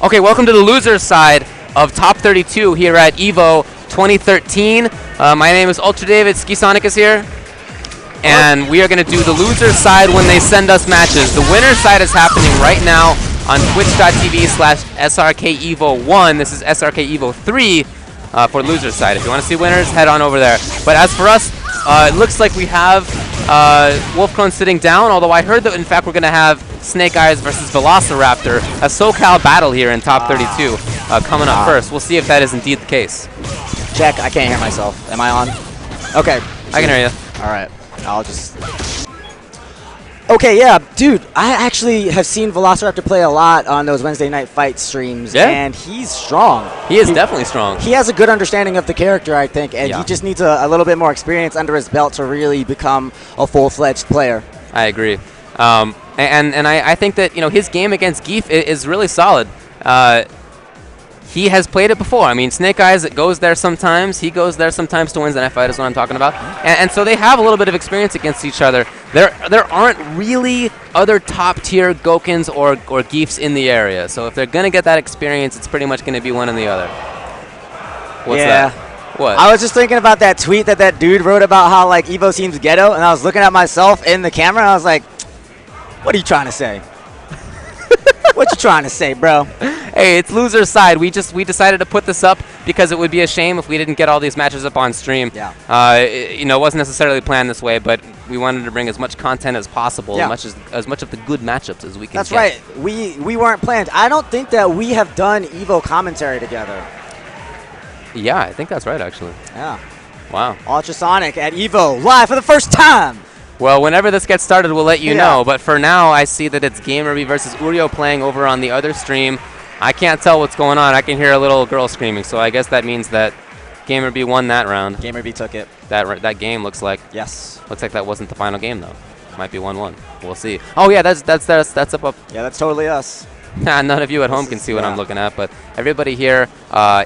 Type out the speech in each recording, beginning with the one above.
Okay, welcome to the loser side of Top 32 here at Evo 2013. My name is Ultra David. Ski Sonic is here. And we are going to do the loser side when they send us matches. The winner side is happening right now on twitch.tv/SRKEvo1. This is SRKEvo3 for loser side. If you want to see winners, head on over there. But as for us, it looks like we have Wolfcrone sitting down, although I heard that in fact we're going to have Snake Eyes versus Velociraptor, a SoCal battle here in Top 32 coming up first. We'll see if that is indeed the case. Check, I can't hear myself. Am I on? Okay. I can hear you. All right, I'll just... Okay, yeah, dude, I actually have seen Velociraptor play a lot on those Wednesday night fight streams, and he's strong. He is definitely strong. He has a good understanding of the character, I think, and he just needs a little bit more experience under his belt to really become a full-fledged player. I agree. And I think that, you know, his game against Geef is really solid. He has played it before. I mean, Snake Eyes goes there sometimes. He goes there sometimes to Wednesday night fight is what I'm talking about. And so they have a little bit of experience against each other. There aren't really other top-tier Gokens or Geefs in the area. So if they're going to get that experience, it's pretty much going to be one or the other. What's that? What? I was just thinking about that tweet that dude wrote about how, like, Evo seems ghetto, and I was looking at myself in the camera, and I was like, what are you trying to say? What you trying to say, bro? Hey, it's loser side. We decided to put this up because it would be a shame if we didn't get all these matches up on stream. Yeah. You know, it wasn't necessarily planned this way, but we wanted to bring as much content as possible, as much of the good matchups as we can. That's right. We weren't planned. I don't think that we have done Evo commentary together. Yeah, I think that's right, actually. Yeah. Wow. Ultrasonic at Evo live for the first time. Well, whenever this gets started, we'll let you know. But for now, I see that it's Gamerby versus Urio playing over on the other stream. I can't tell what's going on. I can hear a little girl screaming, so I guess that means that Gamerby won that round. Gamerby took it. That game looks like. Yes. Looks like that wasn't the final game though. Might be 1-1. We'll see. Oh yeah, that's up. Yeah, that's totally us. None of you at home can see what I'm looking at, but everybody here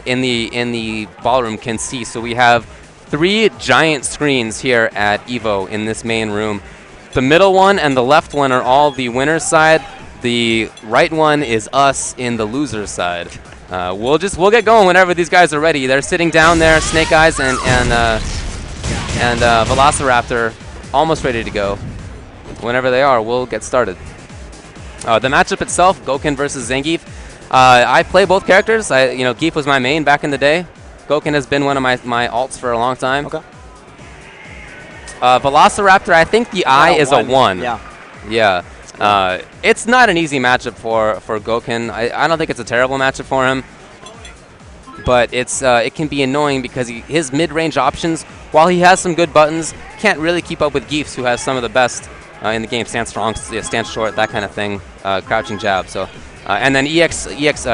in the ballroom can see. So we have 3 giant screens here at Evo in this main room. The middle one and the left one are all the winner's side. The right one is us in the loser's side. We'll get going whenever these guys are ready. They're sitting down there, Snake Eyes and Velociraptor, almost ready to go. Whenever they are, we'll get started. The matchup itself, Goken versus Zangief. I play both characters. You know, Geef was my main back in the day. Goken has been one of my alts for a long time. Okay. Velociraptor, I think the I is a 1. Yeah. Yeah. It's not an easy matchup for Goken. I don't think it's a terrible matchup for him. But it can be annoying because his mid-range options, while he has some good buttons, can't really keep up with Geef's, who has some of the best in the game. Stand strong, stand short, that kind of thing. Crouching jab. So. And then EX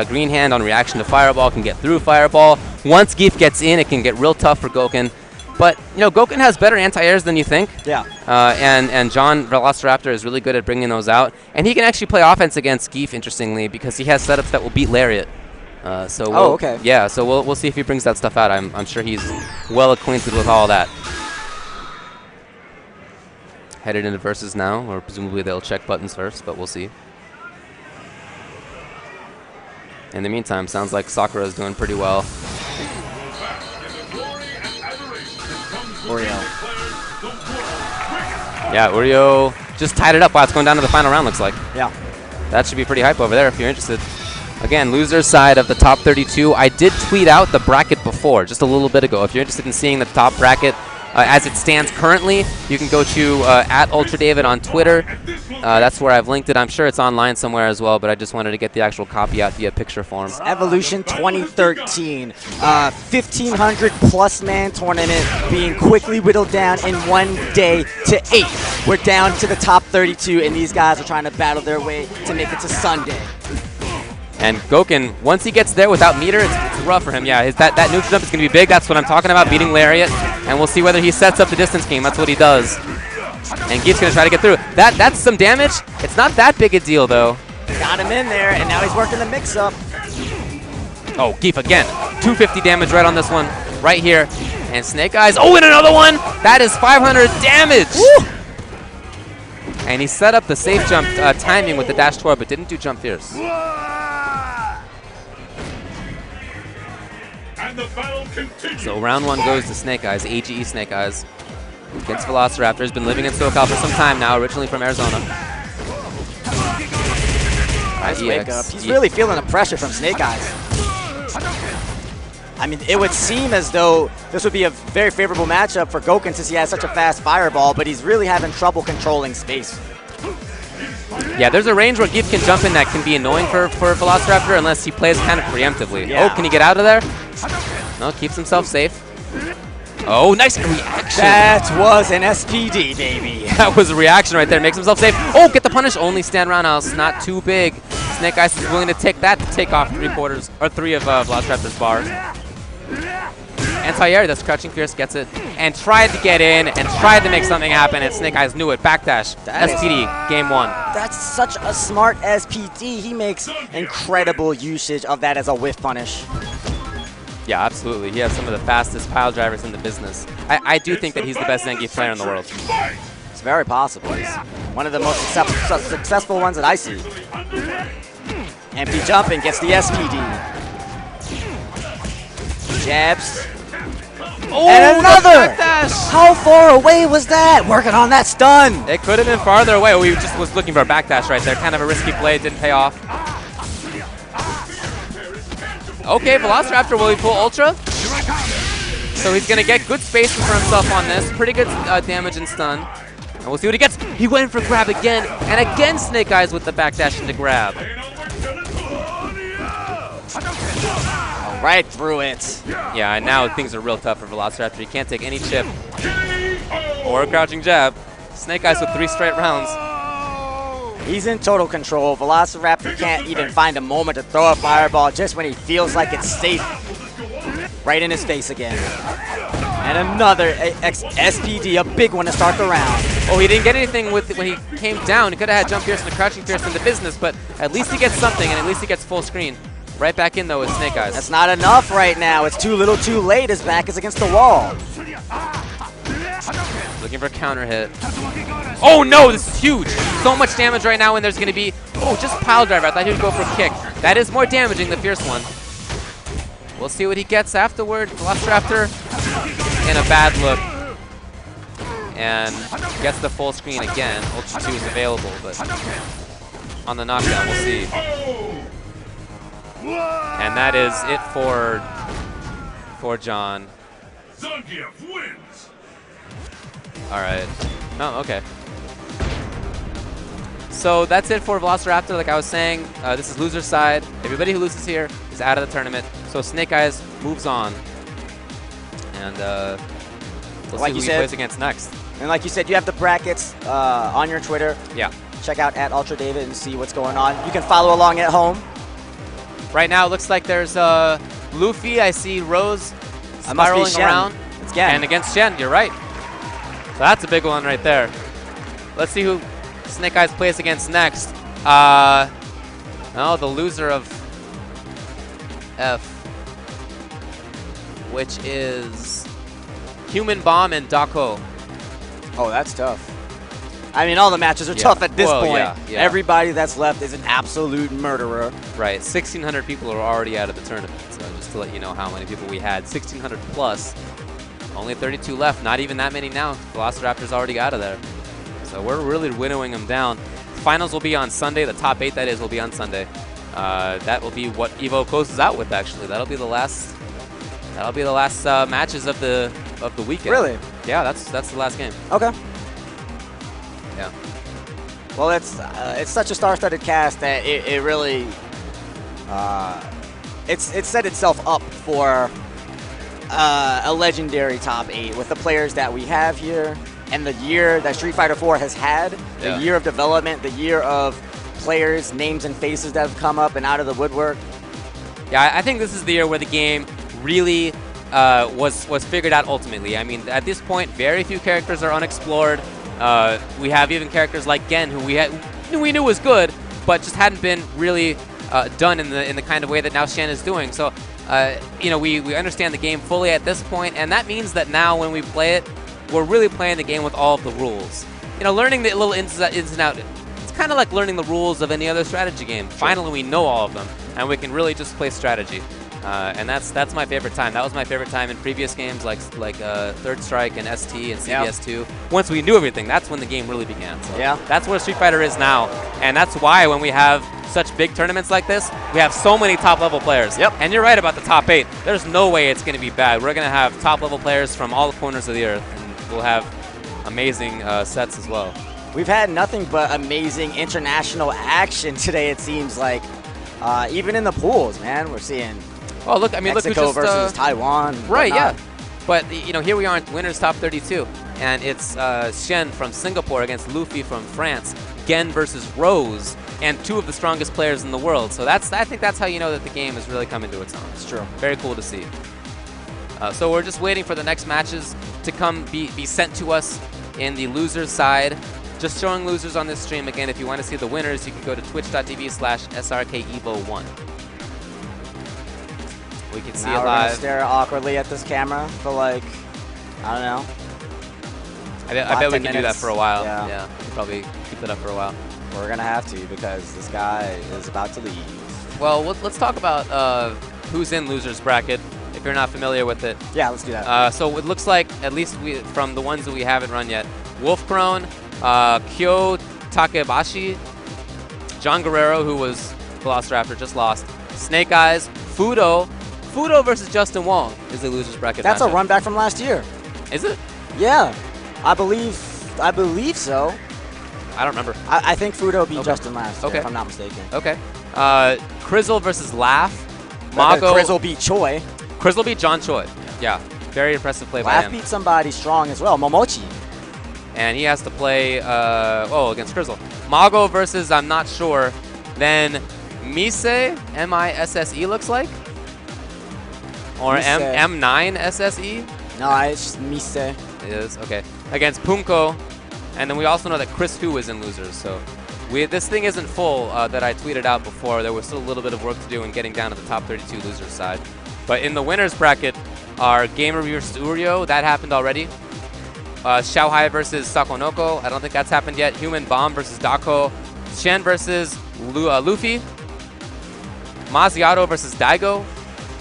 Green Hand on reaction to Fireball can get through Fireball. Once Geef gets in, it can get real tough for Goken. But, you know, Goken has better anti-airs than you think. Yeah. And John Velociraptor is really good at bringing those out. And he can actually play offense against Geef, interestingly, because he has setups that will beat Lariat. Okay. Yeah, so we'll see if he brings that stuff out. I'm sure he's well acquainted with all that. Headed into versus now, or presumably they'll check buttons first, but we'll see. In the meantime, sounds like Sakura is doing pretty well. Urio. Yeah, Urio just tied it up. Wow, it's going down to the final round, looks like. Yeah. That should be pretty hype over there if you're interested. Again, loser's side of the top 32. I did tweet out the bracket before, just a little bit ago. If you're interested in seeing the top bracket as it stands currently, you can go to @UltraDavid on Twitter. That's where I've linked it. I'm sure it's online somewhere as well, but I just wanted to get the actual copy out via picture form. Evolution 2013, 1,500+ man tournament being quickly whittled down in 1 day to 8. We're down to the top 32, and these guys are trying to battle their way to make it to Sunday. And Goken, once he gets there without meter, it's rough for him. Yeah, that neutral jump is going to be big. That's what I'm talking about, beating Lariat. And we'll see whether he sets up the distance game. That's what he does. And Geef's going to try to get through. That's some damage. It's not that big a deal, though. Got him in there, and now he's working the mix-up. Oh, Geef again. 250 damage right on this one. Right here. And Snake Eyes. Oh, and another one. That is 500 damage. Woo! And he set up the safe jump timing with the dash toward, but didn't do jump fierce. So round 1 goes to Snake Eyes, AGE Snake Eyes. Against Velociraptor. Has been living in SoCal for some time now, originally from Arizona. Nice wake up. He's really feeling the pressure from Snake Eyes. I mean, it would seem as though this would be a very favorable matchup for Gouken since he has such a fast fireball, but he's really having trouble controlling space. Yeah, there's a range where Gift can jump in that can be annoying for Velociraptor unless he plays kind of preemptively. Yeah. Oh, can he get out of there? No, keeps himself safe. Oh, nice reaction. That was an SPD, baby. That was a reaction right there. Makes himself safe. Oh, get the punish. Only stand roundhouse. Not too big. Snake Eyes is willing to take that to take off 3 of Velociraptor's bars. Anti-air, that's Crouching Fierce, gets it, and tried to get in, and tried to make something happen, and Snake Eyes knew it. Backdash, SPD, game 1. That's such a smart SPD. He makes incredible usage of that as a whiff punish. Yeah, absolutely. He has some of the fastest pile drivers in the business. I do think that he's the best Zangief player in the world. It's very possible. He's one of the most successful ones that I see. Empty jumping gets the SPD. Jabs. Oh, and another! Backdash! How far away was that? Working on that stun. It could have been farther away. Oh, he just was looking for a backdash right there. Kind of a risky play. Didn't pay off. Okay, Velociraptor, will he pull Ultra? So he's going to get good spacing for himself on this. Pretty good damage and stun. And we'll see what he gets. He went for grab again. And again, Snake Eyes with the backdash into grab. Right through it. Yeah, and now things are real tough for Velociraptor. He can't take any chip or a crouching jab. Snake Eyes with 3 straight rounds. He's in total control. Velociraptor can't even find a moment to throw a fireball just when he feels like it's safe. Right in his face again. And another SPD, a big one to start the round. Oh, he didn't get anything with it when he came down. He could have had Jump Pierce and a Crouching Pierce in the business, but at least he gets something, and at least he gets full screen. Right back in, though, with Snake Eyes. That's not enough right now. It's too little too late. His back is against the wall. Looking for a counter hit. Oh, no, this is huge. So much damage right now, and there's going to be... Oh, just pile driver. I thought he would go for a kick. That is more damaging, the Fierce one. We'll see what he gets afterward. Velociraptor in a bad look. And gets the full screen again. Ultra 2 is available, but on the knockdown, we'll see. And that is it for John. All right. Oh, okay. So that's it for Velociraptor. Like I was saying, this is loser's side. Everybody who loses here is out of the tournament. So Snake Eyes moves on. And we'll see who he plays against next. And like you said, you have the brackets on your Twitter. Yeah. Check out @UltraDavid and see what's going on. You can follow along at home. Right now, it looks like there's Luffy. I see Rose spiraling around. It's Gen. And against Shen, you're right. So that's a big one right there. Let's see who Snake Eyes plays against next. Oh, the loser of F, which is Human Bomb and Dako. Oh, that's tough. I mean, all the matches are tough at this point. Yeah. Everybody that's left is an absolute murderer. Right, 1,600 people are already out of the tournament. So just to let you know how many people we had, 1,600 plus. Only 32 left, not even that many now. Velociraptor's already out of there. So we're really winnowing them down. Finals will be on Sunday. The top 8, that is, will be on Sunday. That will be what Evo closes out with, actually. That'll be the last. That'll be the last matches of the weekend. Really? Yeah, that's the last game. Okay. Yeah. Well, it's such a star-studded cast that it really it's set itself up for a legendary top 8 with the players that we have here and the year that Street Fighter 4 has had, the year of development, the year of players, names, and faces that have come up and out of the woodwork. Yeah, I think this is the year where the game really was figured out ultimately. I mean, at this point, very few characters are unexplored. We have even characters like Gen, who we knew was good, but just hadn't been really done in the kind of way that now Shen is doing. So, you know, we understand the game fully at this point, and that means that now when we play it, we're really playing the game with all of the rules. You know, learning the little ins and outs. It's kind of like learning the rules of any other strategy game. Finally, we know all of them, and we can really just play strategy. And that's my favorite time. That was my favorite time in previous games like Third Strike and ST and CBS2. Once we knew everything, that's when the game really began. So that's where Street Fighter is now, and that's why when we have such big tournaments like this, we have so many top-level players. And you're right about the top 8. There's no way it's going to be bad. We're going to have top-level players from all the corners of the earth, and we'll have amazing sets as well. We've had nothing but amazing international action today, it seems like. Even in the pools, man, we're seeing look, I mean, Mexico look who's just, versus Taiwan. Right, yeah. But, here we are in winners top 32, and it's Shen from Singapore against Luffy from France, Gen versus Rose, and 2 of the strongest players in the world. So I think that's how you know that the game is really coming to its own. It's true. Very cool to see. So we're just waiting for the next matches to be sent to us in the losers side. Just showing losers on this stream. Again, if you want to see the winners, you can go to twitch.tv/SRKEvo1. We can see it live. We're live. gonna stare awkwardly at this camera for like, I don't know. I bet we can do that for a while. Yeah. We can probably keep that up for a while. We're gonna have to because this guy is about to leave. Well, let's talk about who's in losers bracket. If you're not familiar with it. Yeah, let's do that. So it looks like, at least from the ones that we haven't run yet, Wolf Crone, Kyo Takebashi, John Guerrero, who was Velociraptor, just lost, Snake Eyes, Fudo versus Justin Wong is the losers bracket. That's matchup. a run back from last year. Is it? Yeah, I believe so. I don't remember. I think Fudo beat Justin last year, Okay. if I'm not mistaken. Okay. Krizzle versus Laugh. Mago. Krizzle beat Choi. Krizzle beat John Choi. Yeah. Very impressive play by Laugh him. beat somebody strong as well, Momochi. And he has to play against Krizzle. Mago versus I'm not sure. Then Mise, M-I-S-S-E looks like. Or M9-S-S-E? No, it's just Mise. It is, okay. Against Punko. And then we also know that Chris Hu is in losers. So this thing isn't full that I tweeted out before. There was still a little bit of work to do in getting down to the top 32 losers side. But in the winners bracket, our Gamer versus Urio, that happened already. Xiaohai versus Sakonoko, I don't think that's happened yet. Human Bomb versus Dako. Shen versus Luffy. Maziato versus Daigo.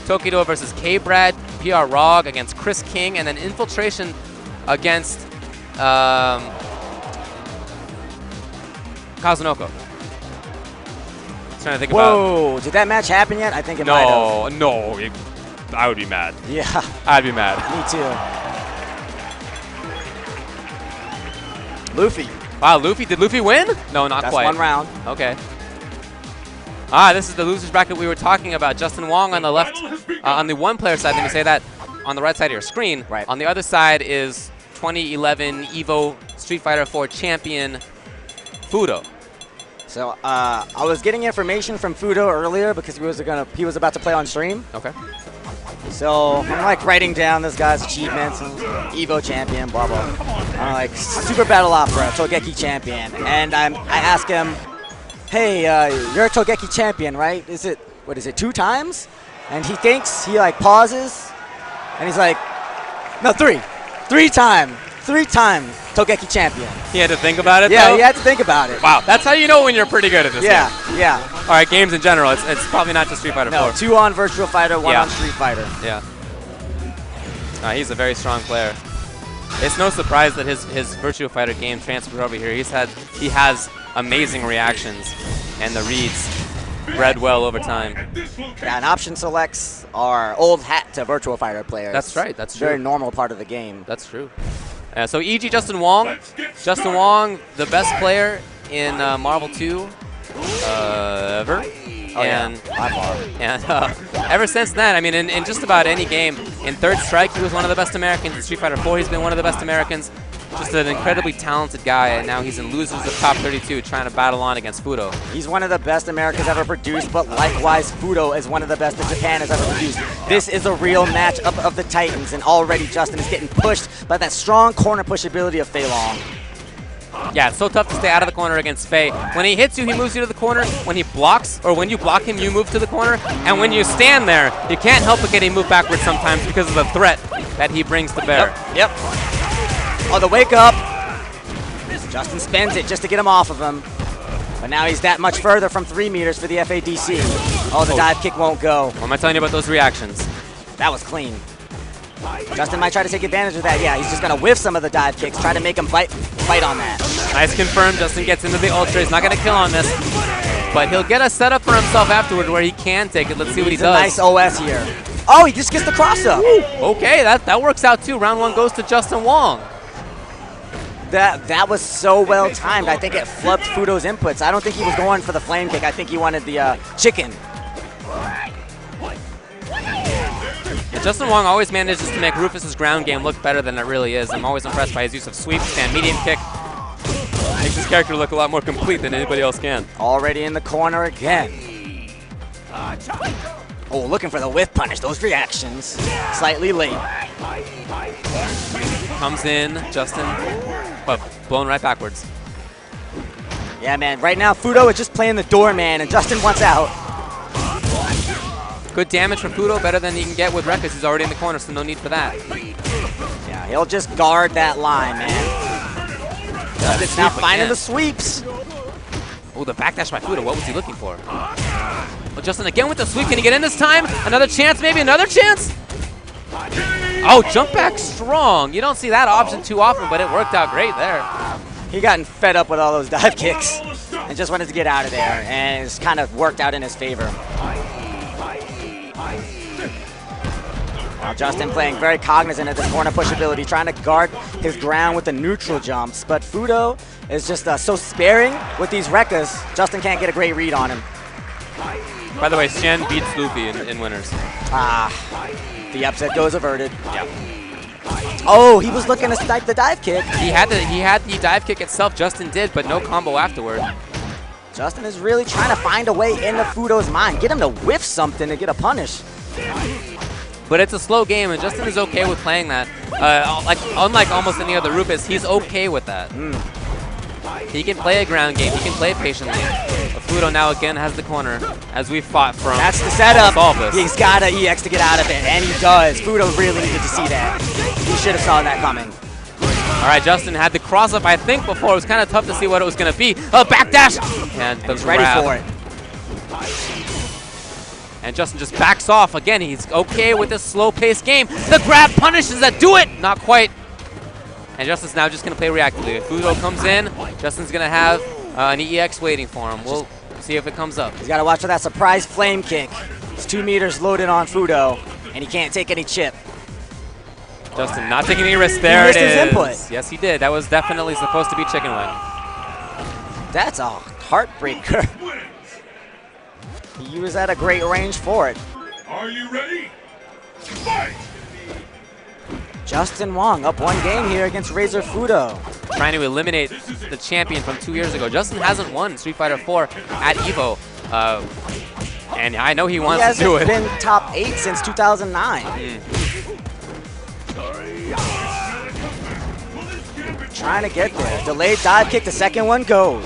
Tokido versus K-Brad. PR Rog against Chris King. And then Infiltration against Kazunoko. Trying to think about. Whoa, did that match happen yet? I think it might have. No. I would be mad. Yeah. I'd be mad. Me too. Luffy. Wow, Luffy. Did Luffy win? No, not That's quite. one round. Okay. This is the losers bracket we were talking about. Justin Wong on the left, on the one-player side. Let me say that on the right side of your screen. Right. On the other side is 2011 Evo Street Fighter 4 champion Fudo. So I was getting information from Fudo earlier because he was about to play on stream. Okay. So I'm like writing down this guy's achievements, Evo champion, blah blah. I'm like Super Battle Opera, Togeki champion, and I ask him, hey, you're a Togeki champion, right? What is it, 2 times? And he thinks, he like pauses, and he's like, no, 3 times Togeki champion. He had to think about it, Yeah, though? he had to think about it. Wow, that's how you know when you're pretty good at this game. Yeah. All right, games in general. It's probably not just Street Fighter 4. No, 2 on Virtual Fighter, 1 on Street Fighter. Yeah. He's a very strong player. It's no surprise that his Virtua Fighter game transferred over here. He has amazing reactions, and the reads read well over time. Yeah, and option selects are old hat to Virtua Fighter players. That's right. That's true. Very normal part of the game. That's true. So EG Justin Wong. Justin Wong, the best player in Marvel 2 ever. And ever since then, I mean, in just about any game, in Third Strike, he was one of the best Americans. In Street Fighter 4, he's been one of the best Americans. Just an incredibly talented guy, and now he's in losers of top 32 trying to battle on against Fudo. He's one of the best Americans ever produced, but likewise, Fudo is one of the best that Japan has ever produced. This is a real match of the Titans, and already Justin is getting pushed by that strong corner push ability of Fei Long. Yeah, it's so tough to stay out of the corner against Fei. When he hits you, he moves you to the corner. When he blocks, or when you block him, you move to the corner. And when you stand there, you can't help but getting moved backwards sometimes because of the threat that he brings to bear. Yep. Oh, the wake up. Justin spends it just to get him off of him. But now he's that much further from 3 meters for the FADC. Oh, the dive kick won't go. What am I telling you about those reactions? That was clean. Justin might try to take advantage of that. Yeah, he's just going to whiff some of the dive kicks, try to make him fight on that. Nice confirm. Justin gets into the ultra. He's not going to kill on this, but he'll get a setup for himself afterward where he can take it. Let's see what he does. Nice OS here. Oh, he just gets the cross up. Okay, that works out too. Round 1 goes to Justin Wong. That was so well timed. I think it flipped Fudo's inputs. I don't think he was going for the flame kick. I think he wanted the chicken. Yeah, Justin Wong always manages to make Rufus's ground game look better than it really is. I'm always impressed by his use of sweep, stand, medium kick. Makes his character look a lot more complete than anybody else can. Already in the corner again. Oh, looking for the whiff punish. Those reactions. Slightly late. Comes in, Justin, but blown right backwards. Yeah, man. Right now, Fudo is just playing the doorman, and Justin wants out. Good damage from Fudo, better than he can get with Rekus. He's already in the corner, so no need for that. Yeah, he'll just guard that line, man. Justin's now finding the sweeps. Oh, the backdash by Fudo. What was he looking for? Well, Justin again with the sweep. Can he get in this time? Another chance, maybe another chance? Oh, jump back strong. You don't see that option too often, but it worked out great there. He gotten fed up with all those dive kicks and just wanted to get out of there, and it's kind of worked out in his favor. Now Justin playing very cognizant of this corner push ability, trying to guard his ground with the neutral jumps, but Fudo is just so sparing with these Rekkas. Justin can't get a great read on him. By the way, Shen beats Luffy in winners. The upset goes averted. Yeah. Oh, he was looking to snipe the dive kick. He had the dive kick itself, Justin did, but no combo afterward. Justin is really trying to find a way into Fudo's mind. Get him to whiff something to get a punish. But it's a slow game, and Justin is okay with playing that. Unlike almost any other Rufus, he's okay with that. He can play a ground game. He can play patiently. But Fudo now again has the corner, as we fought from. That's the setup. Solve this. He's got to EX to get out of it, and he does. Fudo really needed to see that. He should have saw that coming. All right, Justin had the cross up, I think, before. It was kind of tough to see what it was going to be. A backdash! And he's ready for it. And Justin just backs off. Again, he's okay with this slow-paced game. The grab punishes that. Do it! Not quite. And Justin's now just going to play reactively. If Fudo comes in, Justin's going to have an EX waiting for him. We'll see if it comes up. He's got to watch for that surprise flame kick. It's 2 meters loaded on Fudo, and he can't take any chip. Justin not taking any risks. There it is. He missed his input. Yes, he did. That was definitely supposed to be chicken wing. That's a heartbreaker. He was at a great range for it. Are you ready? Fight! Justin Wong up 1 game here against Razor Fudo. Trying to eliminate the champion from 2 years ago. Justin hasn't won Street Fighter 4 at Evo. And I know he wants to do it. He hasn't been top 8 since 2009. Trying to get there. Delayed dive kick, the second one goes.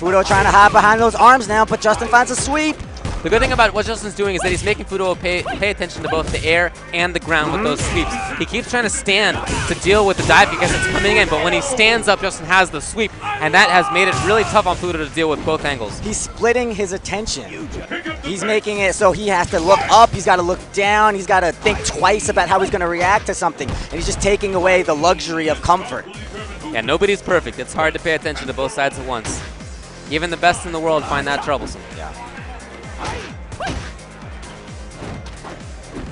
Fudo trying to hide behind those arms now, but Justin finds a sweep. The good thing about what Justin's doing is that he's making Fudo pay attention to both the air and the ground with those sweeps. He keeps trying to stand to deal with the dive because it's coming in, but when he stands up, Justin has the sweep, and that has made it really tough on Fudo to deal with both angles. He's splitting his attention. He's making it so he has to look up, he's got to look down, he's got to think twice about how he's going to react to something, and he's just taking away the luxury of comfort. Yeah, nobody's perfect. It's hard to pay attention to both sides at once. Even the best in the world find that troublesome. Yeah.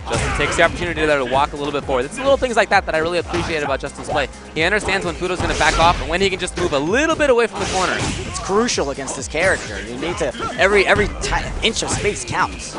Justin takes the opportunity there to walk a little bit forward. It's little things like that that I really appreciate about Justin's play. He understands when Fudo's going to back off and when he can just move a little bit away from the corner. It's crucial against this character. You need to, every inch of space counts.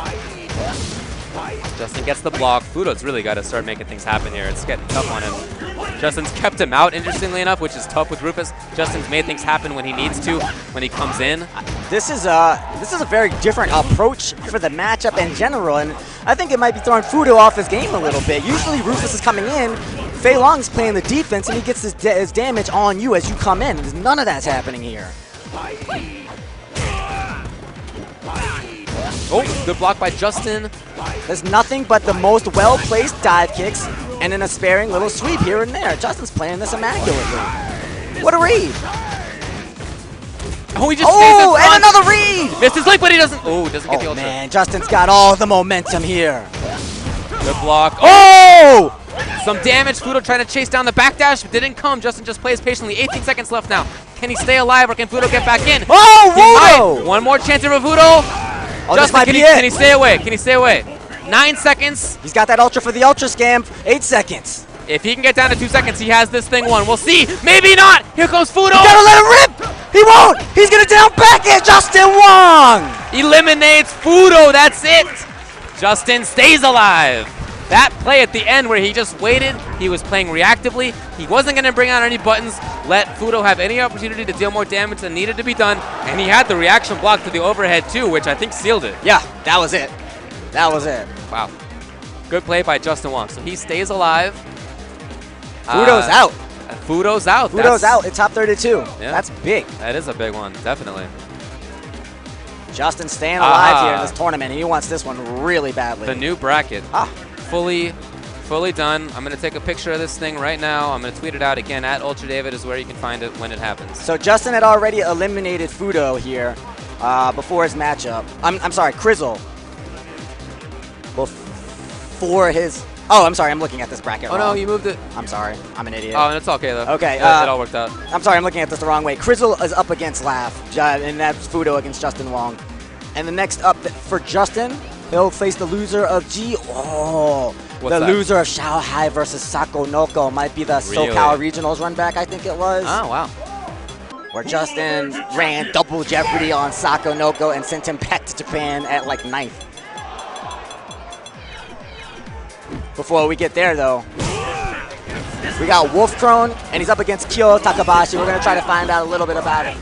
Justin gets the block. Fudo's really got to start making things happen here. It's getting tough on him. Justin's kept him out, interestingly enough, which is tough with Rufus. Justin's made things happen when he needs to, when he comes in. This is a very different approach for the matchup in general, and I think it might be throwing Fudo off his game a little bit. Usually Rufus is coming in, Fei Long's playing the defense, and he gets his damage on you as you come in. None of that's happening here. Oh, good block by Justin. There's nothing but the most well-placed dive kicks and then a sparing little sweep here and there. Justin's playing this immaculately. What a read. Oh, he just stays in front. And another read! Missed his link, but he doesn't. Oh, doesn't get the ultra. Man, Justin's got all the momentum here. Good block. Oh! Some damage. Fudo trying to chase down the backdash, but didn't come. Justin just plays patiently. 18 seconds left now. Can he stay alive, or can Fudo get back in? Oh, Fudo! One more chance for Fudo. Oh, Justin, can he stay away? Can he stay away? 9 seconds. He's got that ultra for the ultra scam. 8 seconds. If he can get down to 2 seconds, he has this thing won. We'll see. Maybe not. Here comes Fudo. You gotta let him rip. He won't. He's gonna down back it. Justin Wong eliminates Fudo. That's it. Justin stays alive. That play at the end where he just waited, he was playing reactively, he wasn't going to bring out any buttons, let Fudo have any opportunity to deal more damage than needed to be done, and he had the reaction block to the overhead too, which I think sealed it. Yeah, that was it. That was it. Wow. Good play by Justin Wong. So he stays alive. Fudo's out. Fudo's out. Fudo's out at top 32. Yeah. That's big. That is a big one, definitely. Justin's staying alive here in this tournament, and he wants this one really badly. The new bracket. Fully done. I'm going to take a picture of this thing right now. I'm going to tweet it out again. @UltraDavid is where you can find it when it happens. So Justin had already eliminated Fudo here before his matchup. I'm sorry, Krizzle. Before his... Oh, I'm sorry. I'm looking at this bracket wrong. Oh, no, you moved it. I'm sorry. I'm an idiot. Oh, it's okay, though. Okay. It all worked out. I'm sorry. I'm looking at this the wrong way. Krizzle is up against Laugh, and that's Fudo against Justin Wong. And the next up for Justin, he'll face the loser of loser of Shanghai versus Sakonoko. Might be the SoCal Regionals run back, I think it was. Oh, wow. Where Justin ran double Jeopardy on Sakonoko and sent him back to Japan at like 9th. Before we get there, though, we got Wolfcrone, and he's up against Kyo Takabashi. We're going to try to find out a little bit about it.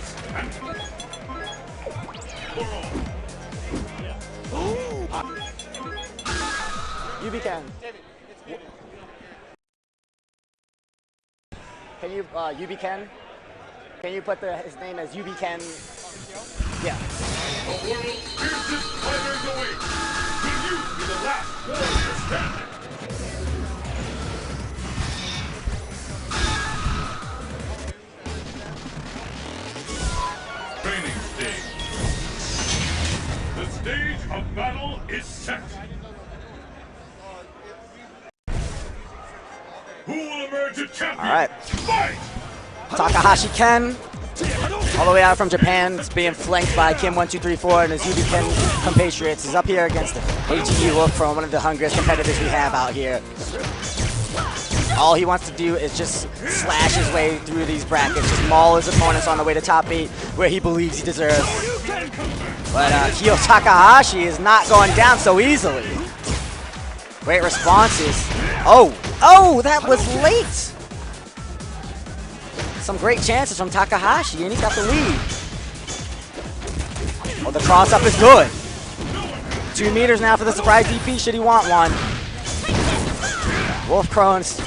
Yubi-Ken. Can you, Yubi-Ken? Can you put his name as Yubi-Ken? Yeah. The world's fiercest fighters await. Will you be the last warrior standing? Training stage. The stage of battle is set. Who will emerge a champion? All right. Fight! Takahashi Ken, all the way out from Japan, is being flanked by Kim1234 and his Yubi-Ken compatriots. He's up here against AGE Wolfcrone, one of the hungriest competitors we have out here. All he wants to do is just slash his way through these brackets, just maul his opponents on the way to top 8, where he believes he deserves. But Kyo Takahashi is not going down so easily. Great responses. Oh, that was late. Some great chances from Takahashi, and he's got the lead. Oh, the cross-up is good. 2 meters now for the surprise DP, should he want one. Wolfcrone's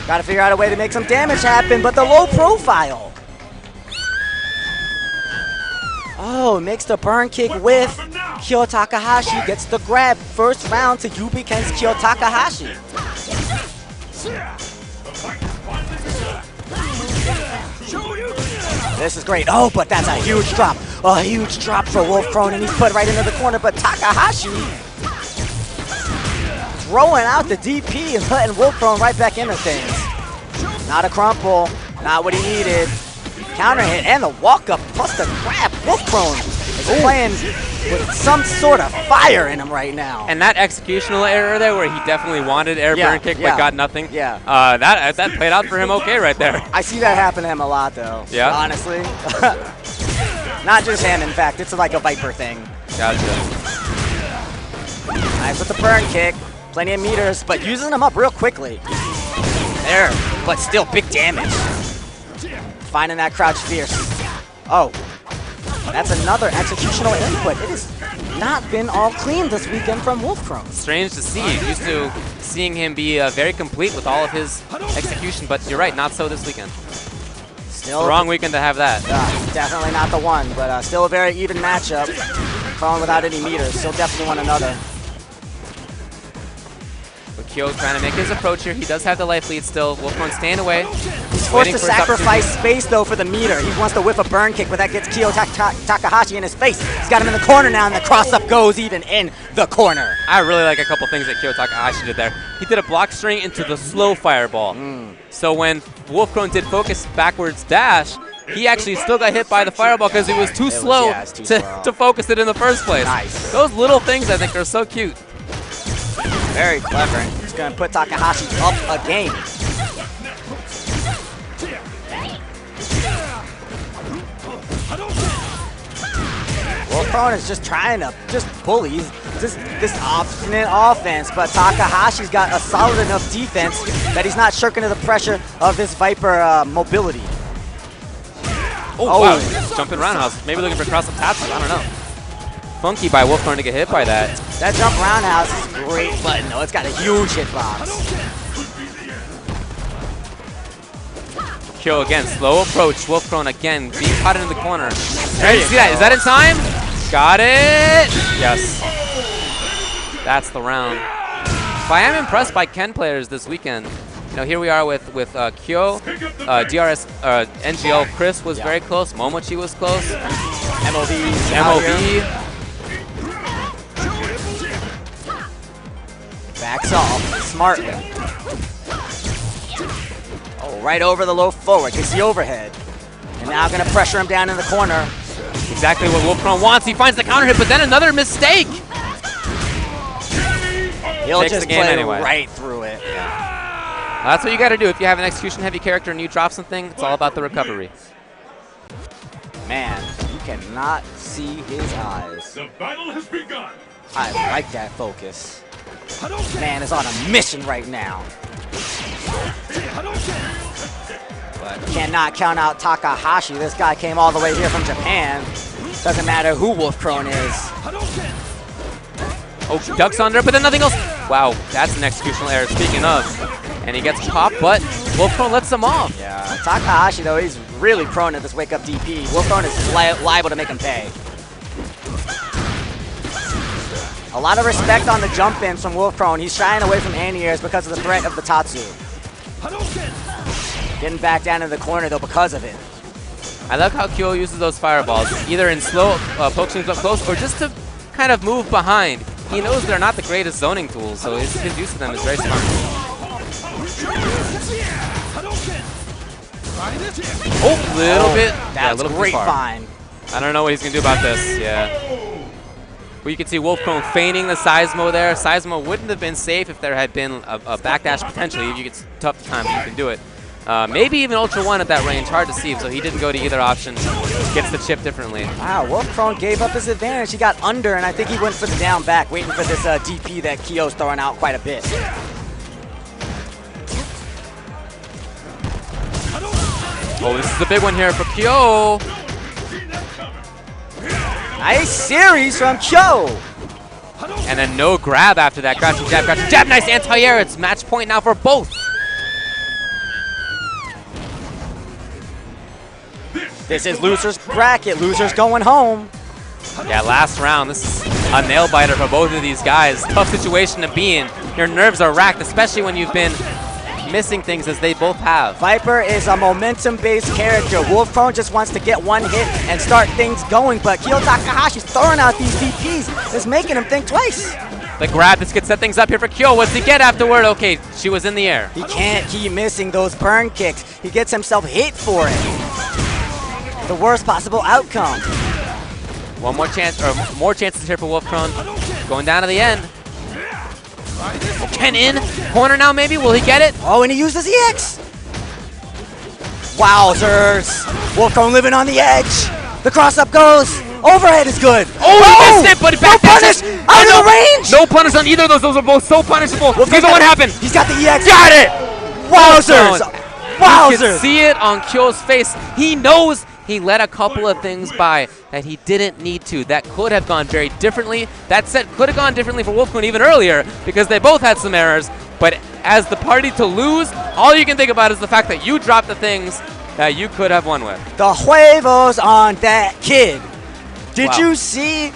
got to figure out a way to make some damage happen, but the low profile. Oh, makes the burn kick with Kyo Takahashi, gets the grab. First round to Yubi-Ken's Kyo Takahashi. This is great. Oh, but that's a huge drop. A huge drop for Wolfcrone, and he's put right into the corner, but Takahashi throwing out the DP and letting Wolfcrone right back into things. Not a crumple. Not what he needed. Counter hit and the walk-up plus the grab. Wolfcrone is playing with some sort of fire in him right now. And that executional error there where he definitely wanted air burn kick but got nothing. Yeah. That played out for him okay right there. I see that happen to him a lot though. Yeah. Honestly. Not just him, in fact. It's like a Viper thing. Gotcha. Nice with the burn kick. Plenty of meters, but using them up real quickly. There, but still big damage. Finding that crouch fierce. Oh, that's another executional input. It has not been all clean this weekend from Wolfcrone. Strange to see. Used to seeing him be very complete with all of his execution, but you're right, not so this weekend. Still the wrong weekend to have that. Definitely not the one, but still a very even matchup. Crawling without any meters, still definitely one another. But Kyo trying to make his approach here. He does have the life lead still. Wolfcrone staying away. He's forced Waiting to for his sacrifice space, though, for the meter. He wants to whiff a burn kick, but that gets Kyo Takahashi in his face. He's got him in the corner now, and the cross-up goes even in the corner. I really like a couple things that Kyo Takahashi did there. He did a block string into the slow fireball. So when Wolfkrone did focus backwards dash, he actually still got hit by the fireball because he was too slow to focus it in the first place. Nice. Those little things, I think, are so cute. Very clever. He's going to put Takahashi up a game. Wolfkrone is just trying to bully this obstinate offense, but Takahashi's got a solid enough defense that he's not shirking to the pressure of this Viper mobility. Oh, wow. Jumping roundhouse. Maybe looking for cross-up taps. I don't know. Funky by Wolfkrone to get hit by that. That jump roundhouse is a great button, though. It's got a huge hitbox. Kyo again, slow approach. Wolfkrone again, being caught in the corner. There you see that? Is that in time? Got it! Yes. That's the round. But I am impressed by Ken players this weekend. You know, here we are with Kyo, DRS, NGL. Chris was very close. Momochi was close. MOB. Backs off smartly. Oh, right over the low forward. Gets the overhead. And now going to pressure him down in the corner. Exactly what Wolfkrone wants. He finds the counter hit, but then another mistake. He'll Takes just the game play anyway. right through it. That's what you got to do. If you have an execution-heavy character and you drop something, it's all about the recovery. Man, you cannot see his eyes. The battle has begun. I like that focus. Man is on a mission right now. But cannot count out Takahashi. This guy came all the way here from Japan. Doesn't matter who Wolfkrone is. Oh, ducks under, but then nothing else. Wow, that's an executional error. Speaking of, and he gets popped, but Wolfkrone lets him off. Yeah, Takahashi, though, he's really prone to this wake-up DP. Wolfkrone is liable to make him pay. A lot of respect on the jump-ins from Wolfkrone. He's shying away from anti-airs because of the threat of the Tatsu. Getting back down in the corner, though, because of it. I love how Kyo uses those fireballs, either in slow poke swings up close or just to kind of move behind. He knows they're not the greatest zoning tools, so his use of them is very smart. Oh, little bit. That's a little great too far. fine. I don't know what he's going to do about this. Yeah. Well, you can see Wolfkrone feigning the Seismo there. Seismo wouldn't have been safe if there had been a backdash potentially. If you get tough time, you can do it. Maybe even Ultra 1 at that range. Hard to see, so he didn't go to either option. Gets the chip differently. Wow, Wolfkrone gave up his advantage. He got under, and I think he went for the down back, waiting for this DP that Kyo's throwing out quite a bit. Oh, this is the big one here for Kyo. Nice series from Kyo. And then no grab after that. Crouching jab, crouching jab. Nice anti-air. It's match point now for both. This is loser's bracket. Loser's going home. Yeah, last round. This is a nail-biter for both of these guys. Tough situation to be in. Your nerves are racked, especially when you've been missing things as they both have. Viper is a momentum-based character. Wolfkrone just wants to get one hit and start things going, but Kyo Takahashi's throwing out these DPs. It's making him think twice. The grab, this could set things up here for Kyo. What's he get afterward? Okay, she was in the air. He can't keep missing those burn kicks. He gets himself hit for it. The worst possible outcome. One more chance, or more chances here for Wolfkrone. Going down to the end. Ken in, corner now maybe, will he get it? Oh, and he used his EX. Wowzers. Wolfkrone living on the edge. The cross-up goes. Overhead is good. Oh, he missed it, but no punish out of the range. No punish on either of those. Those are both so punishable. Neither one happened. He's got the EX. Got it. Wowzers. You can see it on Kyo's face. He knows he let a couple of things by that he didn't need to. That could have gone very differently. That set could have gone differently for Wolfkrone even earlier because they both had some errors. But as the party to lose, all you can think about is the fact that you dropped the things that you could have won with. The huevos on that kid. Did Wow. you see?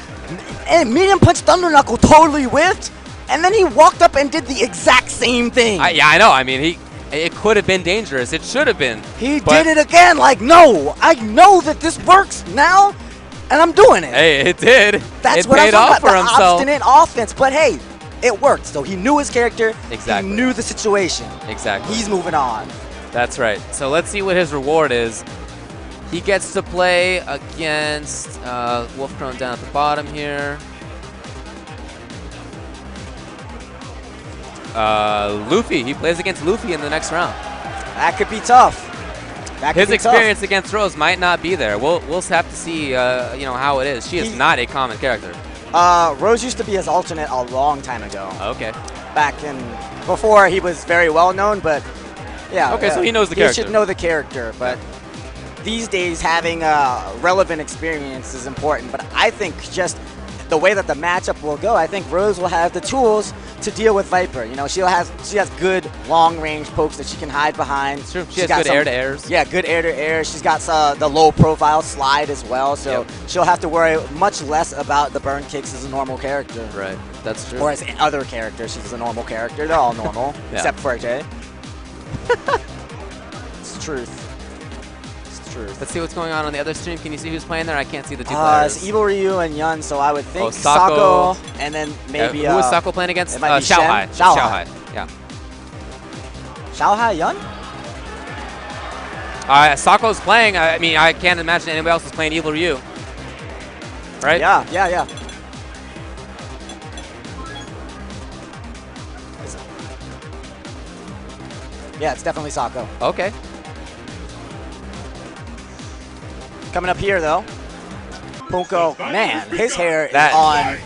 And medium punch Thunder Knuckle totally whiffed, and then he walked up and did the exact same thing. Yeah, I know. I mean, It could have been dangerous. It should have been. He did it again. Like, no, I know that this works now, and I'm doing it. Hey, it did. That's it what I'm paid talking off about, for the himself. obstinate offense. But hey, it worked. So he knew his character. Exactly. He knew the situation. Exactly. He's moving on. That's right. So let's see what his reward is. He gets to play against Wolfcrone down at the bottom here. Luffy. He plays against Luffy in the next round. That could be tough. That could His be experience against Rose might not be there. We'll have to see how it is. She is not a common character. tough. Rose used to be his alternate a long time ago. Okay. Back in before he was very well known, but yeah. Okay, so he knows the character. He should know the character, but these days having a relevant experience is important. But I think just the way that the matchup will go, I think Rose will have the tools to deal with Viper. You know, she has good long-range pokes that she can hide behind. It's true. She She's has got good air-to-airs. Yeah, good air-to-air. She's got the low-profile slide as well, so she'll have to worry much less about the burn kicks as a normal character. Right. That's true. Or as other characters, she's a normal character. They're all normal, except for Jay. It's the truth. Let's see what's going on the other stream. Can you see who's playing there? I can't see the two players. It's Evil Ryu and Yun, so I would think Sako. Sako, and then maybe who is Sako playing against? it might be Xiaohai. Shen? Xiaohai. Yeah. Xiaohai Yun? Sako's playing. I mean, I can't imagine anybody else is playing Evil Ryu. Right? Yeah. Yeah, it's definitely Sako. Okay. Coming up here, though, Punko, man, his hair is on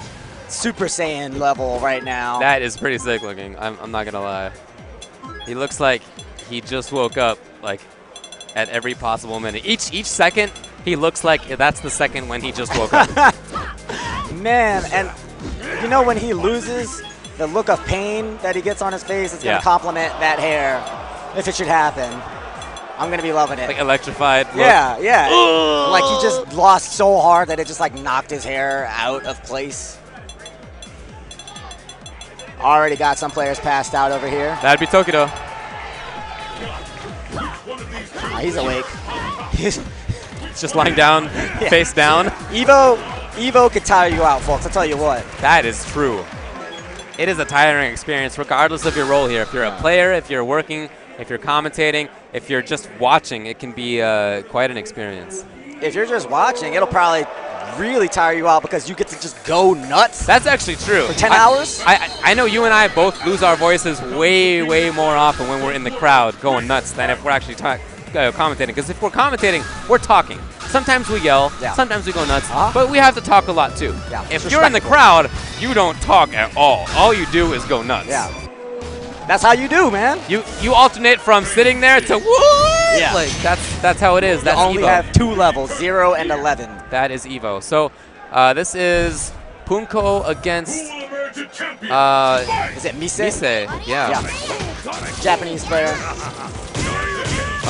Super Saiyan level right now. That is pretty sick looking. I'm not gonna lie. He looks like he just woke up, like, at every possible minute. Each second, he looks like that's the second when he just woke up. Man, and you know when he loses, the look of pain that he gets on his face is gonna complement that hair, if it should happen. I'm gonna be loving it. Like electrified look. Yeah. Like he just lost so hard that it just like knocked his hair out of place. Already got some players passed out over here. That'd be Tokido. He's awake. He's just lying down, face down. Evo could tire you out, folks. I'll tell you what. That is true. It is a tiring experience, regardless of your role here. If you're a player, if you're working, if you're commentating, if you're just watching, it can be quite an experience. If you're just watching, it'll probably really tire you out because you get to just go nuts. That's actually true. For 10 hours? I know you and I both lose our voices way more often when we're in the crowd going nuts than if we're actually commentating. Because if we're commentating, we're talking. Sometimes we yell, sometimes we go nuts, but we have to talk a lot too. Yeah, if you're in the crowd, you don't talk at all. All you do is go nuts. Yeah. That's how you do, man. You alternate from sitting there to woo! Yeah. Like that's how it is. That's you only Evo. have 2 levels, 0 and 11. That is Evo. So this is Punko against is it Mise? Mise, yeah. Japanese player.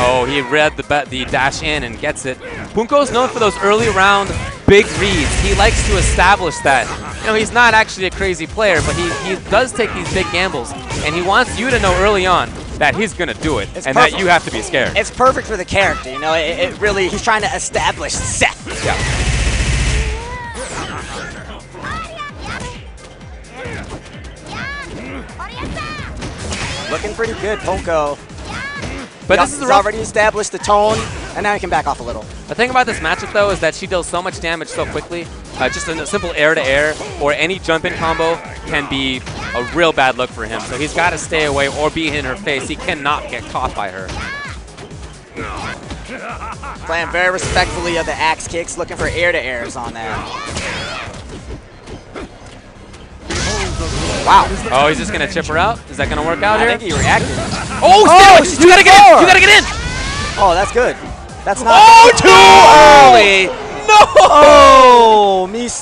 Oh, he read the dash in and gets it. Punko's known for those early round big reads. He likes to establish that. You know, he's not actually a crazy player, but he does take these big gambles, and he wants you to know early on that he's going to do it, and that you have to be scared. It's perfect for the character, you know. It really, he's trying to establish Seth. Yeah. Looking pretty good, Punko. But this is he's already established the tone, and now he can back off a little. The thing about this matchup, though, is that she deals so much damage so quickly. Just a simple air-to-air or any jump-in combo can be a real bad look for him. So he's got to stay away or be in her face. He cannot get caught by her. Playing very respectfully of the axe kicks, looking for air-to-airs on that. Wow. Oh, he's just going to chip her out? Is that going to work out here? I think he reacted. Oh, you got to get in! You got to get in! Oh, that's good. That's not too early! No! Oh, Mise.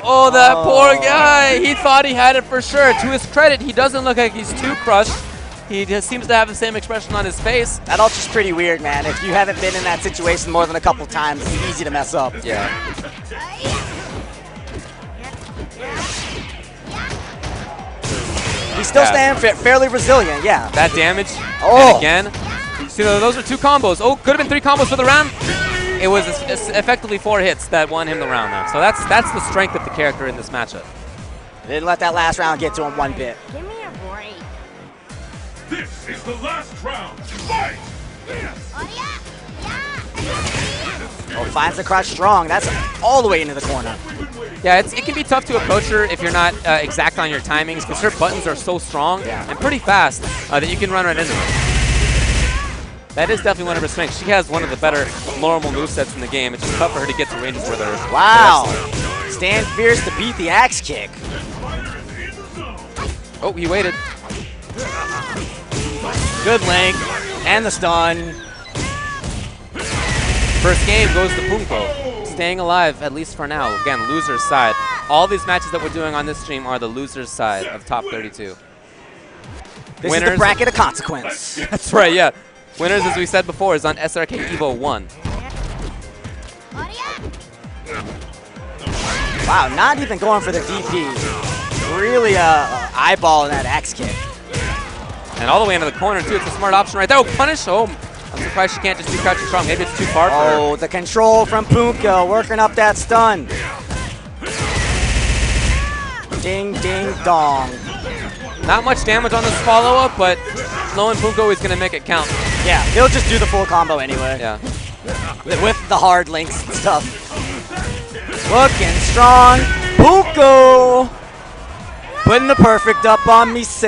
Oh, that poor guy. He thought he had it for sure. To his credit, he doesn't look like he's too crushed. He just seems to have the same expression on his face. That ultra's pretty weird, man. If you haven't been in that situation more than a couple times, it's easy to mess up. Yeah. Mise still staying fairly resilient, yeah. That damage, Oh. and again. See, those are 2 combos. Oh, could have been 3 combos for the round. It was effectively 4 hits that won him the round there. So that's the strength of the character in this matchup. Didn't let that last round get to him one bit. Give me a break. This is the last round. Fight! Oh, yeah. Oh, finds the crouch strong. That's all the way into the corner. Yeah, it can be tough to approach her if you're not exact on your timings, because her buttons are so strong and pretty fast that you can run right into her. That is definitely one of her strengths. She has one of the better normal movesets in the game. It's just tough for her to get to ranges with her. Wow. Stand fierce to beat the axe kick. Oh, he waited. Good link. And the stun. First game goes to Punko. Staying alive, at least for now. Again, loser's side. All these matches that we're doing on this stream are the loser's side of top 32. This is the bracket of consequence. That's right, yeah. Winners, as we said before, is on SRK Evo 1. Wow, not even going for the DP. Really eyeballing that axe kick. And all the way into the corner, too. It's a smart option right there. Oh, punish. Oh, I'm surprised she can't just do crouching strong. Maybe it's too far for her. Oh, the control from Punko, working up that stun. Ding, ding, dong. Not much damage on this follow-up, but knowing Punko is going to make it count. Yeah, he'll just do the full combo anyway. Yeah. With the hard links and stuff. Looking strong. Punko putting the perfect up on Mise.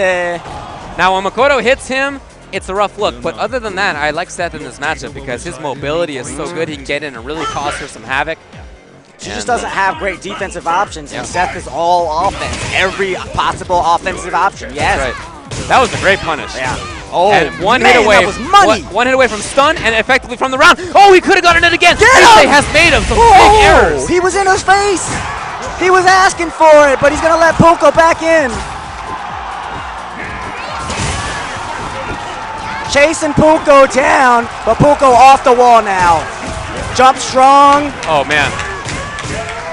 Now, when Makoto hits him, it's a rough look. But other than that, I like Seth in this matchup because his mobility is so good. He can get in and really cause her some havoc. She just doesn't have great defensive options, and Seth is all offense. Every possible offensive option, yes. Right. That was a great punish. Yeah. Oh, and one man, hit away. that was money. One hit away from stun and effectively from the round. Oh, he could have gotten it again. Get Mise him! has made him some big errors. He was in his face. He was asking for it, but he's going to let Punko back in. Chasing Punko down, but Punko off the wall now. Jump strong. Oh, man.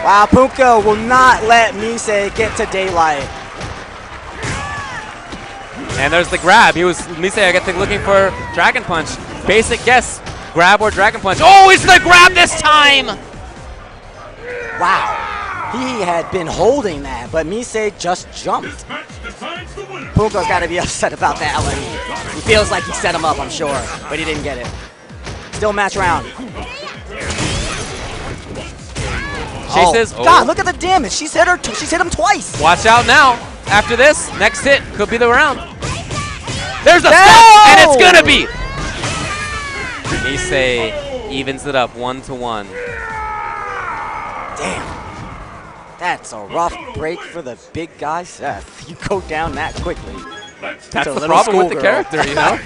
Wow, Punko will not let Mise get to daylight. And there's the grab. Mise, I think, looking for Dragon Punch. Basic guess, grab or Dragon Punch. Oh, it's the grab this time! Wow. He had been holding that, but Mise just jumped. Punko's got to be upset about that one. He feels like he set him up, I'm sure, but he didn't get it. Still match round. Chases. Oh. God, look at the damage. She's hit him twice. Watch out now. After this, next hit could be the round. There's a stun, and it's gonna be. Mise evens it up 1-1. Damn. That's a rough break for the big guy, Seth. You go down that quickly. That's the problem with the character, you know?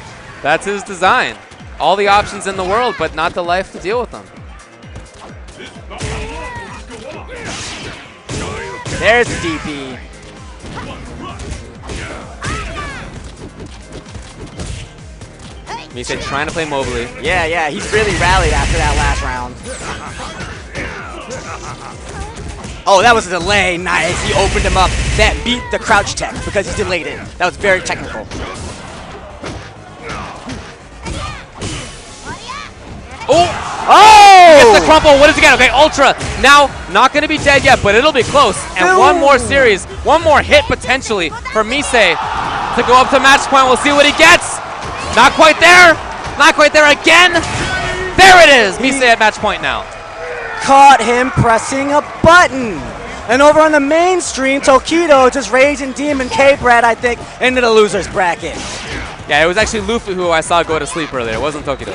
That's his design. All the options in the world, but not the life to deal with them. There's the DP. Mise trying to play mobily. Yeah, he's really rallied after that last round. Oh, that was a delay. Nice. He opened him up. That beat the crouch tech because he delayed it. That was very technical. Oh! Gets the crumple. What does he get? Okay, Ultra. Now, not going to be dead yet, but it'll be close. And one more series, one more hit potentially for Mise to go up to match point. We'll see what he gets. Not quite there. Not quite there again. There it is. Mise at match point now. Caught him pressing a button. And over on the mainstream, Tokido just raising Demon K-Brad, I think, into the loser's bracket. Yeah, it was actually Luffy who I saw go to sleep earlier. It wasn't Tokido.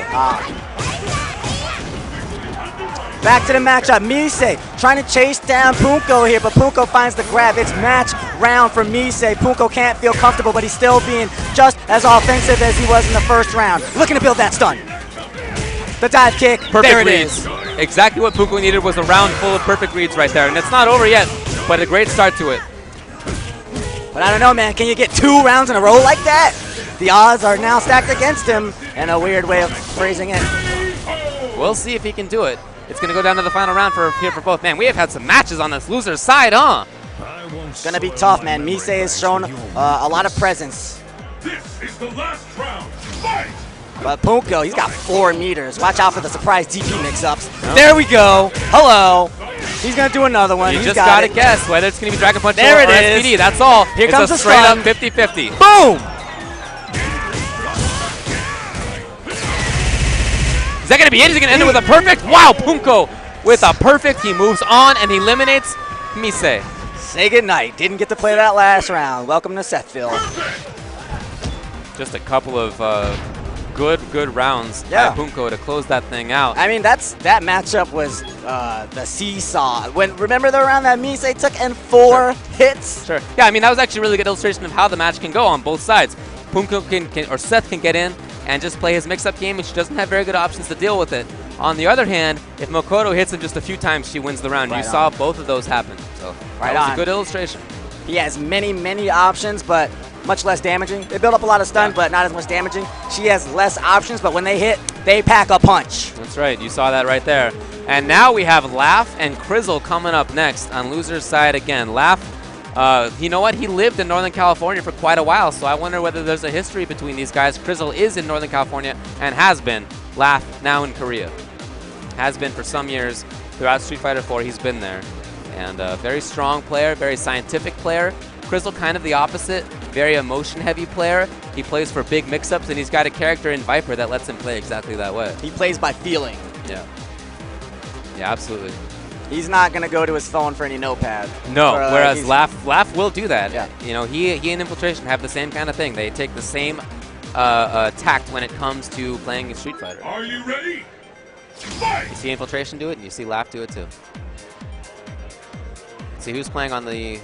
Back to the matchup. Mise trying to chase down Punko here, but Punko finds the grab. It's match round for Mise. Punko can't feel comfortable, but he's still being just as offensive as he was in the first round. Looking to build that stun. The dive kick. Perfect there it reads. is. Exactly what Punko needed was a round full of perfect reads right there. And it's not over yet, but a great start to it. But I don't know, man. Can you get 2 rounds in a row like that? The odds are now stacked against him, in a weird way of phrasing it. We'll see if he can do it. It's going to go down to the final round here for both. Man, we have had some matches on this loser's side, huh? It's going to be tough, man. Mise has shown a lot of presence. This is the last round. Fight! But Punko, he's got 4 meters. Watch out for the surprise DP mix-ups. There we go. Hello. He's going to do another one. You He's just got got to it. guess whether it's going to be Dragon Punch There or it is. SPD. That's all. Here It's comes a the straight up stun. 50-50. Boom! Is that going to be it? Is he going to end it with a perfect? Wow, Punko with a perfect. He moves on and he eliminates Mise. Say goodnight. Didn't get to play that last round. Welcome to Sethville. Just a couple of good rounds Yeah. by Punko to close that thing out. I mean, that matchup was the seesaw. Remember the round that Mise took and 4 hits? Sure. Yeah, I mean, that was actually a really good illustration of how the match can go on both sides. Punko or Seth can get in and just play his mix-up game, and she doesn't have very good options to deal with it. On the other hand, if Makoto hits him just a few times, she wins the round. Right You on. saw both of those happen. So Right that was on. a good illustration. He has many options, but much less damaging. They build up a lot of stun, but not as much damaging. She has less options, but when they hit, they pack a punch. That's right. You saw that right there. And now we have Laugh and Krizzle coming up next on loser's side again. Laugh, you know what? He lived in Northern California for quite a while, so I wonder whether there's a history between these guys. Krizzle is in Northern California and has been. Laugh now in Korea. Has been for some years throughout Street Fighter 4. He's been there. And a very strong player, very scientific player. Krizzle kind of the opposite, very emotion-heavy player. He plays for big mix-ups, and he's got a character in Viper that lets him play exactly that way. He plays by feeling. Yeah. Yeah, absolutely. He's not going to go to his phone for any notepad. No, Or, whereas he's- Laugh will do that. Yeah. You know, he and Infiltration have the same kind of thing. They take the same tact when it comes to playing Street Fighter. Are you ready? You Fight! see Infiltration do it, and you see Laugh do it too. See who's playing on the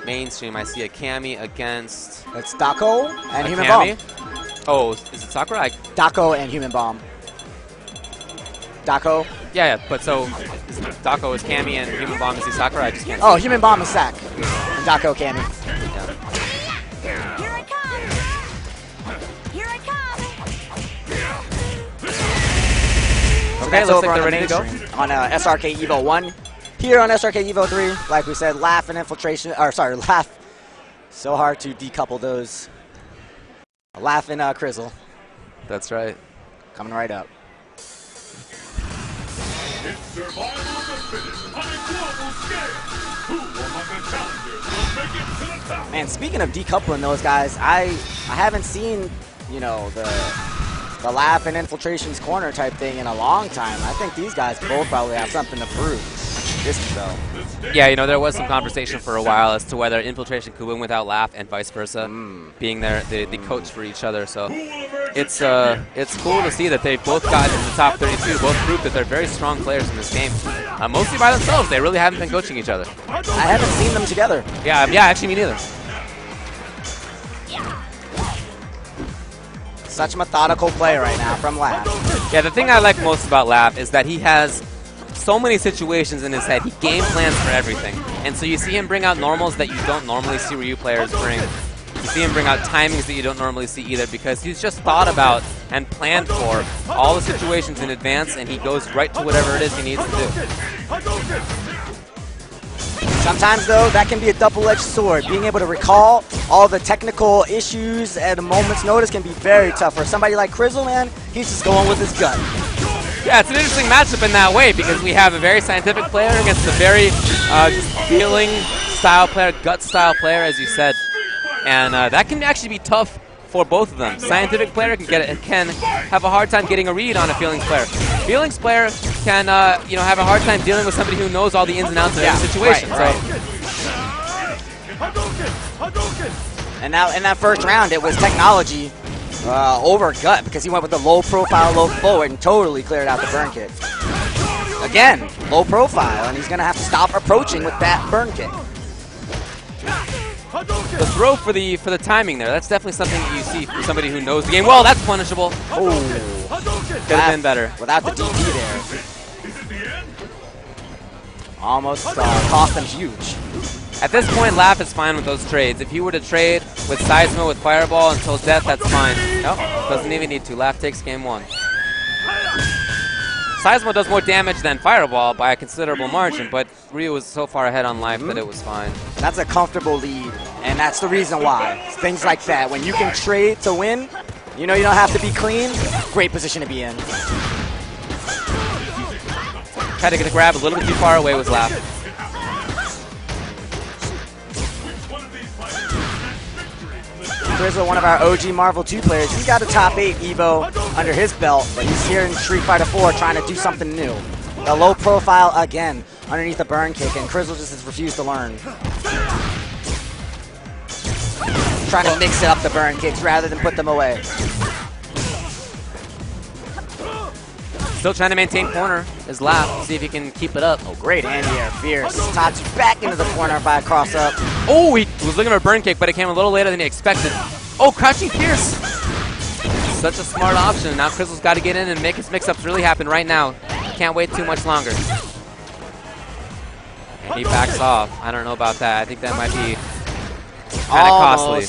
mainstream. I see a Cammy against It's Dako and a Human Cammy. Bomb. Oh, is it Sakurai? Dako and Human Bomb. Dako. Yeah, but so Dako is Cammy and Human Bomb is the Sakurai. I just can't. Oh, Human Bomb is Sack. And Dako Cammy. Yeah. Here I come! Here I come! So Okay, that's looks over like on they're the ready to go. mainstream. On SRK Evo 1. Here on SRK Evo 3, like we said, Laugh and Infiltration, or sorry, Laugh. So hard to decouple those. Laugh and Krizzle That's right. coming right up. It's survival of the fittest on a global scale. Who among the challengers will make it to the top? Man, speaking of decoupling those guys, I haven't seen, you know, the Laugh and Infiltration's corner type thing in a long time. I think these guys both probably have something to prove. This though. Yeah, you know, there was some conversation for a while as to whether Infiltration could win without Laugh and vice versa, being the coach for each other. So it's cool to see that they've both gotten in the top 32, both proved that they're very strong players in this game. Mostly by themselves. They really haven't been coaching each other. I haven't seen them together. Yeah, actually me neither. Such methodical play right now from Laugh. Yeah, the thing I like most about Laugh is that he has so many situations in his head. He game plans for everything. And so you see him bring out normals that you don't normally see Ryu players bring. You see him bring out timings that you don't normally see either, because he's just thought about and planned for all the situations in advance, and he goes right to whatever it is he needs to do. Sometimes, though, that can be a double-edged sword. Being able to recall all the technical issues at a moment's notice can be very tough. For somebody like Krizzle, man, he's just going with his gut. Yeah, it's an interesting matchup in that way, because we have a very scientific player against a very just feeling style player, gut style player, as you said. And that can actually be tough for both of them. Scientific player can have a hard time getting a read on a feelings player. Feelings player can have a hard time dealing with somebody who knows all the ins and outs of every situation. Right. And now in that first round, it was technology over gut, because he went with the low profile, low forward, and totally cleared out the burn kick. Again, low profile, and he's going to have to stop approaching with that burn kick. The throw for the timing there, that's definitely something that you see from somebody who knows the game well. That's punishable. Oh, Could have been better. Without the DP there. Almost cost him huge. At this point, Laugh is fine with those trades. If he were to trade with Seismo with Fireball until death, that's fine. Nope, doesn't even need to. Laugh takes game one. Seismo does more damage than Fireball by a considerable margin, but Ryu was so far ahead on life that it was fine. That's a comfortable lead, and that's the reason why. Things like that. When you can trade to win, you know you don't have to be clean, great position to be in. Tried to get the grab a little bit too far away, was laughed. Grizzle, one of our OG Marvel 2 players, he's got a top 8 Evo under his belt, but he's here in Street Fighter 4 trying to do something new. A low profile again underneath the burn kick, and Grizzle just has refused to learn. Trying to mix it up the burn kicks rather than put them away. Still trying to maintain corner is laughed. See if he can keep it up. Oh, great anti-air, fierce. Tatsu back into the corner by a cross-up. Oh, he was looking for a burn kick, but it came a little later than he expected. Oh, crouching Pierce. Such a smart option. Now Crystal's got to get in and make his mix-ups really happen right now. Can't wait too much longer. And he backs off. I don't know about that. I think that might be kind of costly.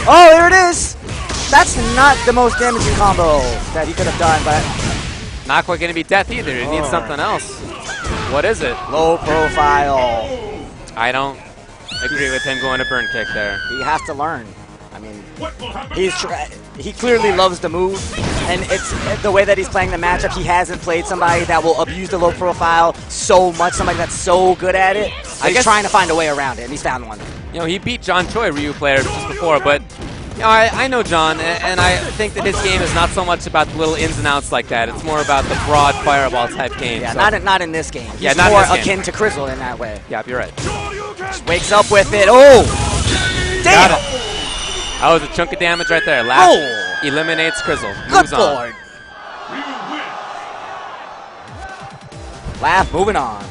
Oh, there it is. That's not the most damaging combo that he could have done, but not quite going to be death either. He needs something else. What is it? Low profile. I don't agree with him going to burn kick there. He has to learn. I mean, he clearly loves the move, and it's the way that he's playing the matchup. He hasn't played somebody that will abuse the low profile so much, somebody that's so good at it. He's trying to find a way around it, and he's found one. You know, he beat John Choi, Ryu player, just before, but you know, I know John, and I think that his game is not so much about the little ins and outs like that. It's more about the broad fireball type game. Yeah, so. not in this game. He's not more in this game. akin to Crizzle in that way. Yeah, you're right. Just wakes up with it. Oh! Damn! Got it. That was a chunk of damage right there. Last eliminates Crizzle. Moves on. Lord. Laugh, moving on.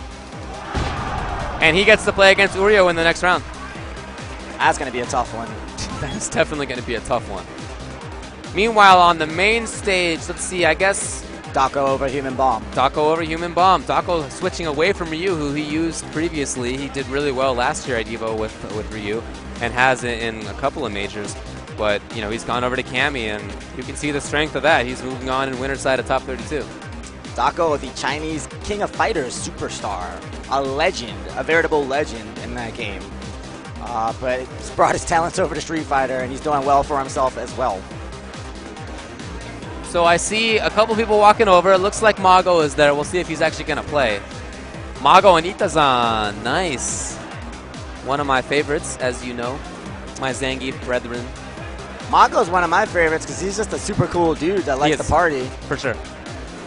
And he gets to play against Uryo in the next round. That's going to be a tough one. That's definitely going to be a tough one. Meanwhile, on the main stage, let's see, I guess... Dako over Human Bomb. Dako over Human Bomb. Dako switching away from Ryu, who he used previously. He did really well last year at Evo with Ryu, and has it in a couple of majors. But, you know, he's gone over to Cammy, and you can see the strength of that. He's moving on in winner's side of top 32. Dako, the Chinese King of Fighters superstar. A legend, a veritable legend in that game. But he's brought his talents over to Street Fighter, and he's doing well for himself as well. So I see a couple people walking over. It looks like Mago is there. We'll see if he's actually going to play. Mago and Itazan. Nice. One of my favorites, as you know. My Zangief brethren. Mago's one of my favorites because he's just a super cool dude that likes to party. For sure.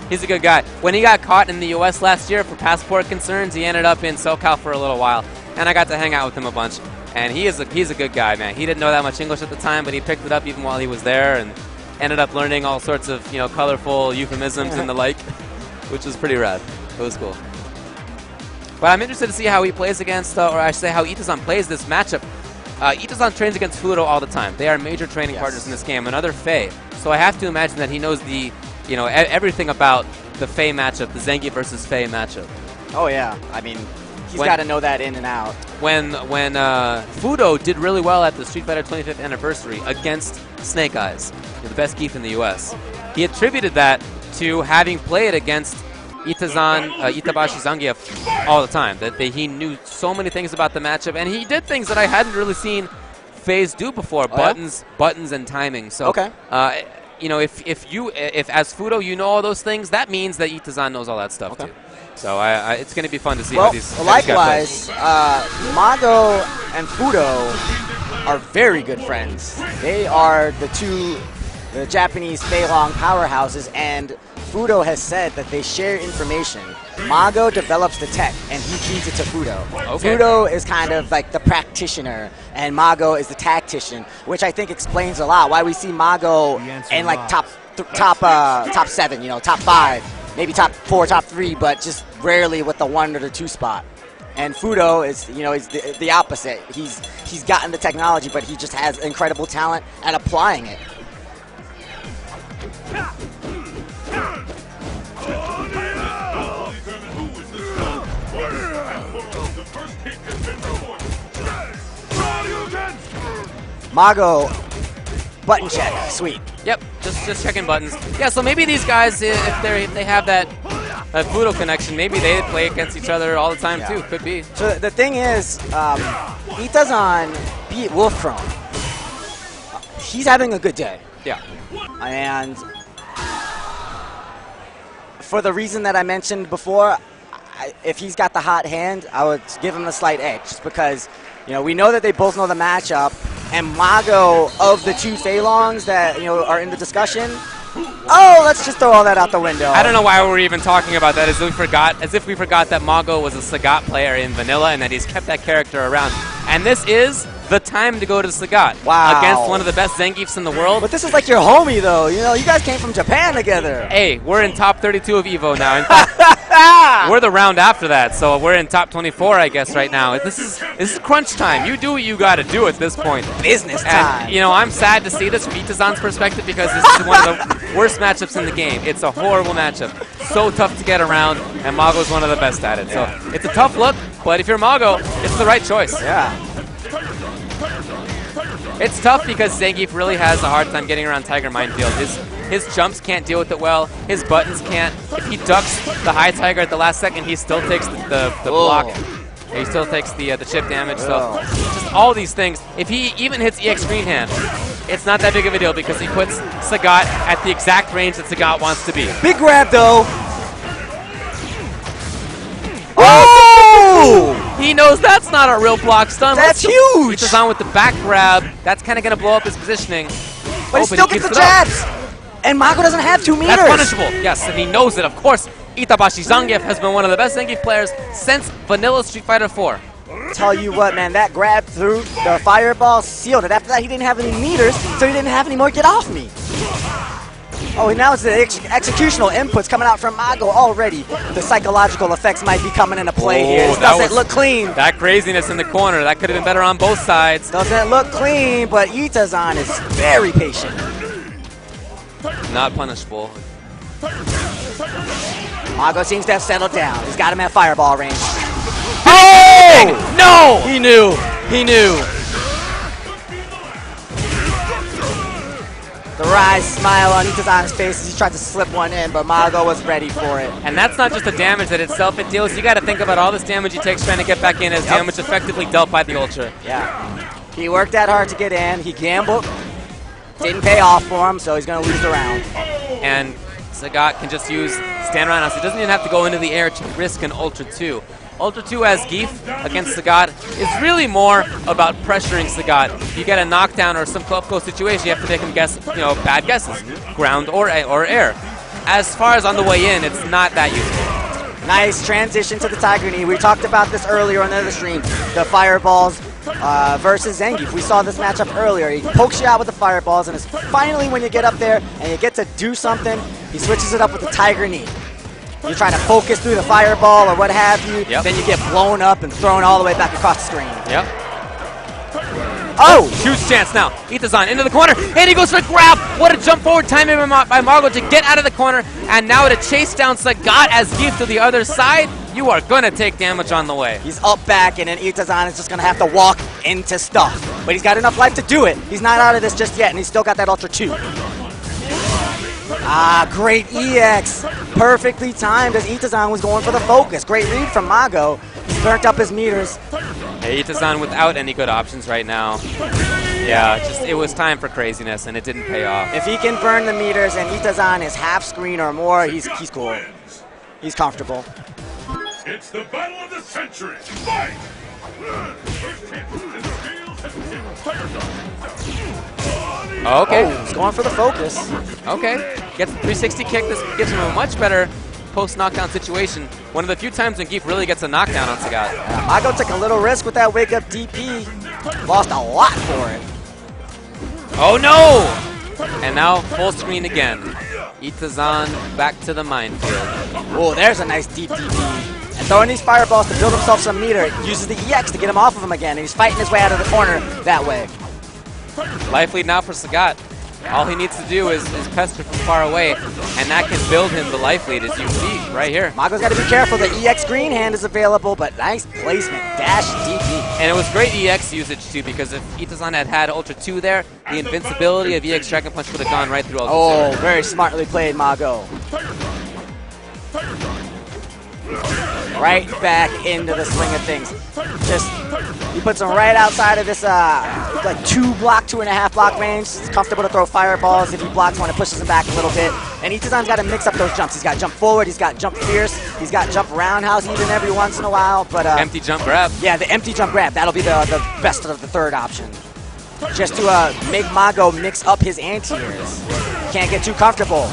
He's a good guy. When he got caught in the U.S. last year for passport concerns, he ended up in SoCal for a little while. And I got to hang out with him a bunch. And he's a good guy, man. He didn't know that much English at the time, but he picked it up even while he was there and ended up learning all sorts of, you know, colorful euphemisms and the like, which was pretty rad. It was cool. But I'm interested to see how he plays against, or I should say how Itazan plays this matchup. Itazan trains against Fudo all the time. They are major training partners in this game. Another Faye. So I have to imagine that he knows the, you know, everything about the Faye matchup, the Zangief versus Faye matchup. Oh yeah, I mean, he's got to know that in and out. When Fudo did really well at the Street Fighter 25th anniversary against Snake Eyes, the best Geef in the U.S., he attributed that to having played against Itabashi Zangief all the time. That he knew so many things about the matchup, and he did things that I hadn't really seen FaZe do before. Buttons and timing. So, you know, if as Fudo you know all those things, that means that Itazan knows all that stuff too. So it's going to be fun to see how these. Likewise, Mago and Fudo are very good friends. They are the Japanese Feilong powerhouses, and Fudo has said that they share information. Mago develops the tech, and he feeds it to Fudo. Fudo is kind of like the practitioner, and Mago is the tactician, which I think explains a lot why we see Mago in like top 7, you know, top 5, maybe top 4, top 3, but just rarely with the 1 or the 2 spot. And Fudo is, you know, is the opposite. He's gotten the technology, but he just has incredible talent at applying it. Ready again! Mago, button check, sweet. Yep, Just checking buttons. Yeah, so maybe these guys, if they have that Voodoo connection, maybe they play against each other all the time too. Could be. So the thing is, Itazan beat Wolfchrome. He's having a good day. Yeah. And for the reason that I mentioned before, if he's got the hot hand, I would give him a slight edge, just because we know that they both know the matchup, and Mago, of the two Feilongs that are in the discussion, let's just throw all that out the window. I don't know why we're even talking about that, as if we forgot that Mago was a Sagat player in Vanilla and that he's kept that character around. And this is the time to go to Sagat. Wow. Against one of the best Zangiefs in the world. But this is like your homie, though. You guys came from Japan together. Hey, we're in top 32 of Evo now. In fact, we're the round after that, so we're in top 24, I guess, right now. This is crunch time. You do what you got to do at this point. Business time. And, I'm sad to see this from Itazan's perspective, because this is one of the worst matchups in the game. It's a horrible matchup. So tough to get around, and Mago's one of the best at it. So it's a tough look, but if you're Mago, it's the right choice. Yeah. It's tough because Zangief really has a hard time getting around Tiger Minefield. His jumps can't deal with it well. His buttons can't. If he ducks the high Tiger at the last second, he still takes the block. He still takes the chip damage. So just all these things. If he even hits EX Green Hand, it's not that big of a deal because he puts Sagat at the exact range that Sagat wants to be. Big grab, though. Oh! He knows that's not a real block stun. That's huge! Itazan with the back grab. That's kind of going to blow up his positioning. But he still gets the jabs! And Mago doesn't have 2 meters! That's punishable, yes, and he knows it. Of course, Itabashi Zangief has been one of the best Zangief players since Vanilla Street Fighter 4. Tell you what, man, that grab through the fireball sealed it. After that, he didn't have any meters, so he didn't have any more get off me. Oh, and now it's the executional inputs coming out from Mago already. The psychological effects might be coming into play here. This doesn't look clean. That craziness in the corner, that could have been better on both sides. Doesn't look clean, but Itazan is very patient. Not punishable. Mago seems to have settled down. He's got him at fireball range. Oh! No! He knew. He knew. The wry smile on Itazan's face as he tried to slip one in, but Mago was ready for it. And that's not just the damage that itself it deals. You got to think about all this damage he takes trying to get back in as damage effectively dealt by the Ultra. Yeah. He worked that hard to get in. He gambled. Didn't pay off for him, so he's going to lose the round. And Sagat can just use stand around us. He doesn't even have to go into the air to risk an Ultra 2. Ultra 2 as Gief against Sagat is really more about pressuring Sagat. If you get a knockdown or some close situation, you have to make him guess, bad guesses, ground or air. As far as on the way in, it's not that useful. Nice transition to the Tiger Knee. We talked about this earlier on the other stream, the fireballs versus Zangief. We saw this matchup earlier. He pokes you out with the fireballs, and it's finally when you get up there and you get to do something, he switches it up with the Tiger Knee. You're trying to focus through the fireball or what have you, then you get blown up and thrown all the way back across the screen. Yep. Oh! Huge chance now. Itazan into the corner, and he goes for a grab. What a jump forward timing by Mago to get out of the corner, and now to chase down Sagat as Gief to the other side. You are going to take damage on the way. He's up back, and then Itazan is just going to have to walk into stuff. But he's got enough life to do it. He's not out of this just yet, and he's still got that Ultra 2. Great EX. Perfectly timed as Itazan was going for the focus. Great read from Mago. He's burnt up his meters. Hey, Itazan without any good options right now. Yeah, it was time for craziness, and it didn't pay off. If he can burn the meters and Itazan is half screen or more, he's cool. He's comfortable. It's the battle of the century. Fight! Okay. Oh, he's going for the focus. Okay. Gets the 360 kick. This gives him a much better post-knockdown situation. One of the few times when Gief really gets a knockdown on Sagat. Mago took a little risk with that wake-up DP. Lost a lot for it. Oh, no! And now full screen again. Itazan back to the minefield. Oh, there's a nice deep DP. And throwing these fireballs to build himself some meter. Uses the EX to get him off of him again. And he's fighting his way out of the corner that way. Life lead now for Sagat. All he needs to do is pester from far away, and that can build him the life lead, as you see right here. Mago's got to be careful. The EX green hand is available, but nice placement. Dash DP. And it was great EX usage, too, because if Itazan had Ultra 2 there, the invincibility of EX Dragon Punch would have gone right through Ultra 2. Oh, very smartly played, Mago. Right back into the swing of things. Just, he puts him right outside of this, like 2.5 block range. It's comfortable to throw fireballs. If he blocks one, it pushes him back a little bit. And Itazan's got to mix up those jumps. He's got jump forward, he's got jump fierce, he's got jump roundhouse even every once in a while. But empty jump grab. Yeah, the empty jump grab. That'll be the best of the third option. Just to make Mago mix up his anti-airs. Can't get too comfortable.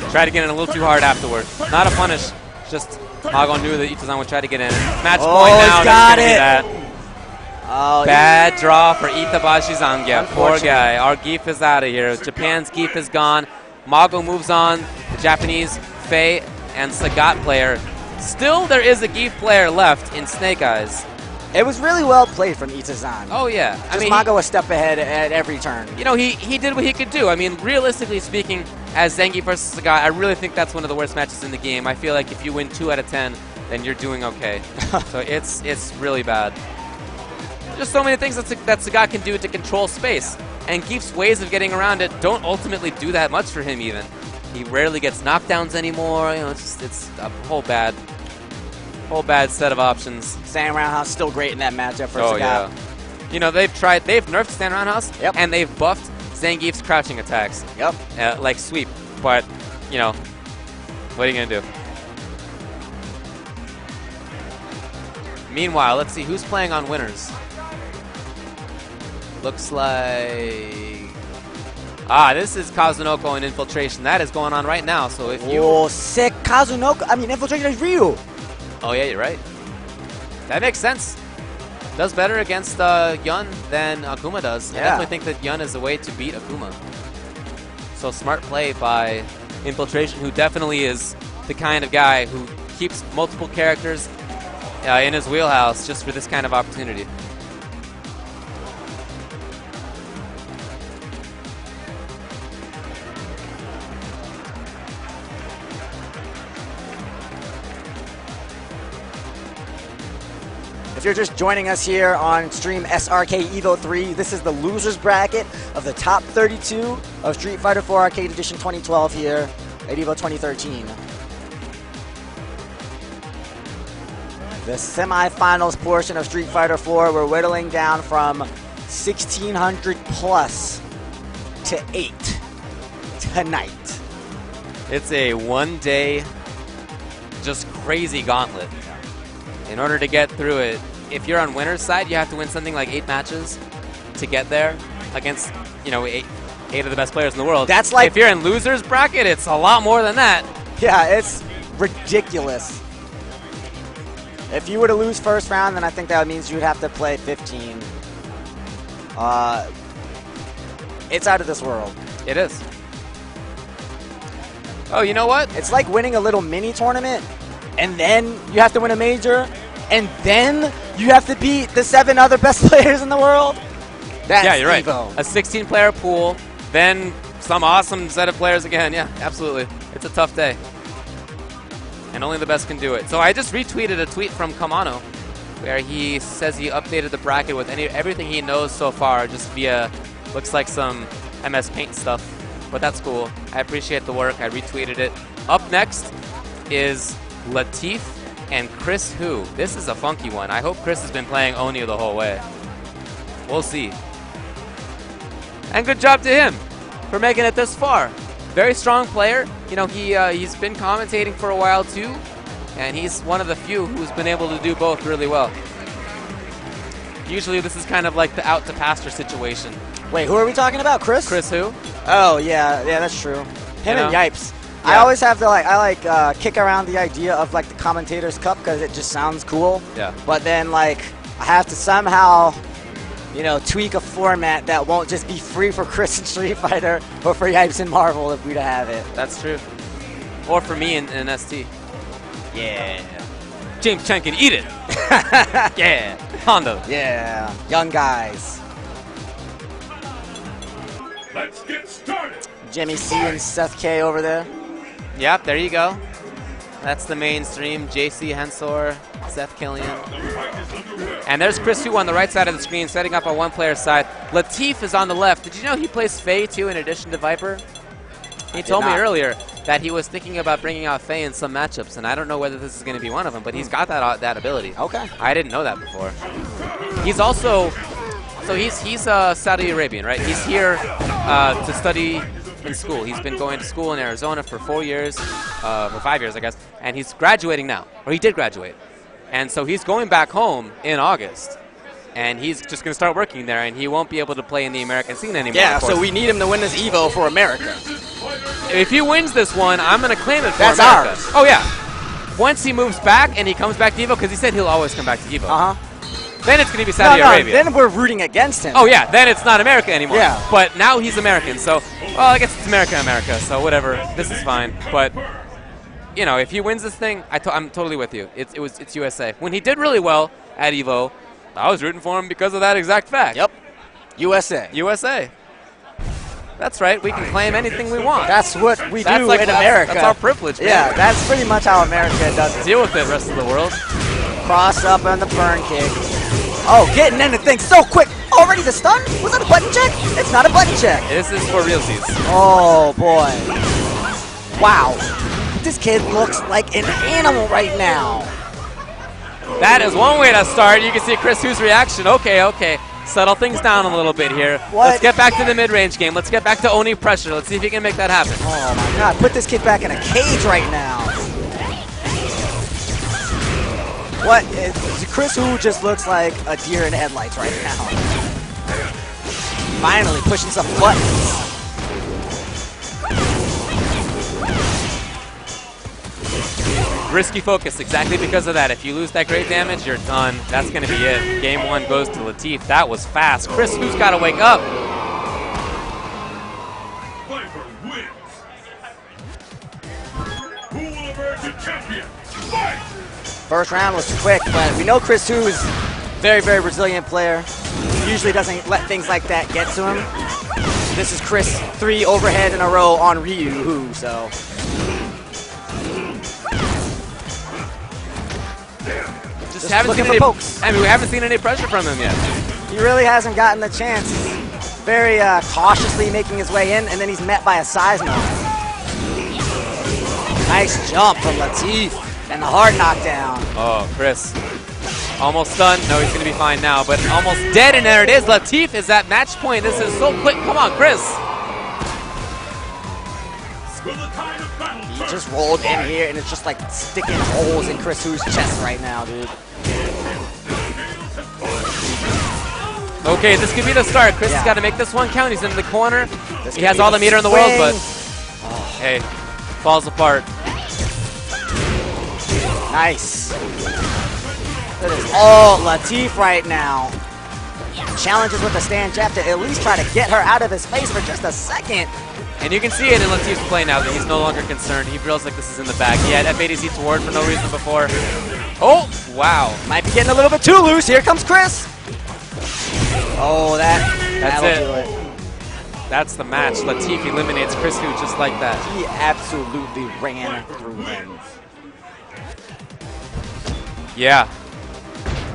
Try to get in a little too hard afterward. Not a punish, just Mago knew that Itazan would try to get in. Match point now. He's got it. That. Oh, Bad draw for Itabashi Zangia. Poor guy. Our Geef is out of here. Japan's Geef is gone. Mago moves on. The Japanese Faye and Sagat player. Still, there is a Geef player left in Snake Eyes. It was really well played from Itazan. Oh, yeah. I mean, Mago a step ahead at every turn. You know, he did what he could do. I mean, realistically speaking, as Zangief versus Sagat, I really think that's one of the worst matches in the game. I feel like if you win 2 out of 10, then you're doing okay. So it's really bad. Just so many things that Sagat can do to control space. And Geef's ways of getting around it don't ultimately do that much for him even. He rarely gets knockdowns anymore. You know, it's a whole bad set of options. Stand Roundhouse still great in that matchup for Sagat. Yeah. You know, they've nerfed Stand Roundhouse, yep. And they've buffed Zangief's crouching attacks. Yep. Like sweep. But, you know, what are you going to do? Meanwhile, let's see who's playing on winners. Looks like... this is Kazunoko and Infiltration. That is going on right now, so if you... Oh, sick. Kazunoko. I mean, Infiltration is Ryu. Oh, yeah, you're right. That makes sense. Does better against Yun than Akuma does. Yeah. I definitely think that Yun is the way to beat Akuma. So smart play by Infiltration, who definitely is the kind of guy who keeps multiple characters in his wheelhouse just for this kind of opportunity. If you're just joining us here on stream SRK Evo 3, this is the losers bracket of the top 32 of Street Fighter 4 Arcade Edition 2012 here at Evo 2013. The semifinals portion of Street Fighter 4, we're whittling down from 1,600 plus to 8 tonight. It's a one-day, just crazy gauntlet. In order to get through it, if you're on winner's side, you have to win something like 8 matches to get there against, you know, eight of the best players in the world. That's like... If you're in loser's bracket, it's a lot more than that. Yeah, it's ridiculous. If you were to lose first round, then I think that means you'd have to play 15. It's out of this world. It is. Oh, you know what? It's like winning a little mini tournament, and then you have to win a major, and then you have to beat the 7 other best players in the world. That's yeah, you're right. Evo. A 16-player pool, then some awesome set of players again. Yeah, absolutely. It's a tough day. And only the best can do it. So I just retweeted a tweet from Kamano where he says he updated the bracket with everything he knows so far, just via, looks like some MS Paint stuff. But that's cool. I appreciate the work. I retweeted it. Up next is Latif and Chris Hu. This is a funky one. I hope Chris has been playing Oni the whole way. We'll see. And good job to him for making it this far. Very strong player. You know, he's been commentating for a while too, and he's one of the few who's been able to do both really well. Usually this is kind of like the out to pasture situation. Wait, who are we talking about? Chris? Chris Hu? Oh, yeah, that's true. Him and Yipes. Yeah. I always have to kick around the idea of like the commentator's cup because it just sounds cool. Yeah. But then like I have to somehow, you know, tweak a format that won't just be free for Chris and Street Fighter or for Yipes and Marvel if we to have it. That's true. Or for me in ST. Yeah. James Chen can eat it. Yeah. Hondo. Yeah. Young guys. Let's get started. Jimmy C and Seth K over there. Yep, there you go. That's the mainstream. JC Hensor, Seth Killian. And there's Chris Hu on the right side of the screen, setting up on one player's side. Latif is on the left. Did you know he plays Faye too in addition to Viper? He told me earlier that he was thinking about bringing out Faye in some matchups, and I don't know whether this is going to be one of them, but he's got that ability. Okay. I didn't know that before. He's also, so he's Saudi Arabian, right? He's here to study in school. He's been going to school in Arizona for 4 years, for 5 years, I guess, and he's graduating now, or he did graduate. And so he's going back home in August, and he's just going to start working there, and he won't be able to play in the American scene anymore. Yeah, so we need him to win this Evo for America. If he wins this one, I'm going to claim it for That's America. ours. Oh, yeah. Once he moves back and he comes back to Evo, because he said he'll always come back to Evo. Uh-huh. Then it's going to be Saudi Arabia. Then we're rooting against him. Oh, yeah. Then it's not America anymore. Yeah. But now he's American. So, well, I guess it's America, so whatever. This is fine. But, you know, if he wins this thing, I'm totally with you. It's USA. When he did really well at Evo, I was rooting for him because of that exact fact. Yep. USA. USA. That's right. We can claim anything we want. That's what we do like, in America. That's our privilege, man. Yeah, that's pretty much how America does it. Deal with it, rest of the world. Cross up on the burn kick. Oh, getting into things so quick. Already the stun? Was that a button check? It's not a button check. This is for realsies. Oh, boy. Wow. This kid looks like an animal right now. That is one way to start. You can see Chris Hu's reaction. Okay. Settle things down a little bit here. What? Let's get back to the mid-range game. Let's get back to owning pressure. Let's see if he can make that happen. Oh, my God. Put this kid back in a cage right now. What? Chris Hu just looks like a deer in headlights right now. Finally pushing some buttons. Risky focus, exactly because of that. If you lose that great damage, you're done. That's going to be it. Game 1 goes to Latif. That was fast. Chris Hu's got to wake up. Viper wins. Who will emerge a champion? Fight! First round was quick, but we know Chris Hu is a very, very resilient player. Usually doesn't let things like that get to him. This is Chris 3 overhead in a row on Ryu Hu, so. Just haven't looking seen for any pokes. I mean, we haven't seen any pressure from him yet. He really hasn't gotten the chance. He's very cautiously making his way in, and then he's met by a size knock. Nice jump from Latif, and the hard knockdown. Oh, Chris. Almost done. No, he's going to be fine now, but almost dead, and there it is. Latif is at match point. This is so quick. Come on, Chris. Will the tide of battle He turn? just rolled in here, and it's just like sticking holes in Chris Hu's chest right now, dude. Okay, this could be the start. Chris Yeah. has got to make this one count. He's in the corner. This He could has be all the meter in the world, but swing. hey, falls apart. Nice. That is all Latif right now. Challenges with the stand jab to at least try to get her out of his face for just a second. And you can see it in Latif's play now that he's no longer concerned. He feels like this is in the bag. He had F80Z toward for no reason before. Oh, wow. Might be getting a little bit too loose. Here comes Chris. Oh, that'll it. do it. That's the match. Latif eliminates Chris Hu just like that. He absolutely ran through him. Yeah.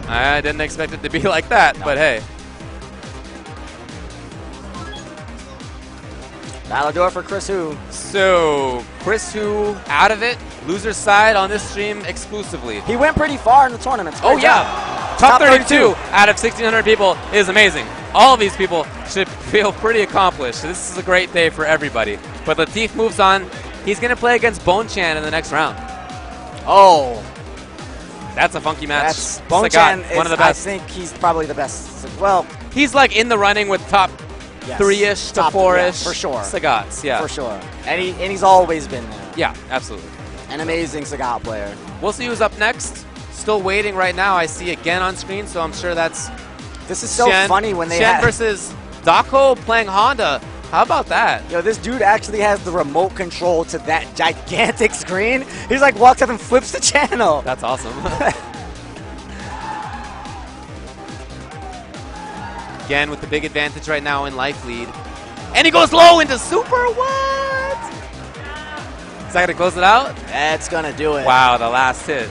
I didn't expect it to be like that, but hey. That'll do it for Chris Hu. So, Chris Hu out of it. Loser's side on this stream exclusively. He went pretty far in the tournament. Oh, Great yeah. job. Top 32 out of 1,600 people is amazing. All of these people should feel pretty accomplished. This is a great day for everybody. But Latif moves on. He's going to play against Bone Chan in the next round. Oh, That's a funky match. that's Bone Sagat, Chan one of the I best. think he's probably the best. Well, He's like in the running with top yes. 3-ish to Top- 4-ish. yeah, for sure. Sagats, yeah. For sure. And he's always been there. Yeah, absolutely. An amazing Sagat player. We'll see who's up next. Still waiting right now. I see again on screen, so I'm sure that's This is so Shen, funny when they Shen have. versus Dako playing Honda. How about that? Yo, this dude actually has the remote control to that gigantic screen. He's like walks up and flips the channel. That's awesome. Again, with the big advantage right now in life lead. And he goes low into super. What? Is that going to close it out? That's going to do it. Wow, the last hit.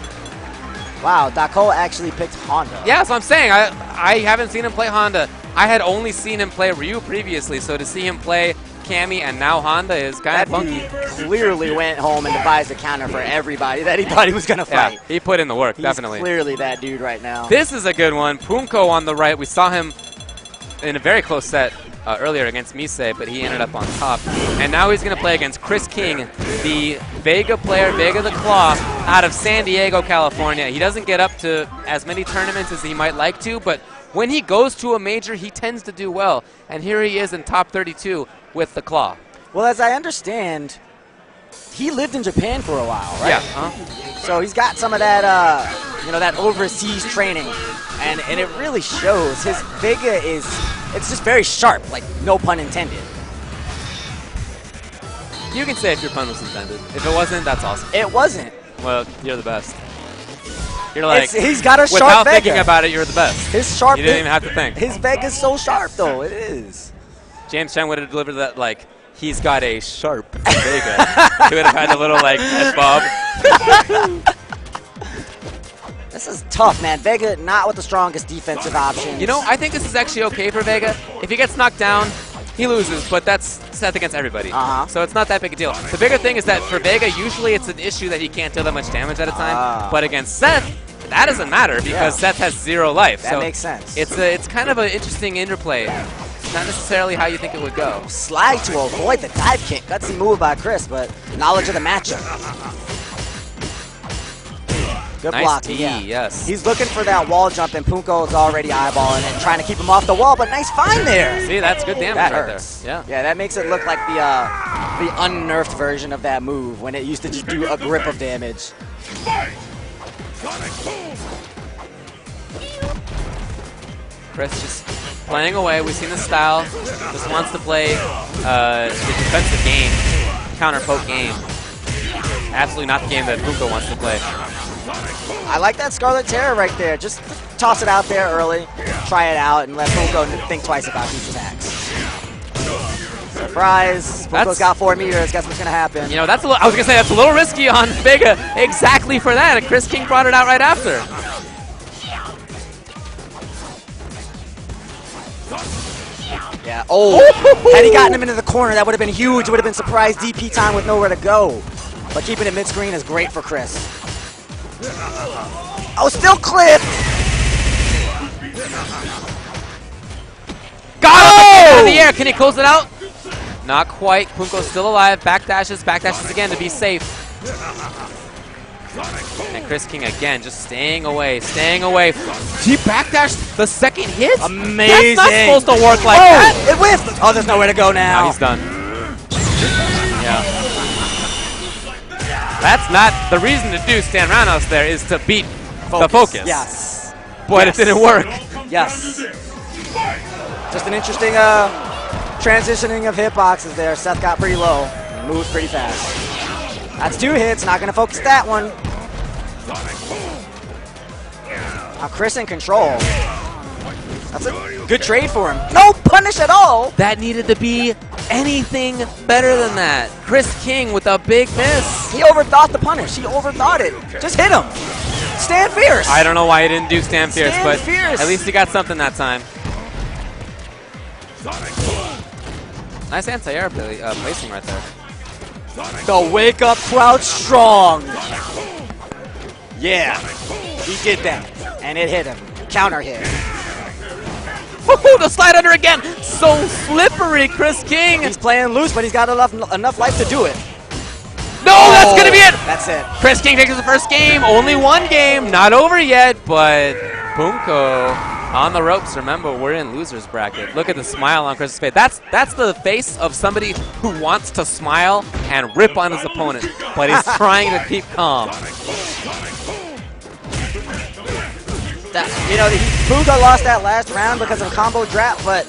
Wow, Dako actually picked Honda. Yeah, so I'm saying I haven't seen him play Honda. I had only seen him play Ryu previously, so to see him play Cammy and now Honda is kind of funky. Clearly went home and devised a counter for everybody that he thought he was going to fight. Yeah, he put in the work, He's definitely. Clearly that dude right now. This is a good one. Punko on the right. We saw him in a very close set earlier against Mise, but he ended up on top. And now he's going to play against Chris King, the Vega player, Vega the Claw, out of San Diego, California. He doesn't get up to as many tournaments as he might like to, but when he goes to a major, he tends to do well. And here he is in top 32 with the Claw. Well, as I understand, he lived in Japan for a while, right? Yeah. So he's got some of that, that overseas training, and it really shows. His Vega it's just very sharp, like no pun intended. You can say if your pun was intended. If it wasn't, that's awesome. It wasn't. Well, you're the best. You're like, he's got a sharp without Vega. thinking about it, you're the best. His sharp. You didn't even have to think. His Vega's so sharp, though. It is. James Chen would have delivered that like, he's got a sharp Vega. He would have had a little like head bob. This is tough, man. Vega not with the strongest defensive options. You know, I think this is actually okay for Vega. If he gets knocked down, he loses, but that's set against everybody. So it's not that big a deal. The bigger thing is that for Vega, usually it's an issue that he can't deal that much damage at a time. But against Seth, that doesn't matter because Seth has 0 life. That makes sense. It's kind of an interesting interplay. Not necessarily how you think it would go. Slide to avoid the dive kick. Gutsy move by Chris, but knowledge of the matchup. Good Nice block, D, yeah. yes. He's looking for that wall jump, and Punko is already eyeballing it, trying to keep him off the wall, but nice find there. See, that's good damage That right hurts. there. Yeah, that makes it look like the unnerfed version of that move when it used to just do a grip of damage. Chris just playing away. We've seen the style. Just wants to play the defensive game, counter poke game. Absolutely not the game that Punko wants to play. I like that Scarlet Terror right there. Just toss it out there early, try it out, and let Punko think twice about these attacks. Surprise! Punko's got 4 meters. Guess what's gonna happen? You know, that's a little, I was gonna say that's a little risky on Vega. Exactly for that, and Chris King brought it out right after. Yeah. Oh, had he gotten him into the corner, that would have been huge. It would have been surprise DP time with nowhere to go. But keeping it mid-screen is great for Chris. Oh, still clipped. Got him in the air. Can he close it out? Not quite. Punko's still alive. Backdashes again to be safe. And Chris King again, just staying away. He backdashed the second hit? Amazing. That's not supposed to work like that. It whiffed. Oh, there's nowhere to go now. Now he's done. Yeah. That's not the reason to do Stan Ranos there is to beat the focus. Yes. But it didn't work. Yes. Just an interesting transitioning of hitboxes there. Seth got pretty low and moved pretty fast. That's 2 hits. Not going to focus that one. Now Chris in control. That's a good trade for him. No punish at all. That needed to be anything better than that. Chris King with a big miss. He overthought the punish. He overthought it. Just hit him. Stand fierce. I don't know why he didn't do Stand Fierce, Stand but fierce. at least he got something that time. Nice anti-air placing right there. The wake up crouch strong. Yeah, he did that, and it hit him. Counter hit. The slide under again. So slippery, Chris King. He's playing loose, but he's got enough life to do it. No, that's going to be it. That's it. Chris King takes the first game. Only 1 game. Not over yet, but Punko on the ropes. Remember, we're in loser's bracket. Look at the smile on Chris's face. That's the face of somebody who wants to smile and rip on his opponent, but he's trying to keep calm. Punko lost that last round because of a combo drop, but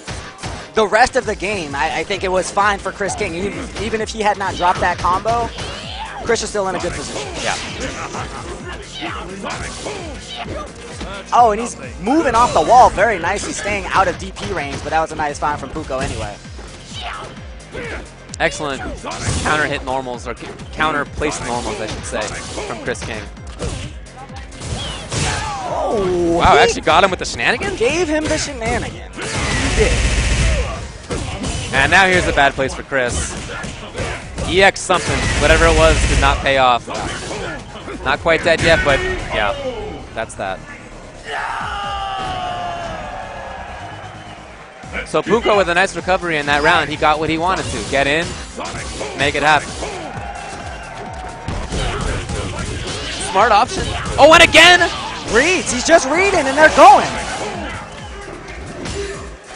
the rest of the game, I think it was fine for Chris King. Even if he had not dropped that combo, Chris is still in a good position. Yeah. Oh, and he's moving off the wall very nicely, staying out of DP range, but that was a nice find from Punko anyway. Excellent counter hit normals, or counter placed normals, I should say, from Chris King. Oh, Wow, he actually got him with the shenanigans? gave him the shenanigans. He did. And now here's a bad place for Chris. EX something, whatever it was, did not pay off. Not quite dead yet, but yeah, that's that. So Punko with a nice recovery in that round. He got what he wanted to. Get in, make it happen. Smart option. Oh, and again! Reads. He's just reading, and they're going.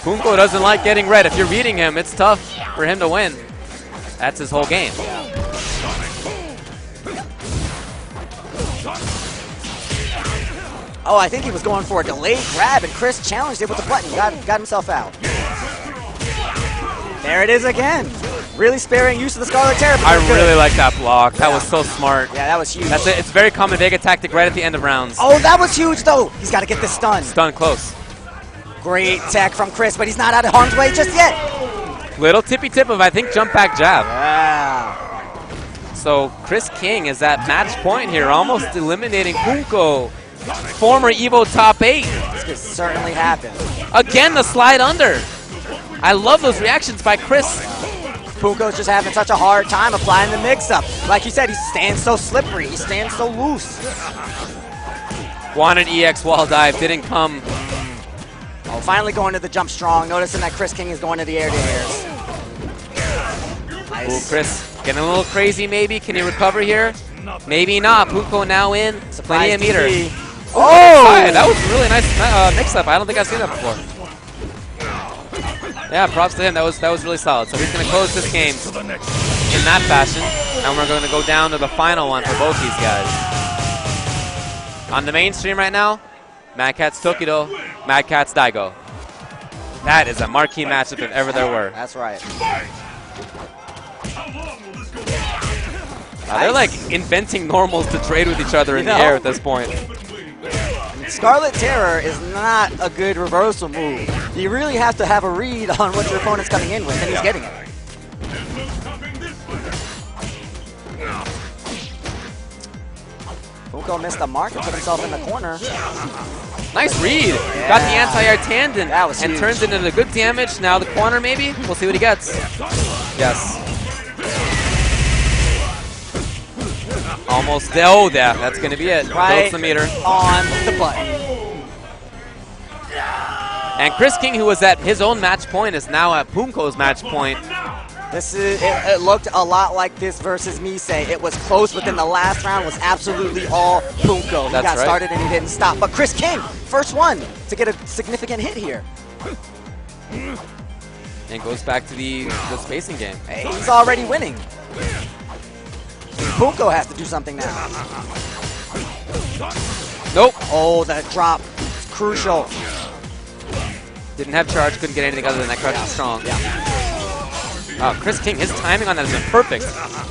Punko doesn't like getting read. If you're reading him, it's tough for him to win. That's his whole game. Oh, I think he was going for a delayed grab, and Chris challenged it with the button. Got himself out. There it is again. Really sparing use of the Scarlet Terror. I really like that block. That was so smart. Yeah, that was huge. That's it. It's very common Vega tactic right at the end of rounds. Oh, that was huge, though. He's got to get this stun. Stun close. Great tech from Chris, but he's not out of harm's way just yet. Little tippy tip of, I think, jump back jab. Wow. So Chris King is at match point here, almost eliminating Punko, former Evo top 8. This could certainly happen. Again, the slide under. I love those reactions by Chris. Punko's just having such a hard time applying the mix-up. Like you said, he stands so slippery. He stands so loose. Wanted EX wall dive, didn't come. Oh, finally going to the jump strong. Noticing that Chris King is going to the air-to-airs. Nice. Ooh, Chris getting a little crazy maybe. Can he recover here? Maybe not. Punko now in. Plenty of meter. Oh! That was a really nice mix-up. I don't think I've seen that before. Yeah, props to him. That was really solid. So he's going to close this game in that fashion. And we're going to go down to the final one for both these guys. On the main stream right now, Mad Catz Tokido, Mad Catz Daigo. That is a marquee matchup if ever there were. That's right. They're like inventing normals to trade with each other in the air at this point. Scarlet Terror is not a good reversal move. You really have to have a read on what your opponent's coming in with, and he's getting it. Punko missed the mark and put himself in the corner. Nice read. Yeah. Got the anti-air tandem and huge. turns it into good damage. Now the corner maybe. We'll see what he gets. Yes. Almost there. Oh, there. That's going to be it. Right Builds the meter. on the button. And Chris King, who was at his own match point, is now at Punko's match point. It looked a lot like this versus Mise. It was close within the last round. Was absolutely all Punko. He got started and he didn't stop. But Chris King, first one to get a significant hit here. And goes back to the spacing game. Hey, he's already winning. Punko has to do something now. Nope. Oh, that drop. It's crucial. Didn't have charge, couldn't get anything other than that crouch is strong. Yeah. Oh, Chris King, his timing on that has been perfect.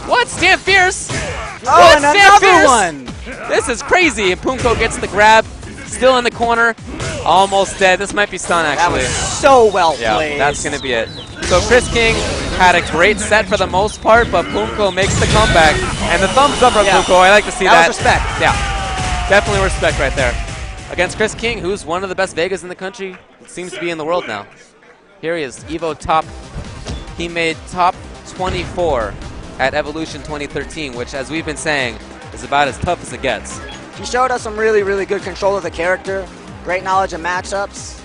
What? Stand fierce! Oh, what? and Stand another fierce? one! This is crazy. And Punko gets the grab. Still in the corner. Almost dead. This might be stun, actually. That was so well played. Yeah, that's going to be it. So Chris King had a great set for the most part, but Punko makes the comeback. And the thumbs up from Punko. I like to see that. That was respect. Yeah, definitely respect right there. Against Chris King, who's one of the best Vegas in the country. It seems to be in the world now. Here he is, Evo top. He made top 24 at Evolution 2013, which, as we've been saying, is about as tough as it gets. He showed us some really, really good control of the character. Great knowledge of matchups.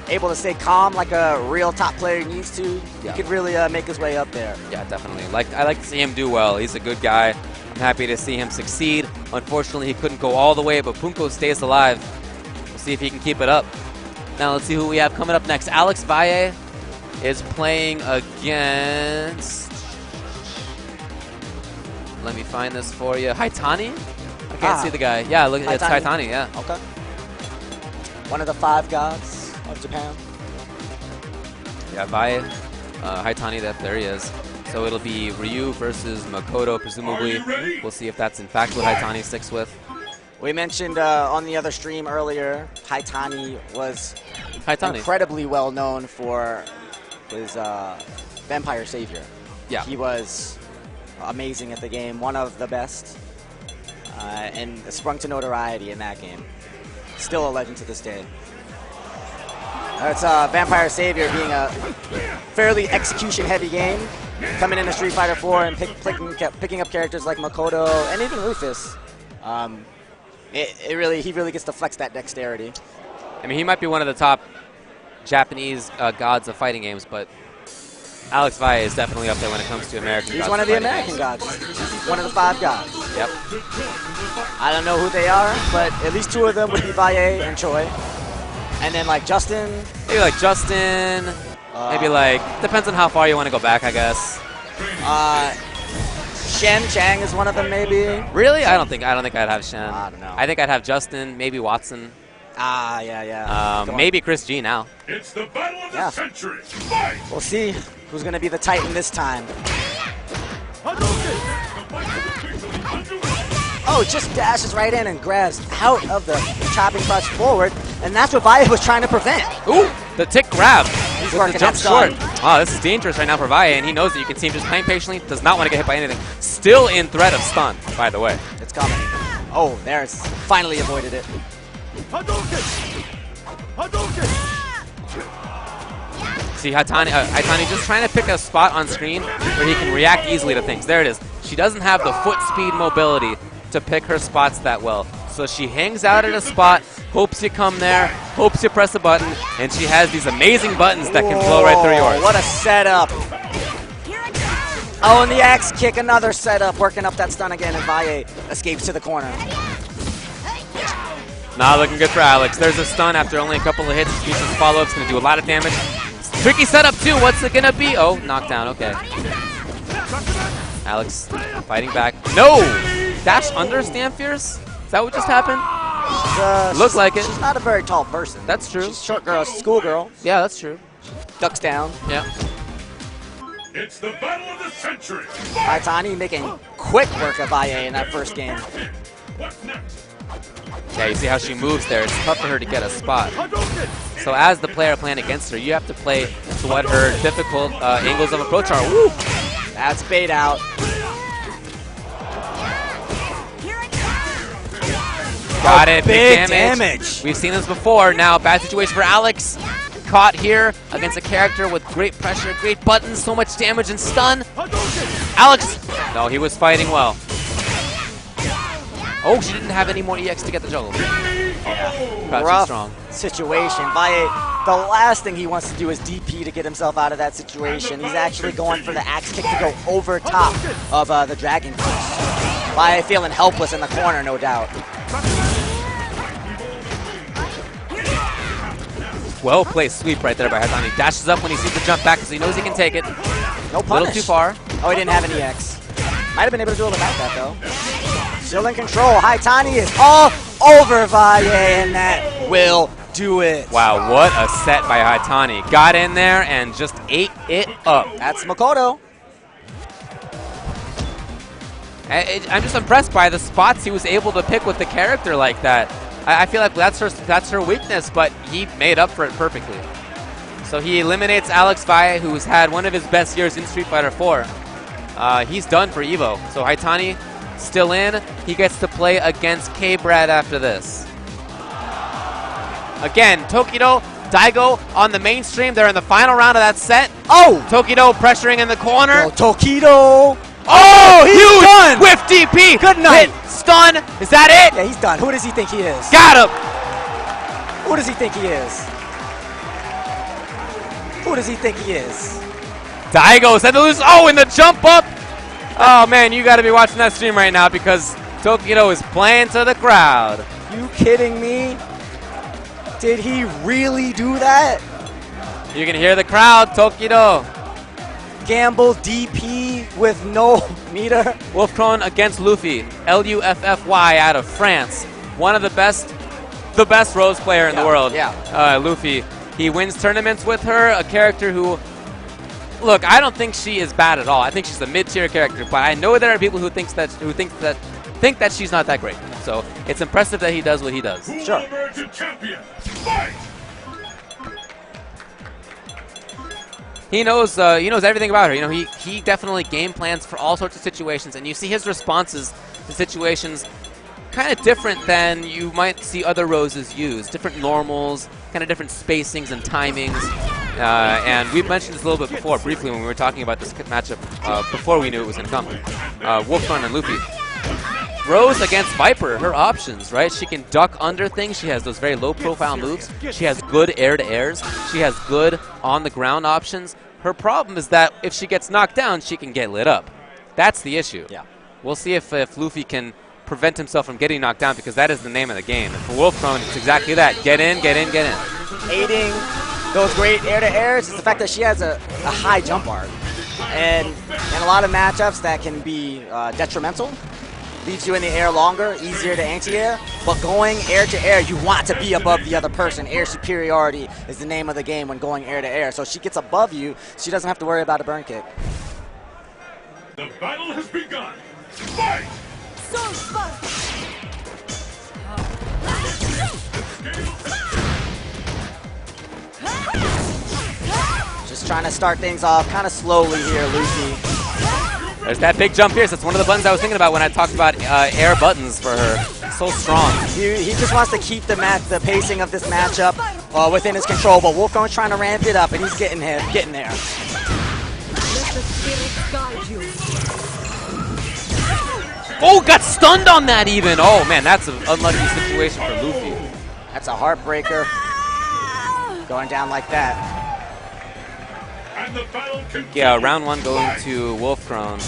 Able to stay calm like a real top player needs to. He could really make his way up there. Yeah, definitely. I like to see him do well. He's a good guy. I'm happy to see him succeed. Unfortunately, he couldn't go all the way, but Punko stays alive. We'll see if he can keep it up. Now let's see who we have coming up next. Alex Valle is playing against... Let me find this for you. Haitani? I can't see the guy. Yeah, look, it's Haitani, yeah. Okay. One of the 5 gods of Japan. Yeah, Valle, Haitani, there he is. So it'll be Ryu versus Makoto, presumably. We'll see if that's in fact what Haitani sticks with. We mentioned on the other stream earlier, Haitani was incredibly well known for his Vampire Savior. Yeah. He was amazing at the game, one of the best, and sprung to notoriety in that game. Still a legend to this day. It's Vampire Savior being a fairly execution-heavy game, coming into Street Fighter 4 and picking up characters like Makoto and even Rufus. He really gets to flex that dexterity. I mean, he might be one of the top Japanese gods of fighting games, but Alex Valle is definitely up there when it comes to American gods. He's one of the American gods. He's one of the 5 gods. Yep. I don't know who they are, but at least 2 of them would be Valle and Choi. And then like Justin. Maybe like Justin. Maybe like, depends on how far you want to go back, I guess. Shen Chang is one of them, maybe. Really? I don't think I'd have Shen. I don't know. I think I'd have Justin, maybe Watson. Yeah. Maybe Chris G now. It's the battle of the century. Fight! We'll see who's going to be the Titan this time. Oh, just dashes right in and grabs out of the chopping crutch forward, and that's what Valle was trying to prevent. Ooh, the tick grab. He's with working the jump that stun. short. Oh, this is dangerous right now for Valle, and he knows that you can see him just playing patiently, does not want to get hit by anything. Still in threat of stun, by the way. It's coming. Oh, there's finally avoided it. See, Haitani just trying to pick a spot on screen where he can react easily to things. There it is. She doesn't have the foot speed mobility to pick her spots that well. So she hangs out at a spot, hopes you come there, hopes you press a button, and she has these amazing buttons that can flow right through yours. What a setup. Oh, and the axe kick, another setup, working up that stun again, and Valle escapes to the corner. Not looking good for Alex. There's a stun after only a couple of hits. Decent follow-up's going to do a lot of damage. Tricky setup, too. What's it going to be? Oh, knockdown. Okay. Alex fighting back. No! Dash under Stand Fierce? Is that what just happened? Looks like it. She's not a very tall person. That's true. She's a short girl, schoolgirl. Yeah, that's true. Ducks down. Yeah. It's the battle of the century. Haitani making quick work of Valle in that first game. What's next? Yeah, you see how she moves there. It's tough for her to get a spot. So as the player playing against her, you have to play to what her difficult angles of approach are. Woo! That's bait out. Got it. Big damage. We've seen this before. Now, bad situation for Alex. Caught here against a character with great pressure, great buttons, so much damage and stun. Alex. No, he was fighting well. Oh, she didn't have any more EX to get the juggle. Yeah. Rough strong situation. Valle, the last thing he wants to do is DP to get himself out of that situation. He's actually going for the axe kick to go over top of the Dragon Punch. Valle feeling helpless in the corner, no doubt. Well-placed sweep right there by Haitani. Dashes up when he sees the jump back because he knows he can take it. No punish. A little too far. Oh, he didn't have an EX. Might have been able to do it without that, though. Still in control. Haitani is all over Valle, and that will do it. Wow, what a set by Haitani. Got in there and just ate it up. That's Makoto. I'm just impressed by the spots he was able to pick with the character like that. I feel like that's her weakness, but he made up for it perfectly. So he eliminates Alex Valle, who's had one of his best years in Street Fighter 4. He's done for Evo. So Haitani still in. He gets to play against K-Brad after this. Again, Tokido, Daigo on the mainstream. They're in the final round of that set. Oh! Tokido pressuring in the corner. Oh, Tokido. Oh, he's done. Whiff DP. Good night. Hit, stun. Is that it? Yeah, he's done. Who does he think he is? Got him. Who does he think he is? Who does he think he is? Daigo said to lose. Oh, and the jump up. Oh, man, you got to be watching that stream right now because Tokido is playing to the crowd. You kidding me? Did he really do that? You can hear the crowd, Tokido. Gamble DP with no meter. Wolfkron against Luffy. Luffy out of France. One of the best Rose player in the world. Yeah. Luffy. He wins tournaments with her, a character who, look, I don't think she is bad at all. I think she's a mid-tier character, but I know there are people who think that she's not that great. So it's impressive that he does what he does. Sure. he knows everything about her. You know, he definitely game plans for all sorts of situations, and you see his responses to situations kind of different than you might see other Roses use. Different normals, kind of different spacings and timings. And we've mentioned this a little bit before, briefly, when we were talking about this matchup before we knew it was going to come. Wolfrun and Luffy. Rose against Viper, her options, right? She can duck under things. She has those very low-profile moves. She has good air-to-airs. She has good on-the-ground options. Her problem is that if she gets knocked down, she can get lit up. That's the issue. Yeah. We'll see if Luffy can prevent himself from getting knocked down, because that is the name of the game. And for Wolfrun, it's exactly that. Get in, get in, get in. Aiding those great air-to-airs is the fact that she has a high jump arc. And in a lot of matchups, that can be detrimental. Leaves you in the air longer, easier to anti-air. But going air-to-air, you want to be above the other person. Air superiority is the name of the game when going air-to-air. So she gets above you, she doesn't have to worry about a burn kick. The battle has begun. Fight! Just trying to start things off kind of slowly here, Luffy. There's that big jump here. So that's one of the buttons I was thinking about when I talked about air buttons for her. So strong. He just wants to keep the pacing of this matchup within his control, but Wolfrun's trying to ramp it up, and he's getting there. Let the spirits guide you. Oh, got stunned on that even. Oh, man, that's an unlucky situation for Luffy. That's a heartbreaker. Going down like that. And the battle continues. Yeah, round one going to Wolfrun.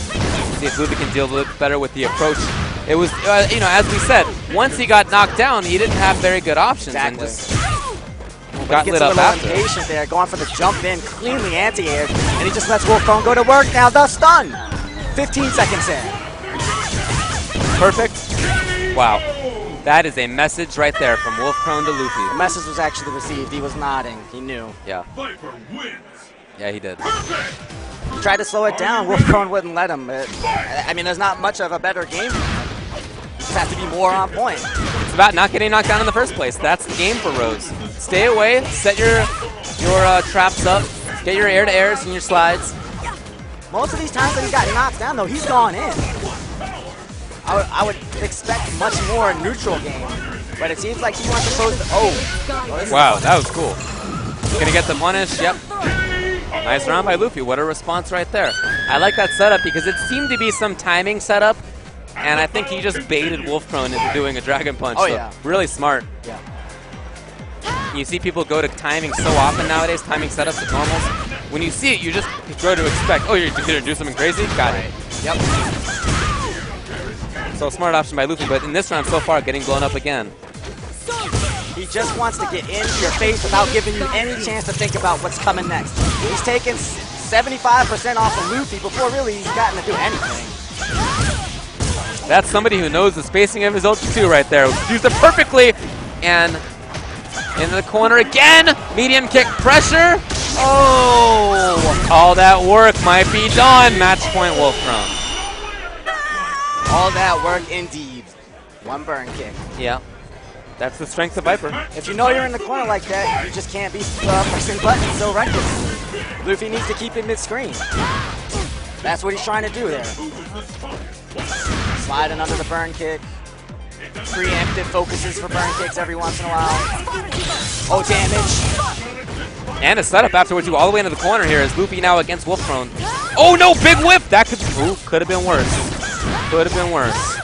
See if Luffy can deal a little bit better with the approach. It was, you know, as we said, once he got knocked down, he didn't have very good options. Exactly. And just got He lit gets a up little after. impatient there, going for the jump in, cleanly anti-aired, and he just lets Wolfrun go to work. Now the stun. 15 seconds in. Perfect. Wow. That is a message right there from Wolfrun to The Luffy. message was actually received. He was nodding. He knew. Yeah. Viper wins. Yeah, he did. Perfect. He tried to slow it down. Wolfrun wouldn't let him. I mean, there's not much of a better game. He just has to be more on point. It's about not getting knocked down in the first place. That's the game for Rose. Stay away, set your traps up, get your air-to-airs and your slides. Most of these times that he got knocked down, though, he's gone in. I would expect much more neutral game, but it seems like he wants to pose the... Oh, this is Wow, fun. that was cool. Gonna get the punish, yep. Nice round by Luffy. What a response right there. I like that setup because it seemed to be some timing setup, and I think he just baited Wolfrun into doing a Dragon Punch. Oh, so yeah. Really smart. Yeah. You see people go to timing so often nowadays, timing setups with normals. When you see it, you just grow to expect, oh, you're going to do something crazy? Got it. Yep. So smart option by Luffy, but in this round so far, getting blown up again. He just wants to get into your face without giving you any chance to think about what's coming next. He's taken 75% off of Luffy before really he's gotten to do anything. That's somebody who knows the spacing of his ulti too right there. Used it perfectly, and into the corner again. Medium kick pressure. Oh, all that work might be done. Match point Wolfrun. All that work indeed. One burn kick. Yeah, that's the strength of Viper. If you know you're in the corner like that, you just can't be pressing buttons so recklessly. Luffy needs to keep it mid-screen. That's what he's trying to do there. Sliding under the burn kick. Preemptive focuses for burn kicks every once in a while. Oh, damage. And a setup afterwards, you all the way into the corner here as Luffy now against Wolfrun. Oh no, big whip! That could have been worse. Could have been worse.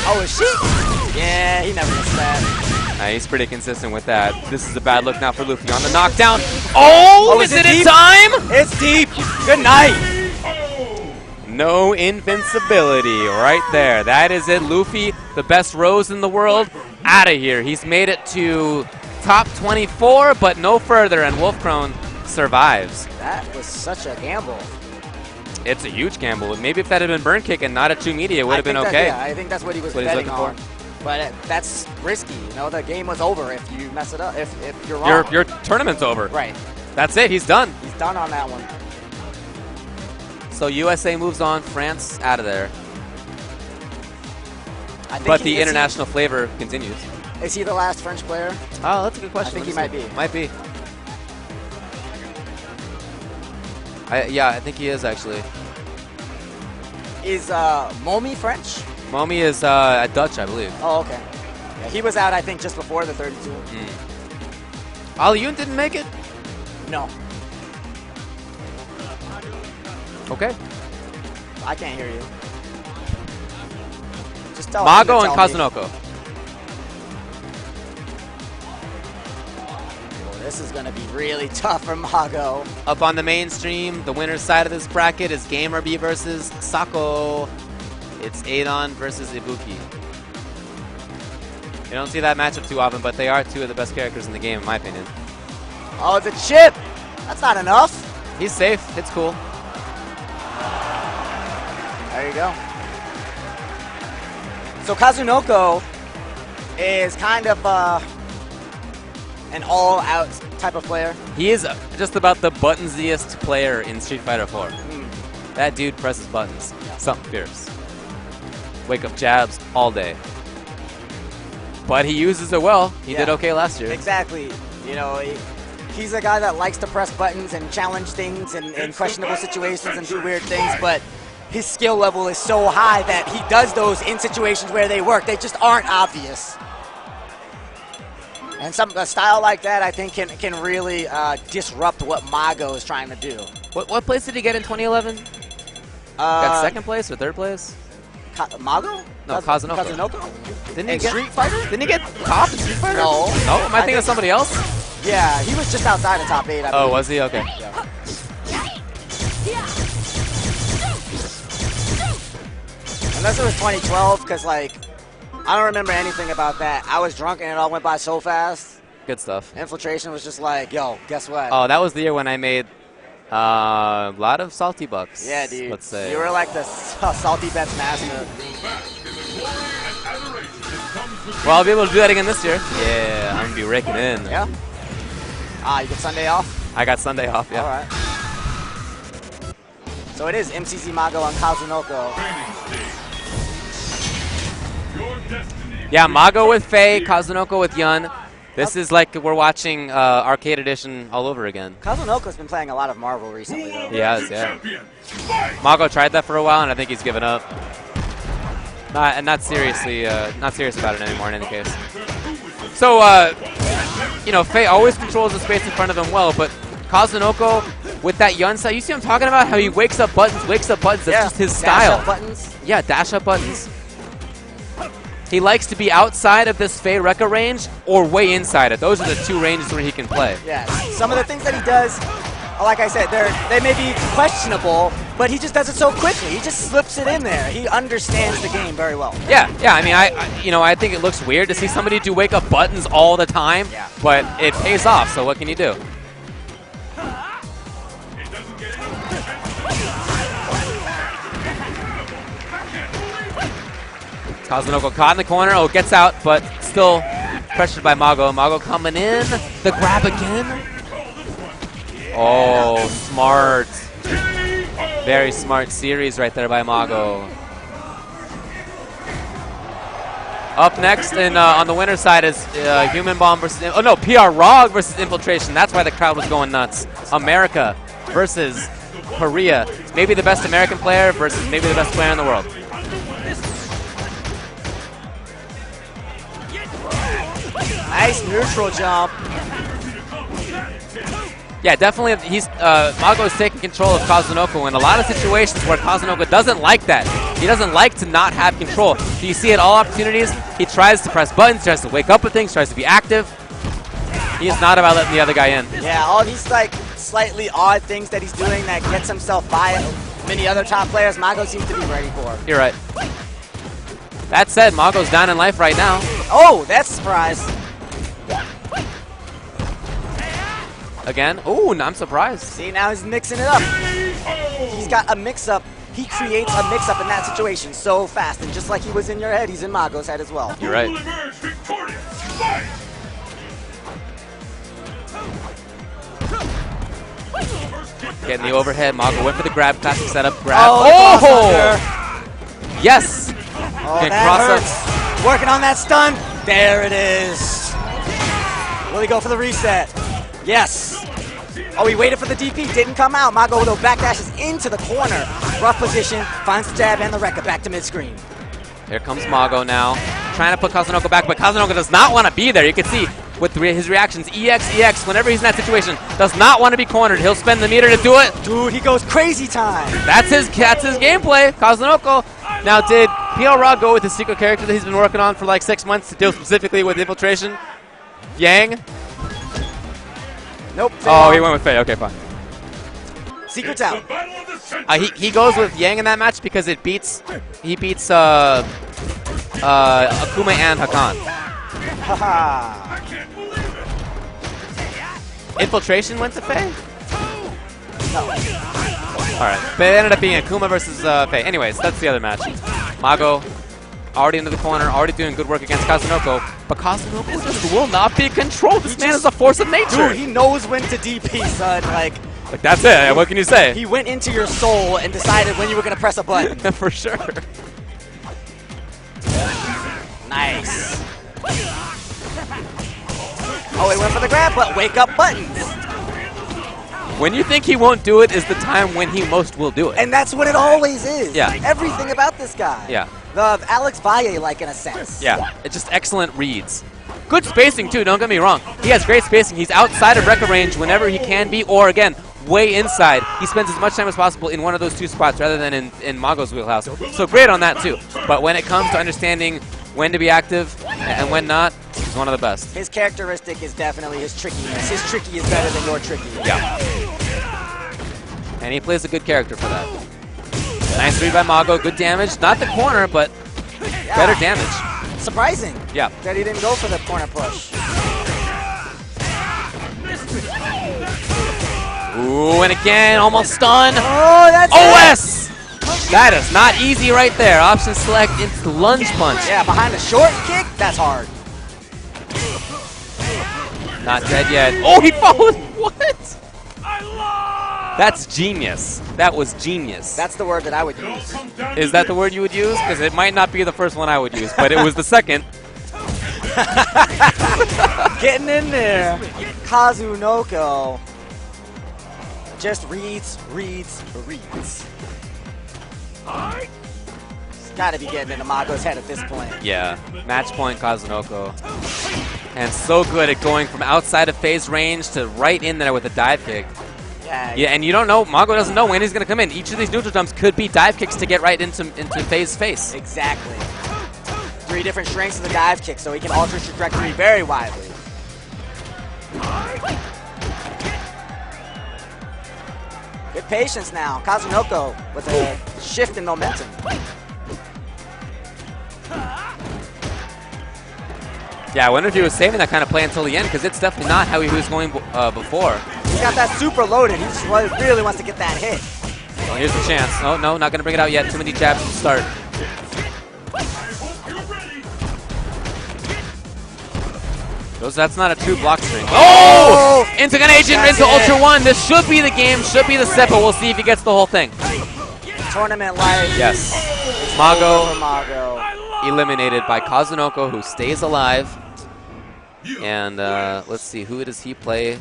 Oh, is she? Yeah, he never missed that. He's pretty consistent with that. This is a bad look now for Luffy on the knockdown. Oh, is it in deep? time? It's deep. Good night. No invincibility right there. That is it. Luffy, the best Rose in the world, out of here. He's made it to top 24, but no further, and Wolfrun survives. That was such a gamble. It's a huge gamble. Maybe if that had been burn kick and not a 2 media, it would have been okay. Yeah, I think that's what he was What he's betting looking on. for. But that's risky. You know, the game was over if you mess it up. If you're wrong. Your tournament's over. Right. That's it. He's done. He's done on that one. So USA moves on. France out of there. I think But the international flavor continues. Is he the last French player? Oh, that's a good question. I think he might be. Might be. Yeah, I think he is actually. Is Momi French? Momi is Dutch, I believe. Oh, okay. Yeah, he was out, I think, just before the 32. Ali Yoon didn't make it? No, Okay. I can't hear you. Just tell Mago him and to tell me. Kazunoko. Oh, this is going to be really tough for Mago. Up on the mainstream, the winner's side of this bracket is Gamerby versus Sako. It's Adon versus Ibuki. You don't see that matchup too often, but they are two of the best characters in the game, in my opinion. Oh, the chip! That's not enough. He's safe. It's cool. There you go. So Kazunoko is kind of an all-out type of player. He is just about the buttonsiest player in Street Fighter 4. That dude presses buttons. Something fierce. Wake up jabs all day. But he uses it well. He did okay last year. Exactly. You know, he's a guy that likes to press buttons and challenge things in questionable situations and do weird things, but his skill level is so high that he does those in situations where they work. They just aren't obvious. And a style like that, I think, can really disrupt what Mago is trying to do. What place did he get in 2011? Got second place or third place? Mago? No, Kazunoko. Kazunoko? Didn't he In get Street Fighter? Didn't he get top in Street Fighter? No. No? Am I thinking of somebody else? Yeah, he was just outside of top 8, I believe. Oh, was he? Okay. Yeah. Unless it was 2012, because, like, I don't remember anything about that. I was drunk and it all went by so fast. Good stuff. Infiltration was just like, yo, guess what? Oh, that was the year when I made a lot of salty bucks. Yeah, dude. Let's say. You were like the salty bets master. Well, I'll be able to do that again this year. Yeah, I'm going to be raking in. Yeah? You get Sunday off? I got Sunday off, yeah. All right. So it is MCZ Mago and Kazunoko. Yeah, Mago with Faye, Kazunoko with Yun. This is like we're watching Arcade Edition all over again. Kazunoko's been playing a lot of Marvel recently, though. He has, yeah. Mago tried that for a while, and I think he's given up. Not serious about it anymore in any case. So, you know, Faye always controls the space in front of him well, but Kazunoko with that Yun style, you see what I'm talking about? How he wakes up buttons. That's just his style. Dash up buttons. Yeah, dash up buttons. He likes to be outside of this Faye Rekka range or way inside it. Those are the two ranges where he can play. Yeah, some of the things that he does, like I said, they may be questionable, but he just does it so quickly. He just slips it in there. He understands the game very well. Yeah. I mean, I think it looks weird to see somebody do wake up buttons all the time, but it pays off. So what can you do? Kazunoko caught in the corner. Oh, gets out, but still pressured by Mago. Mago coming in. The grab again. Oh, smart. Very smart series right there by Mago. Up next on the winner's side is Human Bomb versus... Oh, no, PR Rog versus Infiltration. That's why the crowd was going nuts. America versus Korea. Maybe the best American player versus maybe the best player in the world. Nice neutral jump. Yeah, definitely. Mago is taking control of Kazunoko in a lot of situations where Kazunoko doesn't like that. He doesn't like to not have control. So you see at all opportunities, he tries to press buttons, tries to wake up with things, tries to be active. He is not about letting the other guy in. Yeah, all these like slightly odd things that he's doing that gets himself by many other top players, Mago seems to be ready for. You're right. That said, Mago's down in life right now. Oh, that's a surprise. Again? Ooh, I'm surprised. See, now he's mixing it up. He's got a mix-up. He creates a mix-up in that situation so fast. And just like he was in your head, he's in Mago's head as well. You're right. Getting the overhead. Mago went for the grab. Classic setup. Grab. Oh! Yes! Oh, that hurts. Working on that stun. There it is. Will he go for the reset? Yes. Oh, he waited for the DP, didn't come out. Mago, though, backdashes into the corner. Rough position, finds the jab and the Rekka back to mid-screen. Here comes Mago now, trying to put Kazunoko back, but Kazunoko does not want to be there. You can see with his reactions, EX, whenever he's in that situation, does not want to be cornered. He'll spend the meter to do it. Dude, he goes crazy time. That's his gameplay, Kazunoko. Now, did PL Raw go with his secret character that he's been working on for like 6 months to deal specifically with infiltration? Yang? Nope. Oh, he went with Faye. Okay, fine. Secret's out. He goes with Yang in that match because he beats Akuma and Hakan. Haha. Infiltration went to Faye? No. Alright, but it ended up being Akuma versus Faye. Anyways, that's the other match. Mago already into the corner, already doing good work against Kazunoko, but Kazunoko just will not be controlled. This man is a force of nature. Dude, he knows when to DP, son. Like that's it. What can you say? He went into your soul and decided when you were going to press a button. For sure. Nice. Oh, he went for the grab, but wake up buttons. When you think he won't do it is the time when he most will do it. And that's what it always is. Yeah. Everything about this guy. Yeah. The Alex Valle, like, in a sense. Yeah. It's just excellent reads. Good spacing, too. Don't get me wrong. He has great spacing. He's outside of Rekka range whenever he can be, or, again, way inside. He spends as much time as possible in one of those two spots rather than in Mago's wheelhouse. So great on that, too. But when it comes to understanding when to be active and when not, he's one of the best. His characteristic is definitely his trickiness. His tricky is better than your tricky. Yeah. And he plays a good character for that. Nice read by Mago. Good damage. Not the corner, but better damage. Surprising. Yeah. That he didn't go for the corner push. Ooh, and again, almost stunned. Oh, that's OS! That is not easy right there. Option select into lunge punch. Yeah, behind a short kick, that's hard. Not dead yet. Oh, he followed. What? That's genius. That was genius. That's the word that I would use. Is that the word you would use? Because it might not be the first one I would use, but it was the second. Getting in there. Kazunoko just reads. He's got to be getting into Mago's head at this point. Yeah, match point Kazunoko. And so good at going from outside of phase range to right in there with a dive kick. Yeah, and you don't know, Mago doesn't know when he's going to come in. Each of these neutral jumps could be dive kicks to get right into phase face. Exactly. 3 different strengths of the dive kick, so he can alter his trajectory very widely. Good patience now. Kazunoko with a shift in momentum. Yeah, I wonder if he was saving that kind of play until the end, because it's definitely not how he was going before. He's got that super loaded. He just really wants to get that hit. Well, here's the chance. Oh, no, not going to bring it out yet. Too many jabs to start. That's not a true block string. Oh! Into an agent, into Ultra 1. This should be the game, should be the set, but we'll see if he gets the whole thing. Tournament life. Yes. Mago eliminated by Kazunoko, who stays alive. And let's see, who does he play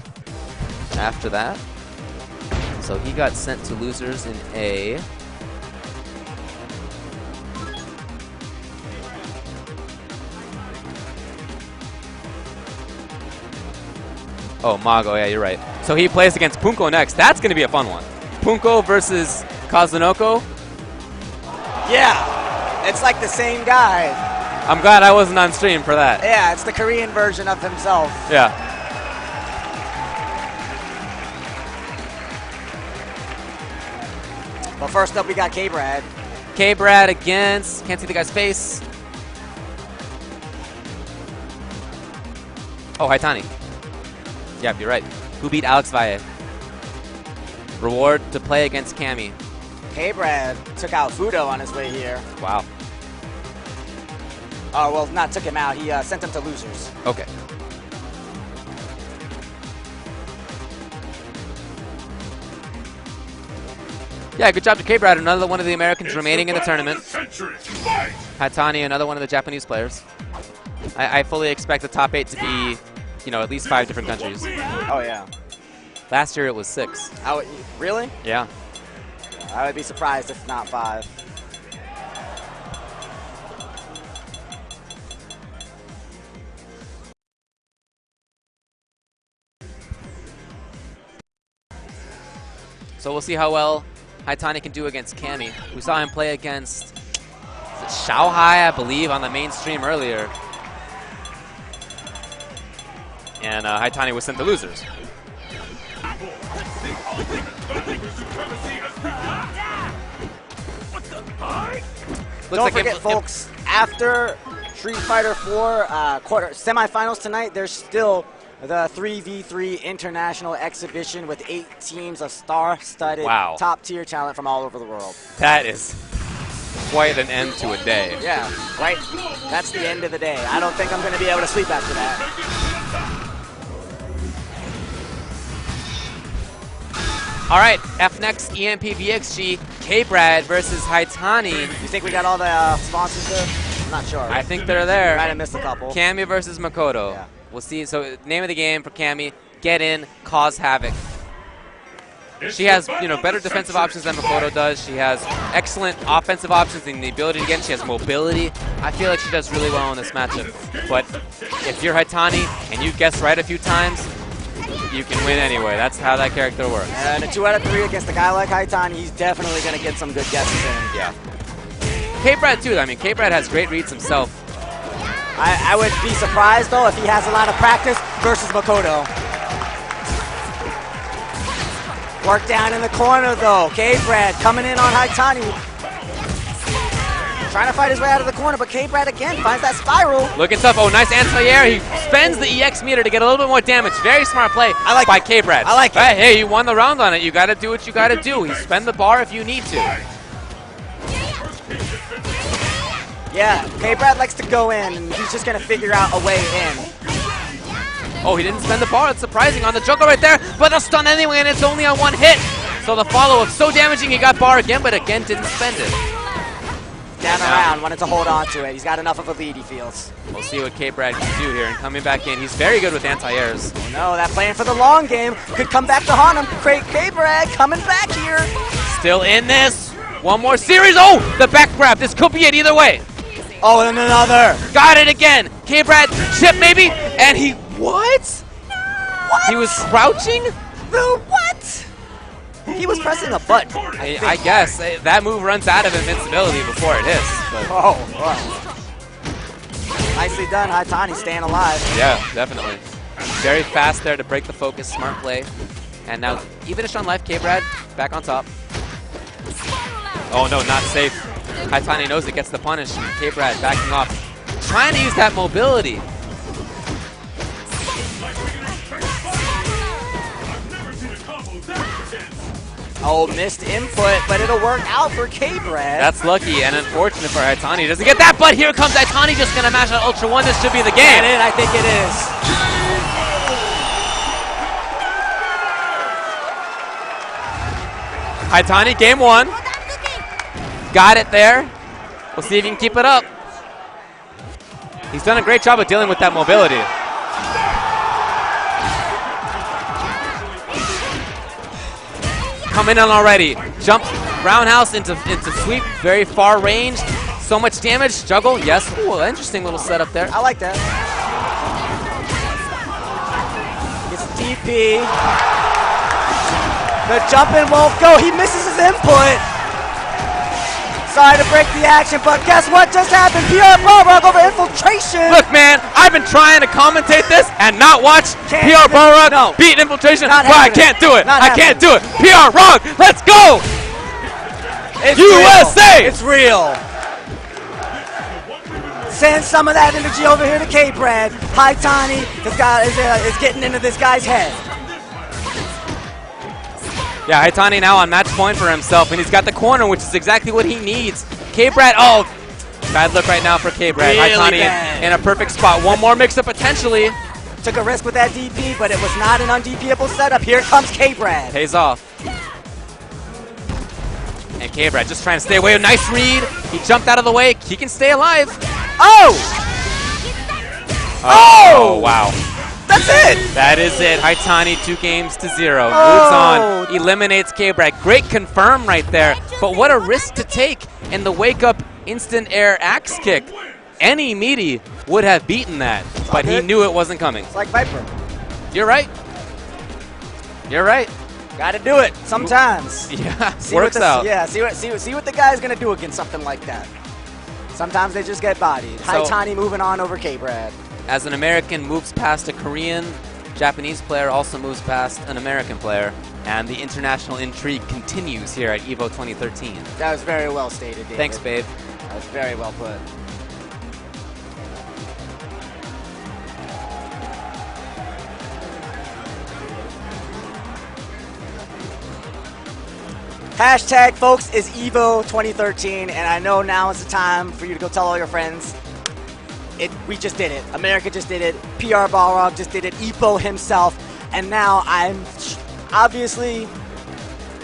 after that? So he got sent to losers in A. Oh, Mago, yeah, you're right. So he plays against Punko next. That's going to be a fun one. Punko versus Kazunoko. Yeah, it's like the same guy. I'm glad I wasn't on stream for that. Yeah, it's the Korean version of himself. Yeah. But first up, we got K-Brad. K-Brad against, can't see the guy's face. Oh, Haitani. Yep, you're right. Who beat Alex Valle? Reward to play against Cammy. K-Brad took out Fudo on his way here. Wow. Oh, well, not took him out. He sent him to losers. Okay. Yeah, good job to K-Brad, another one of the Americans remaining in the tournament. Hatani, another one of the Japanese players. I fully expect the top 8 to be, you know, at least 5 different countries. Oh, yeah. Last year it was 6. Really? Yeah. I would be surprised if not 5. So we'll see how well Haitani can do against Cammy. We saw him play against Shanghai, I believe, on the main stream earlier. And Haitani was sent to losers. Don't forget, folks, after Street Fighter 4 semifinals tonight, there's still the 3v3 international exhibition with 8 teams of star-studded, top-tier talent from all over the world. That is quite an end to a day. Yeah, right. That's the end of the day. I don't think I'm going to be able to sleep after that. All right, F next, EMP VXG, K-Brad versus Haitani. You think we got all the sponsors there? I'm not sure. I think they're there. Might have missed a couple. Cammy versus Makoto. Yeah. We'll see. So name of the game for Cammy, get in, cause havoc. She has, better defensive options than Makoto does. She has excellent offensive options and the ability to get in. She has mobility. I feel like she does really well in this matchup. But if you're Haitani and you guess right a few times, you can win anyway. That's how that character works. And a 2 out of 3 against a guy like Haitani, he's definitely going to get some good guesses in. Yeah. K-Brad too. I mean, K-Brad has great reads himself. I would be surprised, though, if he has a lot of practice versus Makoto. Work down in the corner, though. K-Brad coming in on Haitani. Trying to fight his way out of the corner, but K-Brad again finds that spiral. Looking tough. Oh, nice anti-air. He spends the EX meter to get a little bit more damage. Very smart play by K-Brad. I like it. Hey, you won the round on it. You got to do what you got to do. You spend the bar if you need to. Yeah, K-Brad likes to go in, and he's just going to figure out a way in. Oh, he didn't spend the bar. It's surprising on the juggle right there, but a stun anyway, and it's only on 1 hit. So the follow-up so damaging, he got bar again, but again didn't spend it. Down around, wanted to hold on to it. He's got enough of a lead, he feels. We'll see what K-Brad can do here, and coming back in, he's very good with anti-airs. Oh no, that plan for the long game could come back to haunt him. K-Brad coming back here. Still in this. One more series. Oh, the back grab. This could be it either way. Oh, and another. Got it again. K-Brad, chip maybe, and he, what? What? He was crouching? The what? He was pressing a button. I guess. That move runs out of invincibility before it hits. But. Oh, wow. Nicely done, Haitani staying alive. Yeah, definitely. Very fast there to break the focus, smart play. And now, even-ish on life, K-Brad back on top. Oh no, not safe. Haitani knows it gets the punish. K-Brad backing off. Trying to use that mobility. Oh, missed input, but it'll work out for K-Brad. That's lucky and unfortunate for Haitani. He doesn't get that, but here comes Haitani just going to mash out Ultra 1. This should be the game. And I think it is. Haitani, game 1. Got it there. We'll see if he can keep it up. He's done a great job of dealing with that mobility. Coming in already. Jump roundhouse into sweep. Very far range. So much damage. Juggle. Yes. Ooh, interesting little setup there. I like that. Gets DP. The jumping won't go. He misses his input. Sorry to break the action, but guess what just happened? PR Balrog over infiltration. Look, man, I've been trying to commentate this and not watch PR Balrog beat infiltration. Well, I can't do it. I can't do it. PR Rog, let's go. It's USA. Real. It's real. Send some of that energy over here to K-Brad. Haitani is getting into this guy's head. Yeah, Haitani now on match point for himself, and he's got the corner, which is exactly what he needs. K-Brad, oh, bad look right now for K-Brad. Really Haitani in a perfect spot. One more mix-up potentially. Took a risk with that DP, but it was not an undPable setup. Here comes K-Brad. Pays off. And K-Brad just trying to stay away. Nice read. He jumped out of the way. He can stay alive. Oh! Oh, wow. That's it! That is it. Haitani 2-0. Moves Oh. on. Eliminates K-Brad. Great confirm right there. But what a risk to take in the wake-up instant air axe kick. Any meaty would have beaten that, but he good. knew it wasn't coming. It's like Viper. You're right. You're right. Gotta do it sometimes. Yeah, See works what the, out. Yeah, see what the guy's gonna do against something like that. Sometimes they just get bodied. So- Haitani moving on over K-Brad. As an American moves past a Korean, Japanese player also moves past an American player, and the international intrigue continues here at Evo 2013. That was very well stated, David. Thanks, babe. That was very well put. Hashtag, folks, is Evo 2013, and I know now is the time for you to go tell all your friends. We just did it. America just did it. PR Balrog just did it. Evo himself. And now obviously,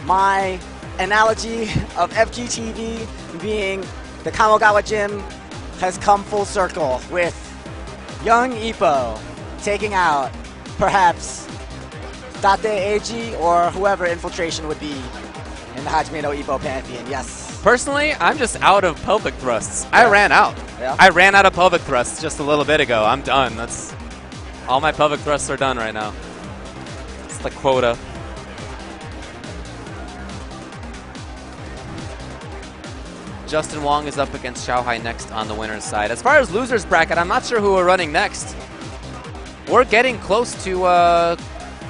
my analogy of FGTV being the Kamogawa Gym has come full circle with young Ippo taking out perhaps Date Eiji or whoever Infiltration would be in the Hajime no Ippo pantheon. Yes. Personally, I'm just out of pelvic thrusts. I ran out. Yeah. I ran out of pelvic thrusts just a little bit ago. I'm done. That's all my pelvic thrusts are done right now. It's the quota. Justin Wong is up against Xiaohai next on the winner's side. As far as losers bracket, I'm not sure who we're running next. We're getting close to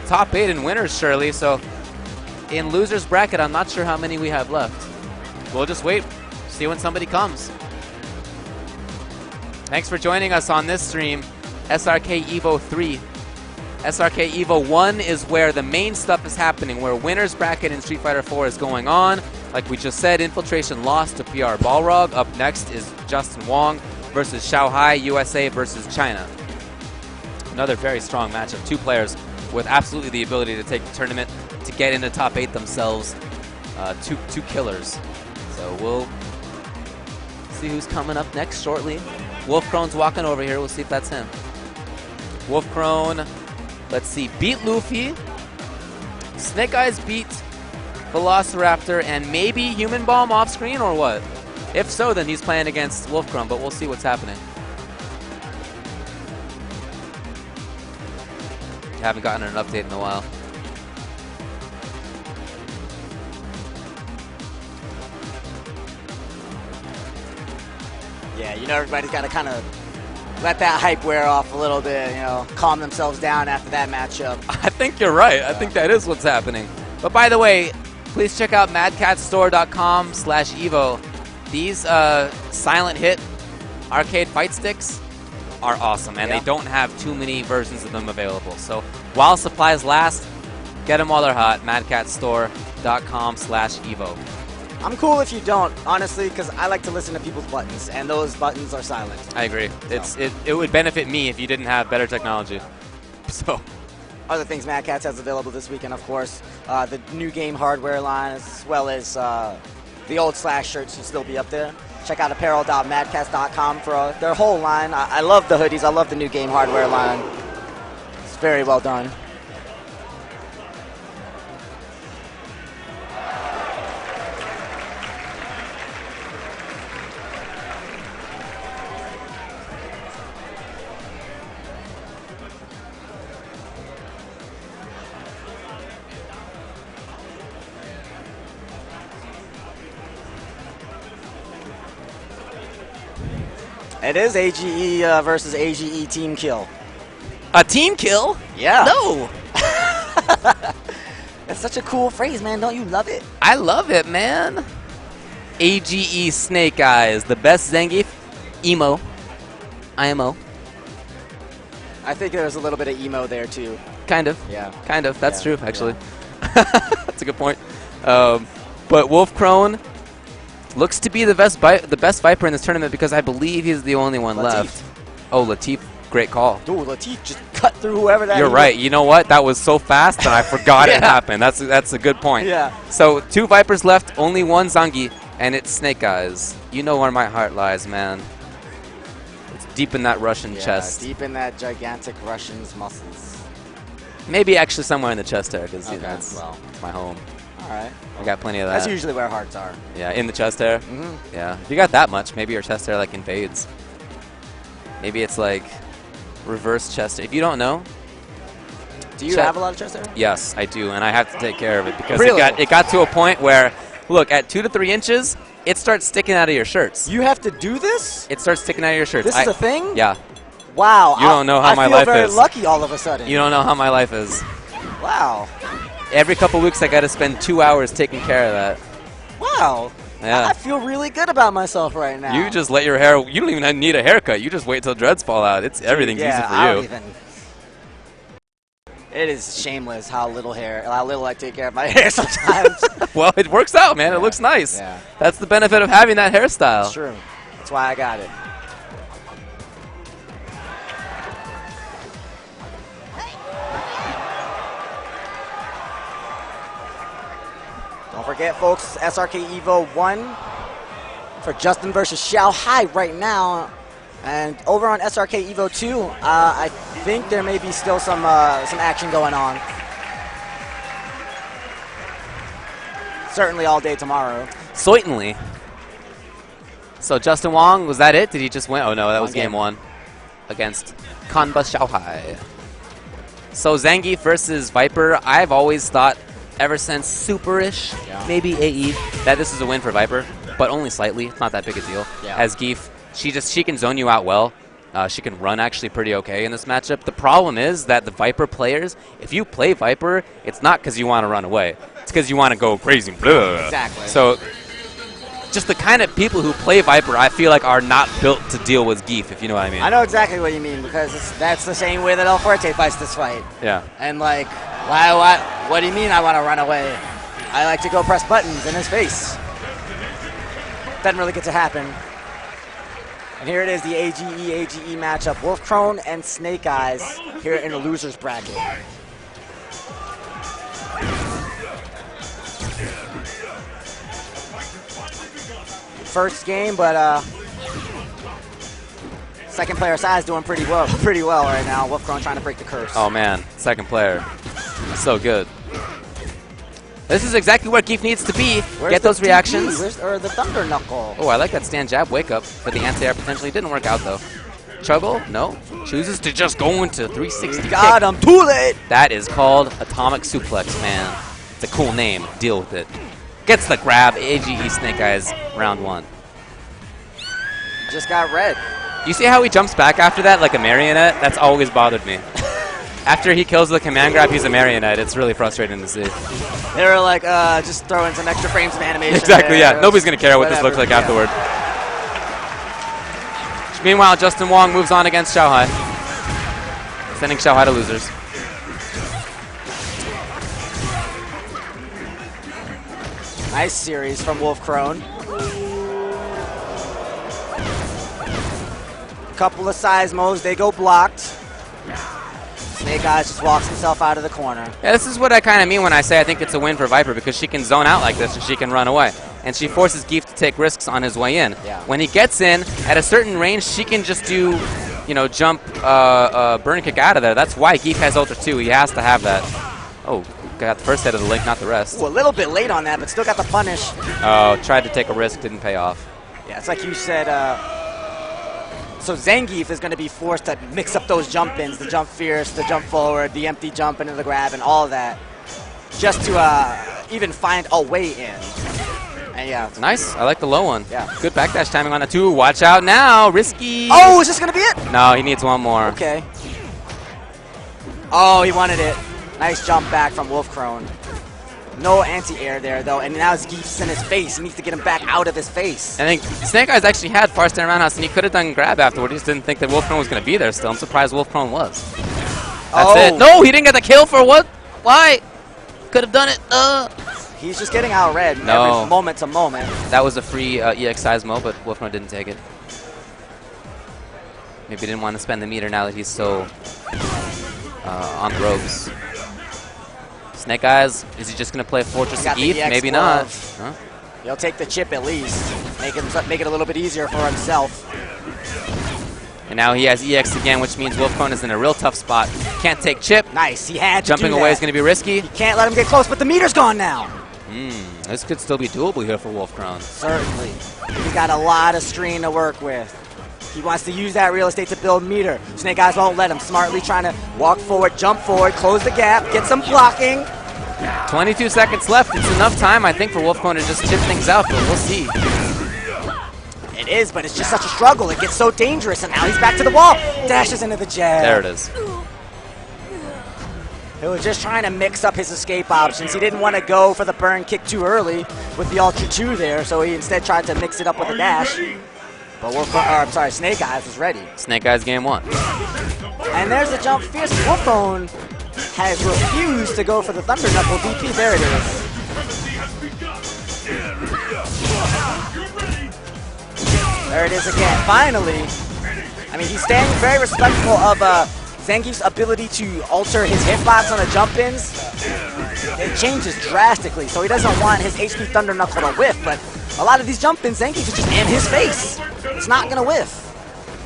top 8 in winners, surely. So in losers bracket, I'm not sure how many we have left. We'll just wait, see when somebody comes. Thanks for joining us on this stream, SRK Evo 3. SRK Evo 1 is where the main stuff is happening, where winners bracket in Street Fighter 4 is going on. Like we just said, Infiltration lost to PR Balrog. Up next is Justin Wong versus Xiaohai, USA versus China. Another very strong matchup. Two players with absolutely the ability to take the tournament, to get into top 8 themselves. Two killers. So we'll see who's coming up next shortly. Wolf Crone's walking over here. We'll see if that's him. Wolf Crone, let's see, beat Luffy. Snake Eyes beat Velociraptor and maybe Human Bomb off screen or what? If so, then he's playing against Wolf Crone, but we'll see what's happening. Haven't gotten an update in a while. Yeah, you know, everybody's got to kind of let that hype wear off a little bit, you know, calm themselves down after that matchup. I think you're right. I think that is what's happening. But by the way, please check out madcatstore.com/Evo. These silent hit arcade fight sticks are awesome, and they don't have too many versions of them available. So while supplies last, get them while they're hot. madcatstore.com/Evo. I'm cool if you don't, honestly, because I like to listen to people's buttons, and those buttons are silent. I agree. It would benefit me if you didn't have better technology. So Other things Mad Catz has available this weekend, of course, the new game hardware line, as well as the old Slash shirts will still be up there. Check out apparel.madcats.com for their whole line. I love the hoodies. I love the new game hardware line. It's very well done. It is AGE versus AGE team kill. a team kill? Yeah. No. That's such a cool phrase, man. Don't you love it? I love it, man. AGE Snake Eyes, the best Zangief emo. IMO. I think there was a little bit of emo there, too. Kind of. Yeah. Kind of. That's Yeah, true, actually. That's a good point. But Wolf Crone looks to be the best Viper in this tournament because I believe he's the only one Latif. left. Oh, Latif. Great call. Dude, Latif just cut through whoever that You're is. right. You know what? That was so fast that I forgot it Yeah. happened. That's a good point. Yeah. So 2 Vipers left, only 1 Zangi, and it's Snake Eyes. You know where my heart lies, man. It's deep in that Russian Yeah, chest. deep in that gigantic Russian's muscles. Maybe actually somewhere in the chest hair, because Okay, that's well. my home. All right. I got plenty of that. That's usually where hearts are. Yeah, in the chest hair. Mm-hmm. Yeah, if you got that much, maybe your chest hair like invades. Maybe it's like reverse chest hair. If you don't know, Do you have a lot of chest hair? yes, I do, and I have to take care of it because Really? it got to a point where, look, at 2 to 3 inches, it starts sticking out of your shirts. You have to do this? It starts sticking out of your shirts. This is a thing? Yeah. Wow. You don't know how my life I feel very is. lucky all of a sudden. You don't know how my life is. Wow. Every couple weeks, I got to spend 2 hours taking care of that. Wow. Yeah. I feel really good about myself right now. You just let your hair. You don't even need a haircut. You just wait till dreads fall out. Everything's yeah, easy for I you. don't even. It is shameless how little I take care of my hair sometimes. Well, it works out, man. Yeah. It looks nice. Yeah. That's the benefit of having that hairstyle. It's true. That's why I got it. Don't forget, folks, SRK Evo 1 for Justin versus Xiao Hai right now. And over on SRK Evo 2, I think there may be still some action going on. Certainly all day tomorrow. Certainly. So Justin Wong, was that it? Did he just win? Oh no, that was game 1 against Kanba Xiaohai. So Zangief versus Viper. I've always thought, ever since Super-ish, maybe AE, that this is a win for Viper, but only slightly. It's not that big a deal. Yeah. As Geef, she can zone you out well. She can run actually pretty okay in this matchup. The problem is that the Viper players, if you play Viper, it's not because you want to run away. It's because you want to go crazy. Blah. Exactly. So just the kind of people who play Viper, I feel like are not built to deal with Geef, if you know what I mean. I know exactly what you mean, because that's the same way that El Fuerte fights this fight. Yeah. And like, what do you mean I want to run away? I like to go press buttons in his face. Doesn't really get to happen. And here it is, the AGE matchup. Wolfcrone and Snake Eyes here in the loser's bracket. First game, but second player Size doing pretty well right now. Wolfcrone trying to break the curse. Oh man, second player. So good. This is exactly where Geef needs to be. Get those reactions. Or the Thunder Knuckle. Oh, I like that stand jab wake up for the anti-air potentially. Didn't work out though. Chuggle? No. Chooses to just go into 360 God, kick. I'm too late. That is called Atomic Suplex, man. It's a cool name. Deal with it. Gets the grab. AGE Snake Eyes, round 1. Just got red. You see how he jumps back after that like a marionette? That's always bothered me. After he kills the command grab, he's a marionette. It's really frustrating to see. They were like, just throw in some extra frames of animation. Exactly, there. yeah. Nobody's going to care what this Whatever, looks like yeah. afterward. Meanwhile, Justin Wong moves on against Xiaohai, sending Xiaohai to losers. Nice series from Wolfcrone. Couple of Seismos, they go blocked. Snake Eyes just walks himself out of the corner. Yeah, this is what I kind of mean when I say I think it's a win for Viper, because she can zone out like this and she can run away. And she forces Geef to take risks on his way in. Yeah. When he gets in, at a certain range, she can just do, you know, jump, burn kick out of there. That's why Geef has Ultra 2. He has to have that. Oh, got the first hit of the link, not the rest. Ooh, a little bit late on that, but still got the punish. Oh, tried to take a risk, didn't pay off. Yeah, it's like you said. So Zangief is going to be forced to mix up those jump-ins, the jump fierce, the jump forward, the empty jump into the grab, and all of that, just to even find a way in. And yeah. Nice. I like the low one. Yeah. Good backdash timing on the 2. Watch out now. Risky. Oh, is this going to be it? No, he needs one more. Okay. Oh, he wanted it. Nice jump back from Wolfcrone. No anti-air there, though, and now Geef's in his face. He needs to get him back out of his face. I think Snake Eyes actually had far stand roundhouse, and he could have done grab afterward. He just didn't think that Wolfcrone was going to be there still. I'm surprised Wolfcrone was. That's it. No, he didn't get the kill for what? Why? Could have done it. He's just getting out red No. every moment to moment. That was a free EX Seismo, but Wolfcrone didn't take it. Maybe he didn't want to spend the meter now that he's so on the ropes. Snake Eyes, is he just going to play Fortress of Geef? Maybe not. Huh? He'll take the chip at least. Make it a little bit easier for himself. And now he has EX again, which means Wolfcone is in a real tough spot. Can't take chip. Nice. He had to Jumping do away that. is going to be risky. You can't let him get close, but the meter's gone now. This could still be doable here for Wolfcone. Certainly. He got a lot of screen to work with. He wants to use that real estate to build meter. Snake Eyes won't let him. Smartly trying to walk forward, jump forward, close the gap, get some blocking. 22 seconds left. It's enough time, I think, for Wolfcone to just chip things out, but we'll see. It is, but it's just such a struggle. It gets so dangerous, and now he's back to the wall. Dashes into the jab. There it is. He was just trying to mix up his escape options. He didn't want to go for the burn kick too early with the Ultra 2 there, so he instead tried to mix it up with a dash. But Snake Eyes was ready. Snake Eyes game 1. And there's the jump fierce. Wolfcone has refused to go for the Thunder Knuckle DP. There it is. There it is again. Finally. I mean, he's staying very respectful of Zangief's ability to alter his hitbox on the jump-ins. It changes drastically, so he doesn't want his HP Thunder Knuckle to whiff, but a lot of these jump-ins, Zangief is just in his face. It's not going to whiff.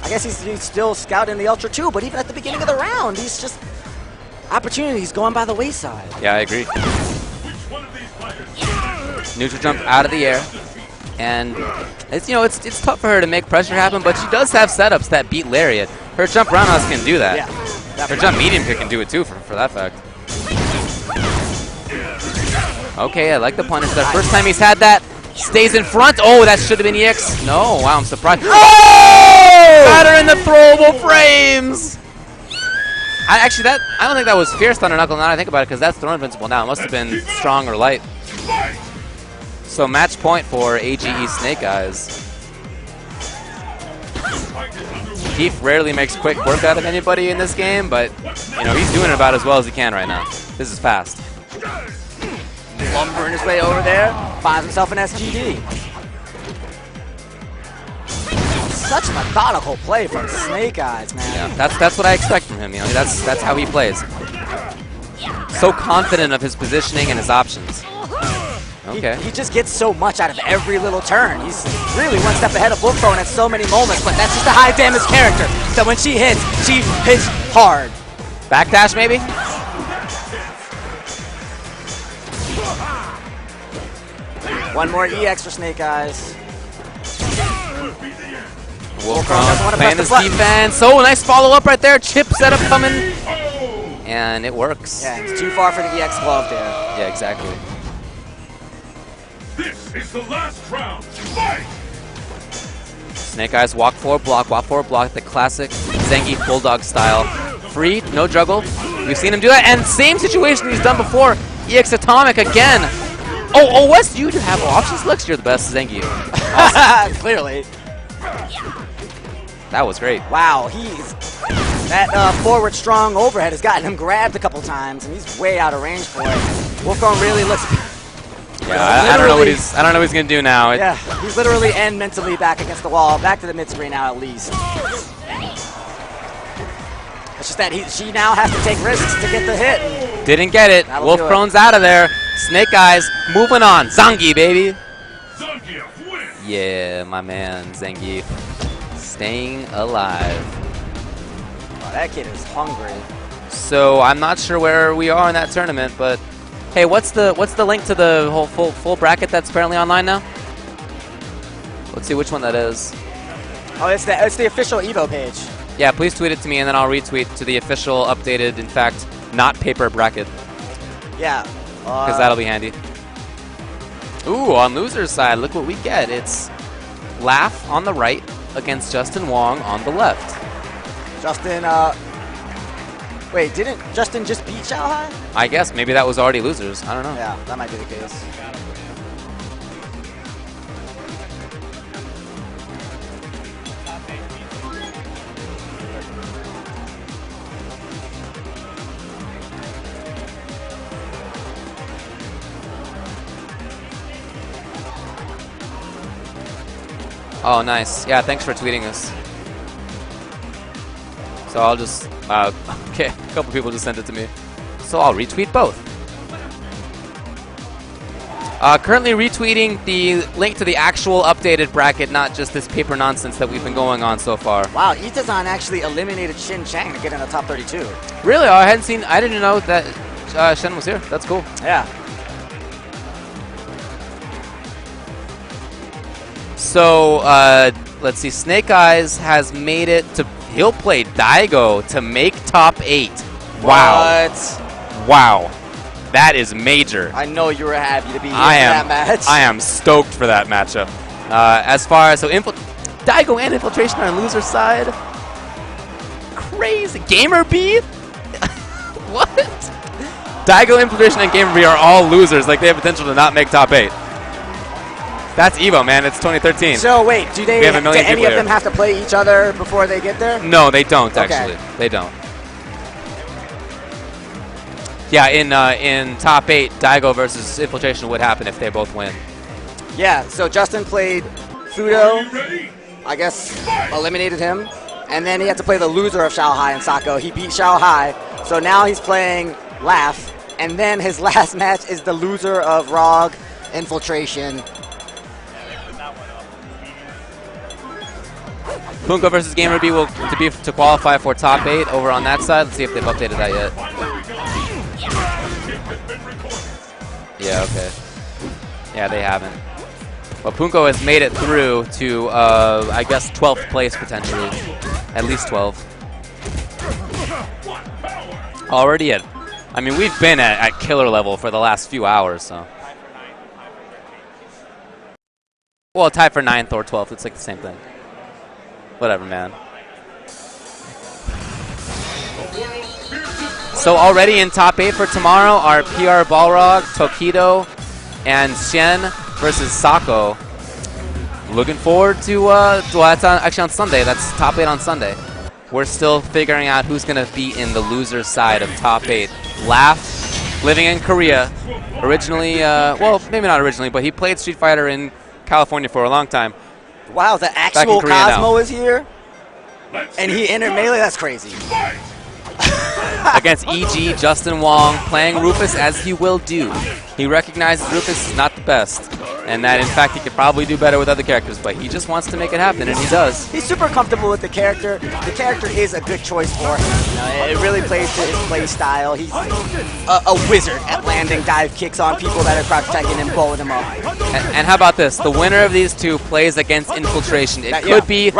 I guess he's still scouting the Ultra 2, but even at the beginning of the round, he's just opportunities going by the wayside. Yeah, I agree. Neutral jump out of the air. And it's it's tough for her to make pressure happen, but she does have setups that beat Lariat. Her jump roundhouse can do that. Yeah, her jump medium kick can do it too, for that fact. Okay, I like the punish. The first time he's had that, stays in front. Oh, that should have been EX. No, wow, I'm surprised. Oh! Batter in the throwable frames. I don't think that was fierce Thunder Knuckle. Now that I think about it, because that's throw invincible now. It must have been strong or light. So match point for AGE Snake Eyes. Keith rarely makes quick work out of anybody in this game, but he's doing it about as well as he can right now. This is fast. Lumbering his way over there, finds himself an SGD. Such methodical play from Snake Eyes, man. Yeah, that's what I expect from him. That's how he plays. So confident of his positioning and his options. Okay. He just gets so much out of every little turn. He's really one step ahead of Wolfcone at so many moments, but that's just a high damage character. So when she hits hard. Backdash maybe? One more EX for Snake Eyes. Wolfcone playing his defense. Oh, nice follow up right there. Chip setup coming. And it works. Yeah, it's too far for the EX glove there. Yeah, exactly. This is the last round. Fight! Snake Eyes walk forward block, the classic Zangief Bulldog style. Free, no juggle. We've seen him do that, and same situation he's done before. EX Atomic again. Oh, Wes, you have option selects. You're the best, Zangief. Awesome. Clearly. That was great. Wow, that forward strong overhead has gotten him grabbed a couple times, and he's way out of range for it. Wolfcone really looks. Yeah, I don't know what he's gonna do now. Yeah, he's literally and mentally back against the wall, back to the mid screen now at least. It's just that she now has to take risks to get the hit. Didn't get it. Wolfcone's out of there. Snake Eyes moving on. Zangief, baby. Zangief wins. Yeah, my man Zangief staying alive. Oh, that kid is hungry. So I'm not sure where we are in that tournament, but. Hey, what's the link to the whole full bracket that's apparently online now? Let's see which one that is. Oh, it's the official Evo page. Yeah, please tweet it to me, and then I'll retweet to the official, updated, in fact, not paper bracket. Yeah. Because that'll be handy. Ooh, on loser's side, look what we get. It's Laugh on the right against Justin Wong on the left. Justin, wait, didn't Justin just beat Xiao Hai? I guess maybe that was already losers. I don't know. Yeah, that might be the case. Oh, nice. Yeah, thanks for tweeting us. So I'll just, okay, a couple people just sent it to me. So I'll retweet both. Currently retweeting the link to the actual updated bracket, not just this paper nonsense that we've been going on so far. Wow, Itazan actually eliminated Shin Chang to get in the top 32. Really? Oh, I didn't know that Shen was here. That's cool. Yeah. So, let's see. Snake Eyes has made it to... He'll play Daigo to make top 8. Wow. What? Wow. That is major. I know you were happy to be here for that match. I am stoked for that matchup. As far as... So, Daigo and Infiltration are on loser side. Crazy. Gamer B? What? Daigo, Infiltration, and Gamer B are all losers. Like, they have potential to not make top 8. That's Evo, man. It's 2013. So wait, do any of here. them have to play each other before they get there? No, they don't, actually. They don't. Yeah, in top 8, Daigo versus Infiltration would happen if they both win. Yeah, so Justin played Fudo, I guess eliminated him, and then he had to play the loser of Xiao Hai and Sako. He beat Xiao Hai, so now he's playing Laugh, and then his last match is the loser of ROG, Infiltration. Punko versus Gamer B will to qualify for top 8 over on that side. Let's see if they've updated that yet. Yeah, okay. Yeah, they haven't. But Punko has made it through to, I guess, 12th place potentially. At least 12. Already at... I mean, we've been at killer level for the last few hours, so... Well, tied for 9th or 12th. It's like the same thing. Whatever, man. So already in top 8 for tomorrow are PR Balrog, Tokido, and Shen versus Sako. Looking forward to, well, that's actually on Sunday. That's top 8 on Sunday. We're still figuring out who's going to be in the loser side of top 8. Laugh, living in Korea. Originally, well, maybe not originally, but he played Street Fighter in California for a long time. Wow, the actual Cosmo is here? And he entered Melee? That's crazy. Against EG, Justin Wong, playing Rufus as he will do. He recognizes Rufus is not the best, and that, in fact, he could probably do better with other characters, but he just wants to make it happen, and he does. He's super comfortable with the character. The character is a good choice for him. You know, it really plays to his play style. He's a wizard at landing dive kicks on people that are crouch checking and blowing them up. And how about this? The winner of these two plays against Infiltration. It could be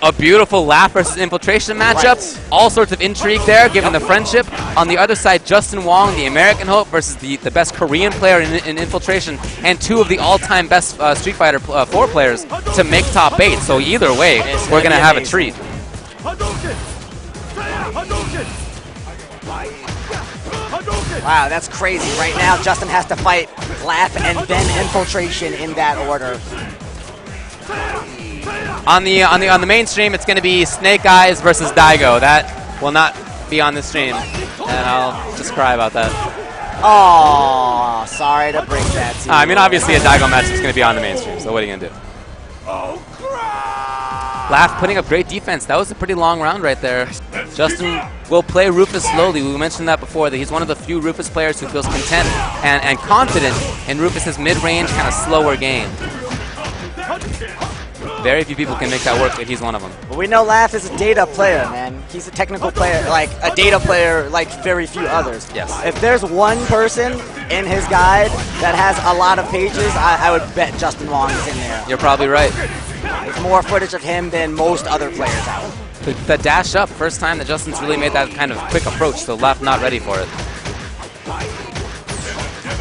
a beautiful Laugh versus Infiltration matchup. Right. All sorts of intrigue there, given the friendship. On the other side, Justin Wong, the American Hope, versus the best Korean player in Infiltration, and two of the all-time best Street Fighter 4 players to make top 8. So either way, we're going to have a treat. Wow, that's crazy. Right now, Justin has to fight Laugh and then Infiltration in that order. On the mainstream, it's going to be Snake Eyes versus Daigo. That will not be on the stream, and I'll just cry about that. Oh, sorry to break that to you. I mean, obviously a Daigo match is going to be on the mainstream, so what are you going to do? Laugh putting up great defense. That was a pretty long round right there. Justin will play Rufus slowly. We mentioned that before, that he's one of the few Rufus players who feels content and confident in Rufus's mid-range, kind of slower game. Very few people can make that work, but he's one of them. But we know Laugh is a data player, man. He's a technical player, like a data player like very few others. Yes. If there's one person in his guide that has a lot of pages, I would bet Justin Wong is in there. You're probably right. There's more footage of him than most other players out. The dash up, first time that Justin's really made that kind of quick approach, so Laugh not ready for it.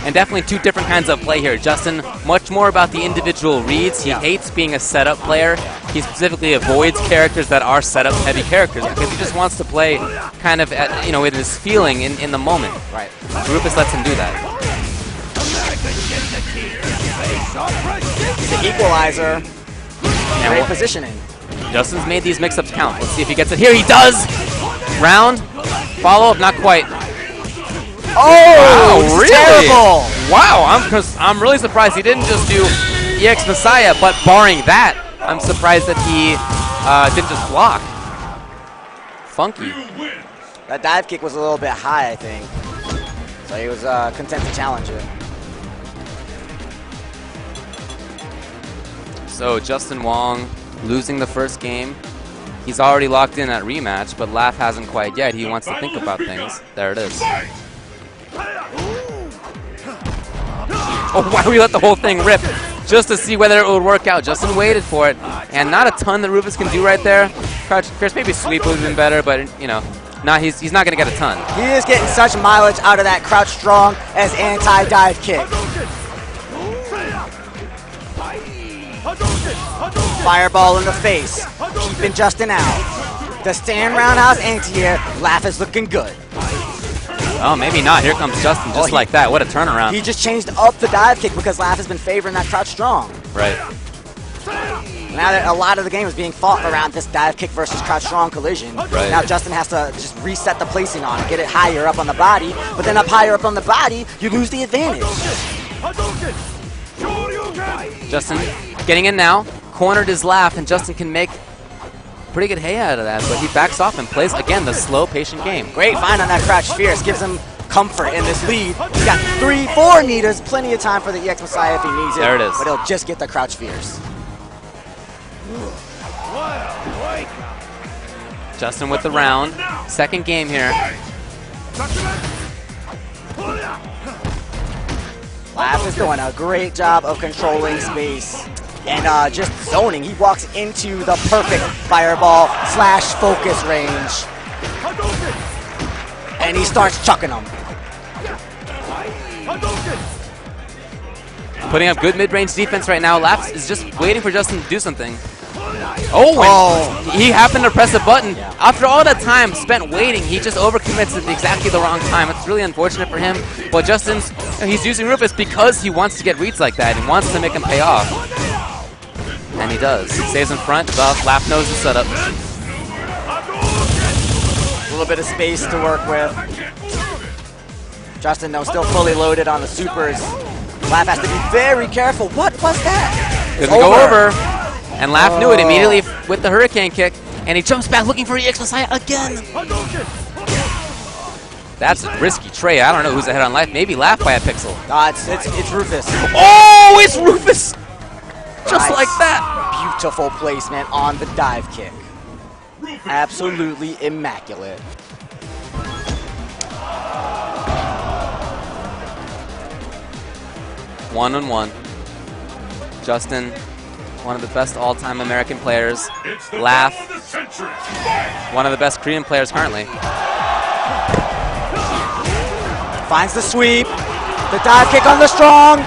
And definitely two different kinds of play here. Justin, much more about the individual reads. He hates being a setup player. He specifically avoids characters that are setup-heavy characters because he just wants to play kind of, at, you know, with his feeling in the moment. Right. Rufus lets him do that. He's an equalizer. Great positioning. Justin's made these mix-ups count. Let's see if he gets it here. He does! Round. Follow-up, not quite. Oh, wow, really? Terrible! Wow, I'm really surprised he didn't just do EX Messiah, but barring that, I'm surprised that he didn't just block. Funky. That dive kick was a little bit high, I think. So he was content to challenge it. So Justin Wong losing the first game. He's already locked in that rematch, but Laugh hasn't quite yet. He wants to think about things. There it is. Oh, why would we let the whole thing rip? Just to see whether it would work out. Justin waited for it, and not a ton that Rufus can do right there. Chris, maybe sweep would have been better, but you know, he's not going to get a ton. He is getting such mileage out of that crouch strong as anti-dive kick. Fireball in the face, keeping Justin out. The stand roundhouse anti-air, Laugh is looking good. Oh, maybe not. Here comes Justin just like that. What a turnaround. He just changed up the dive kick because Laugh has been favoring that crouch strong. Right. Now that a lot of the game is being fought around this dive kick versus crouch strong collision. Right. Now Justin has to just reset the placing on it, get it higher up on the body, but then up higher up on the body, you lose the advantage. Justin getting in now. Cornered his Laugh, and Justin can make pretty good hay out of that, but he backs off and plays, again, the slow, patient game. Great find on that crouch fierce. Gives him comfort in this lead. He's got 3-4 meters. Plenty of time for the EX Messiah if he needs it. There it is. But he'll just get the crouch fierce. Justin with the round. Second game here. Laugh is doing a great job of controlling space and just zoning. He walks into the perfect fireball / focus range. And he starts chucking them. Putting up good mid-range defense right now. Laugh is just waiting for Justin to do something. Oh, and he happened to press a button. Yeah. After all that time spent waiting, he just overcommits at exactly the wrong time. It's really unfortunate for him. But Justin's, he's using Rufus because he wants to get reads like that and wants to make him pay off. And he does. He stays in front. Laugh knows the setup. A little bit of space to work with. Justin, though, still fully loaded on the supers. Laugh has to be very careful. What was that? Couldn't go over. And Laugh knew it immediately with the hurricane kick. And he jumps back looking for EX Messiah again. That's a risky trade. I don't know who's ahead on life. Maybe Laugh by a pixel. It's Rufus. Oh, it's Rufus! Just like that. Beautiful placement on the dive kick. Absolutely immaculate. One-on-one. Justin, one of the best all-time American players. Laugh, one of the best Korean players currently. Finds the sweep. The dive kick on the strong.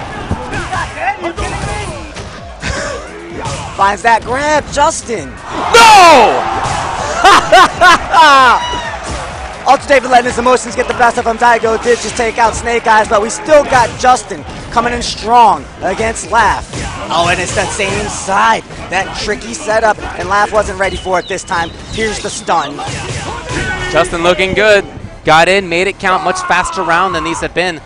Finds that grab. Justin. No! Ultra David letting his emotions get the best of him. Daigo did just take out Snake Eyes, but we still got Justin coming in strong against Laugh. Oh, and it's that same side. That tricky setup, and Laugh wasn't ready for it this time. Here's the stun. Justin looking good. Got in, made it count. Much faster round than these had been.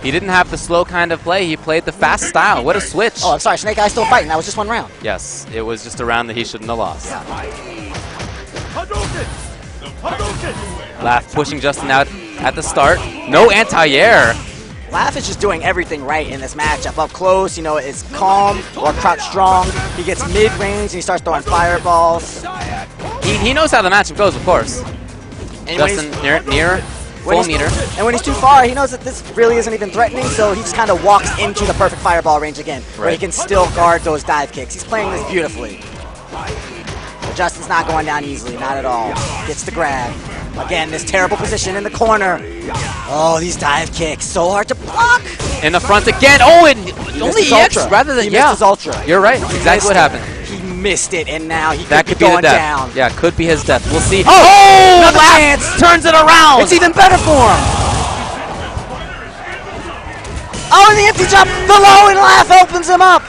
He didn't have the slow kind of play. He played the fast style. What a switch. Oh, I'm sorry. Snake Eyes still fighting. That was just one round. Yes, it was just a round that he shouldn't have lost. Yeah. Laugh pushing Justin out at the start. No anti-air. Laugh is just doing everything right in this matchup. Up close, you know, it's calm or crouch strong. He gets mid-range and he starts throwing fireballs. He knows how the matchup goes, of course. And Justin near full meter. And when he's too far, he knows that this really isn't even threatening, so he just kind of walks into the perfect fireball range again, where he can still guard those dive kicks. He's playing this beautifully. But Justin's not going down easily, not at all. Gets the grab. Again, this terrible position in the corner. Oh, these dive kicks, so hard to block. In the front again. Oh, and only EX Ultra. rather than, He missed his Ultra. You're right. Exactly what happened. He missed it, and now he That could could be be the going death. down. Yeah, could be his death. We'll see. Oh, another Laugh chance. turns it around. It's even better for him. Oh, and the empty jump, the low and Laugh opens him up.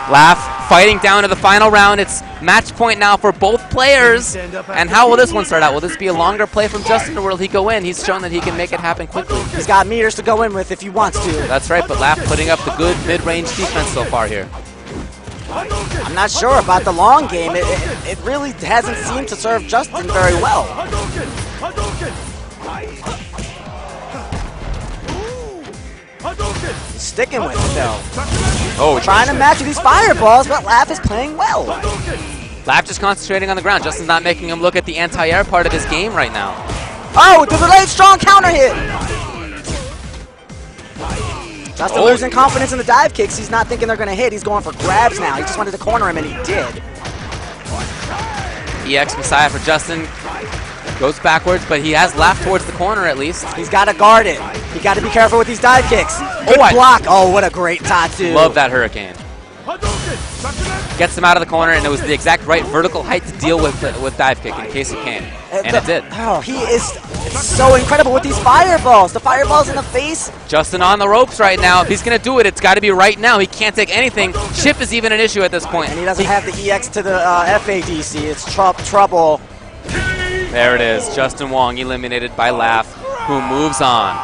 Laugh fighting down to the final round. It's match point now for both players. And how will this one start out? Will this be a longer play from Justin, or will he go in? He's shown that he can make it happen quickly. He's got meters to go in with if he wants to. That's right, but Laugh putting up the good mid-range defense so far here. I'm not sure about the long game. It really hasn't seemed to serve Justin very well. He's sticking with it though. Oh, Trying to match these fireballs, but Laugh is playing well. Laugh just concentrating on the ground. Justin's not making him look at the anti-air part of his game right now. Oh, the delayed strong counter hit. Justin losing confidence in the dive kicks. He's not thinking they're going to hit. He's going for grabs now. He just wanted to corner him, and he did. EX Messiah for Justin. Goes backwards, but he has Laugh towards the corner at least. He's got to guard it. He got to be careful with these dive kicks. Good block. Oh, what a great Tatsu. Love that Hurricane. Gets him out of the corner, and it was the exact right vertical height to deal with dive kick in case it came. And it did. Oh, he is so incredible with these fireballs. The fireballs in the face. Justin on the ropes right now. If he's going to do it, it's got to be right now. He can't take anything. Chip is even an issue at this point. And he doesn't have the EX to the FADC. It's trouble. There it is. Justin Wong eliminated by Laugh, who moves on.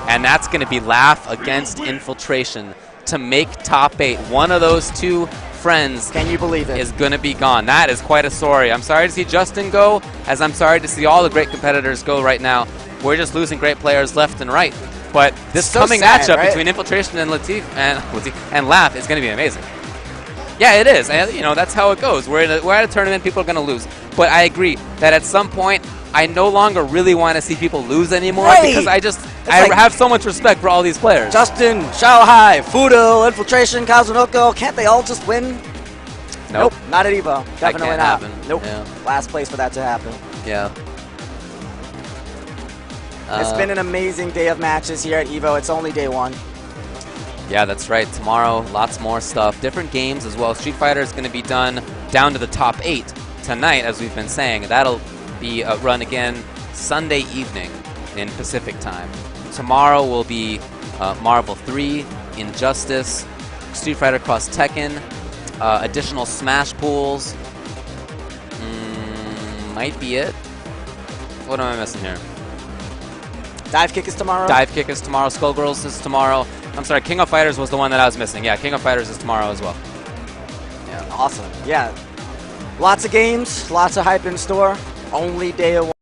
And that's going to be Laugh against Infiltration to make top 8. One of those two friends, can you believe it, is going to be gone. That is quite a story. I'm sorry to see Justin go, as I'm sorry to see all the great competitors go right now. We're just losing great players left and right. But this coming matchup between Infiltration and and Laugh is going to be amazing. Yeah, it is. And, you know, that's how it goes. We're at a tournament. People are going to lose. But I agree that at some point, I no longer really want to see people lose anymore because I have so much respect for all these players. Justin, Shanghai, Fudo, Infiltration, Kazunoko, can't they all just win? Nope, not at Evo. Definitely not. Happen. Nope. Yeah. Last place for that to happen. Yeah. It's been an amazing day of matches here at Evo. It's only day 1. Yeah, that's right. Tomorrow, lots more stuff. Different games as well. Street Fighter is going to be done down to the top 8 tonight, as we've been saying. That'll be run again Sunday evening in Pacific time. Tomorrow will be Marvel 3, Injustice, Street Fighter Cross Tekken, additional Smash pools. Might be it. What am I missing here? Dive Kick is tomorrow? Dive Kick is tomorrow. Skullgirls is tomorrow. I'm sorry, King of Fighters was the one that I was missing. Yeah, King of Fighters is tomorrow as well. Yeah. Awesome. Yeah. Lots of games, lots of hype in store. Only day 1.